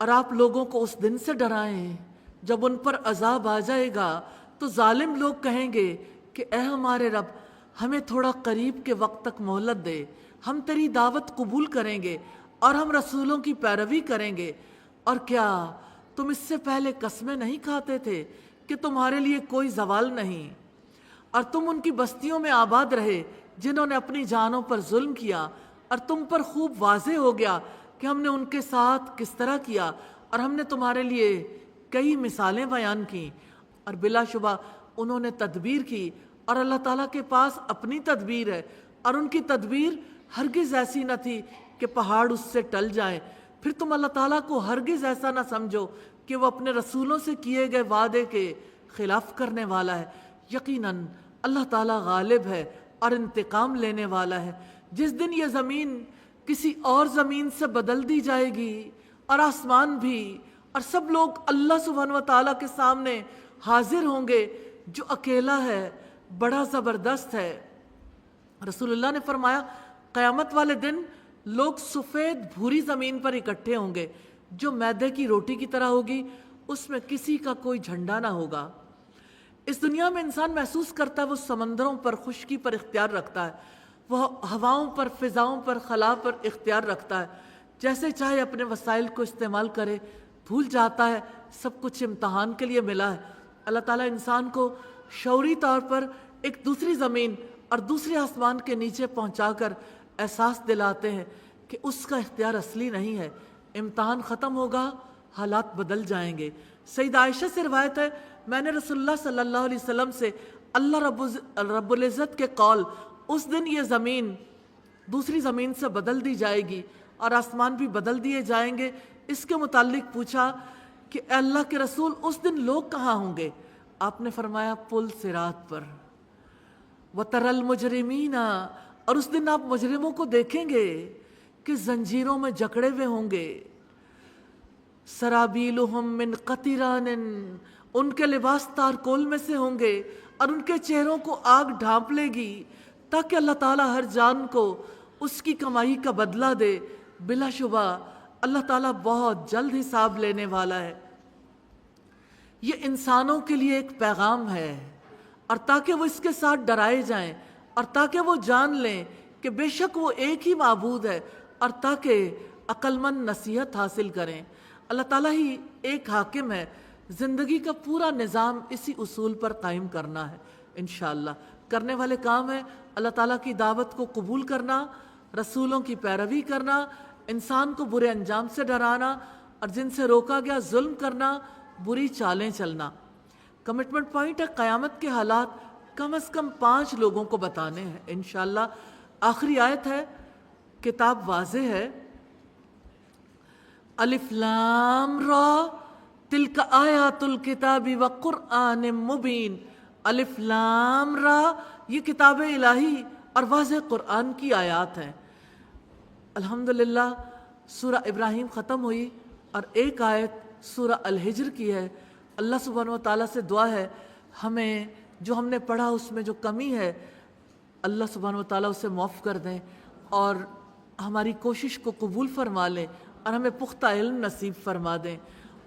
اور آپ لوگوں کو اس دن سے ڈرائیں جب ان پر عذاب آ جائے گا تو ظالم لوگ کہیں گے کہ اے ہمارے رب ہمیں تھوڑا قریب کے وقت تک مہلت دے، ہم تیری دعوت قبول کریں گے اور ہم رسولوں کی پیروی کریں گے، اور کیا تم اس سے پہلے قسمیں نہیں کھاتے تھے کہ تمہارے لیے کوئی زوال نہیں، اور تم ان کی بستیوں میں آباد رہے جنہوں نے اپنی جانوں پر ظلم کیا، اور تم پر خوب واضح ہو گیا کہ ہم نے ان کے ساتھ کس طرح کیا، اور ہم نے تمہارے لیے کئی مثالیں بیان کی، اور بلا شبہ انہوں نے تدبیر کی، اور اللہ تعالیٰ کے پاس اپنی تدبیر ہے، اور ان کی تدبیر ہرگز ایسی نہ تھی کہ پہاڑ اس سے ٹل جائیں۔ پھر تم اللہ تعالیٰ کو ہرگز ایسا نہ سمجھو کہ وہ اپنے رسولوں سے کیے گئے وعدے کے خلاف کرنے والا ہے، یقیناً اللہ تعالیٰ غالب ہے اور انتقام لینے والا ہے۔ جس دن یہ زمین کسی اور زمین سے بدل دی جائے گی اور آسمان بھی، اور سب لوگ اللہ سبحانہ و تعالیٰ کے سامنے حاضر ہوں گے، جو اکیلا ہے بڑا زبردست ہے۔ رسول اللہ نے فرمایا قیامت والے دن لوگ سفید بھوری زمین پر اکٹھے ہوں گے جو میدے کی روٹی کی طرح ہوگی، اس میں کسی کا کوئی جھنڈا نہ ہوگا۔ اس دنیا میں انسان محسوس کرتا ہے وہ سمندروں پر خشکی پر اختیار رکھتا ہے، وہ ہواؤں پر، فضاؤں پر، خلا پر اختیار رکھتا ہے، جیسے چاہے اپنے وسائل کو استعمال کرے، بھول جاتا ہے سب کچھ امتحان کے لیے ملا ہے۔ اللہ تعالیٰ انسان کو شعوری طور پر ایک دوسری زمین اور دوسرے آسمان کے نیچے پہنچا کر احساس دلاتے ہیں کہ اس کا اختیار اصلی نہیں ہے، امتحان ختم ہوگا، حالات بدل جائیں گے۔ سید عائشہ سے روایت ہے، میں نے رسول اللہ صلی اللہ علیہ وسلم سے اللہ رب العزت کے قول اس دن یہ زمین دوسری زمین سے بدل دی جائے گی اور آسمان بھی بدل دیے جائیں گے، اس کے متعلق پوچھا کہ اے اللہ کے رسول اس دن لوگ کہاں ہوں گے؟ آپ نے فرمایا پل صراط پر۔ وَتَرَى الْمُجْرِمِينَ، اور اس دن آپ مجرموں کو دیکھیں گے کہ زنجیروں میں جکڑے ہوئے ہوں گے۔ سرابیلہم من قطران، ان کے لباس تارکول میں سے ہوں گے اور ان کے چہروں کو آگ ڈھانپ لے گی تاکہ اللہ تعالیٰ ہر جان کو اس کی کمائی کا بدلہ دے۔ بلا شبہ اللہ تعالیٰ بہت جلد حساب لینے والا ہے۔ یہ انسانوں کے لیے ایک پیغام ہے، اور تاکہ وہ اس کے ساتھ ڈرائے جائیں، اور تاکہ وہ جان لیں کہ بے شک وہ ایک ہی معبود ہے، اور تاکہ عقل مند نصیحت حاصل کریں۔ اللہ تعالیٰ ہی ایک حاکم ہے، زندگی کا پورا نظام اسی اصول پر قائم کرنا ہے۔ انشاءاللہ کرنے والے کام ہے اللہ تعالیٰ کی دعوت کو قبول کرنا، رسولوں کی پیروی کرنا، انسان کو برے انجام سے ڈرانا، اور جن سے روکا گیا ظلم کرنا، بری چالیں چلنا۔ کمٹمنٹ پوائنٹ ہے قیامت کے حالات کم از کم 5 لوگوں کو بتانے ہیں انشاءاللہ۔ آخری آیت ہے، کتاب واضح ہے، الف لام را تلک آیات الکتاب وقرآن مبین۔ الف لام را یہ کتاب الہی اور واضح قرآن کی آیات ہیں۔ الحمدللہ سورہ ابراہیم ختم ہوئی اور ایک آیت سورہ الحجر کی ہے۔ اللہ سبحانہ و تعالیٰ سے دعا ہے ہمیں جو ہم نے پڑھا اس میں جو کمی ہے اللہ سبحانہ و تعالیٰ اسے معاف کر دیں، اور ہماری کوشش کو قبول فرما لیں، اور ہمیں پختہ علم نصیب فرما دیں۔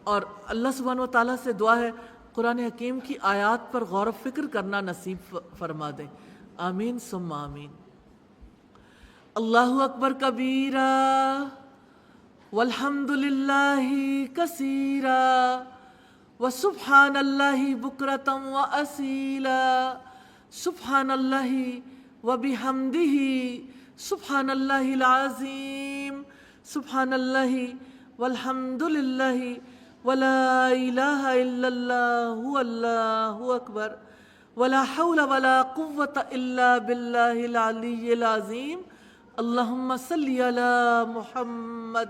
اور اللہ سبحانہ و تعالیٰ سے دعا ہے قرآن حکیم کی آیات پر غور و فکر کرنا نصیب فرما دیں۔ آمین ثم آمین۔ اللہ اکبر کبیرا والحمد للہ کثیرا وسبحان اللہ بکرۃ واسیلا، سبحان اللہ وبحمدہ، سبحان اللہ العظیم، سبحان اللہ والحمد للہ ولا الہ الا اللہ واللہ اکبر ولا حول ولا قوة الا باللہ العلی العظیم۔ اللہم صلی علی محمد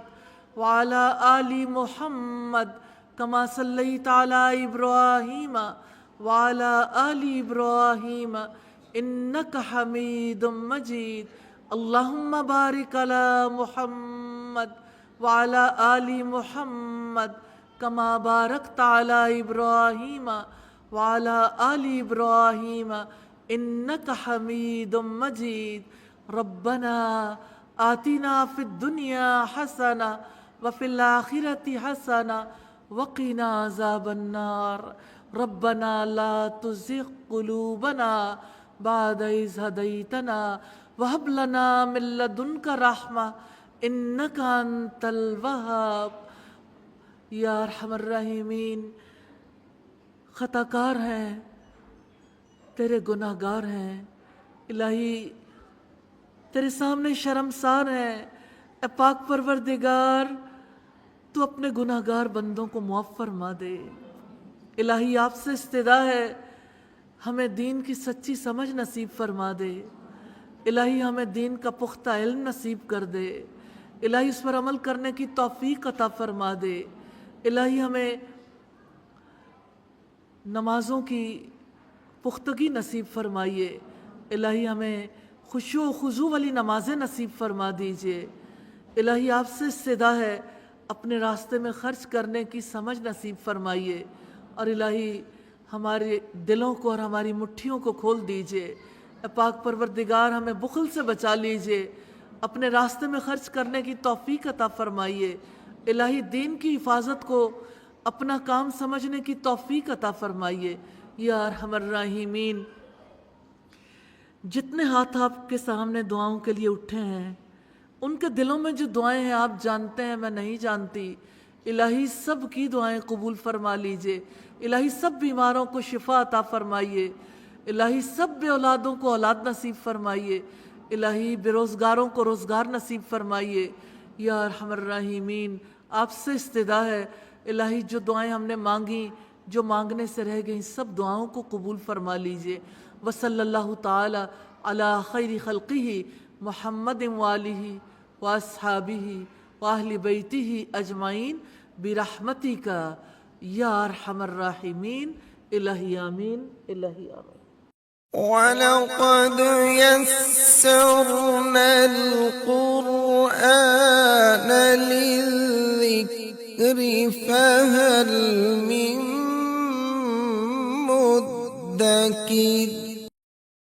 وعلی آل محمد کما صلیت علی ابراہیم وعلی آل ابراہیم انک حمید مجید۔ اللہم بارک علی محمد وعلی آل محمد کما بارکت علی ابراہیم وعلی آل ابراہیم انک حمید مجید۔ ربنا آتنا فی الدنیا حسنہ وفی الآخرۃ حسنہ وقنا عذاب النار۔ ربنا لا تزغ قلوبنا بعد إذ هديتنا وهب لنا من لدنك رحمة إنك أنت الوهاب۔ یا ارحم الراحمین، خطا کار ہیں، تیرے گناہ گار ہیں، الہی تیرے سامنے شرمسار ہیں۔ اے پاک پروردگار تو اپنے گناہ گار بندوں کو معاف فرما دے۔ الہی آپ سے استدعا ہے ہمیں دین کی سچی سمجھ نصیب فرما دے۔ الہی ہمیں دین کا پختہ علم نصیب کر دے۔ الہی اس پر عمل کرنے کی توفیق عطا فرما دے۔ الہی ہمیں نمازوں کی پختگی نصیب فرمائیے، الہی ہمیں خشوع و خضوع والی نمازیں نصیب فرما دیجیے، الہی آپ سے استدا ہے اپنے راستے میں خرچ کرنے کی سمجھ نصیب فرمائیے، اور الہی ہمارے دلوں کو اور ہماری مٹھیوں کو کھول دیجیے، اے پاک پروردگار ہمیں بخل سے بچا لیجیے، اپنے راستے میں خرچ کرنے کی توفیق عطا فرمائیے، الہی دین کی حفاظت کو اپنا کام سمجھنے کی توفیق عطا فرمائیے یا ارحم الراحمین۔ جتنے ہاتھ آپ کے سامنے دعاؤں کے لیے اٹھے ہیں، ان کے دلوں میں جو دعائیں ہیں آپ جانتے ہیں، میں نہیں جانتی، الہی سب کی دعائیں قبول فرما لیجئے، الہی سب بیماروں کو شفا عطا فرمائیے، الہی سب بے اولادوں کو اولاد نصیب فرمائیے، الہی بے روزگاروں کو روزگار نصیب فرمائیے یا ارحم الراحمین۔ آپ سے استدا ہے الہی جو دعائیں ہم نے مانگیں، جو مانگنے سے رہ گئیں، سب دعاؤں کو قبول فرما لیجئے۔ وصلی اللہ تعالی علی خیر خلقہ محمد وآلہ واصحابہ واہل بیتہ اجمعین برحمتک یا ارحم الراحمین۔ الہی آمین، الہی آمین۔ وَلَقَدْ يَسَّرْنَا الْقُرْآنَ لِلذِّكْرِ فَهَلْ مِن مُّدَّكِرٍ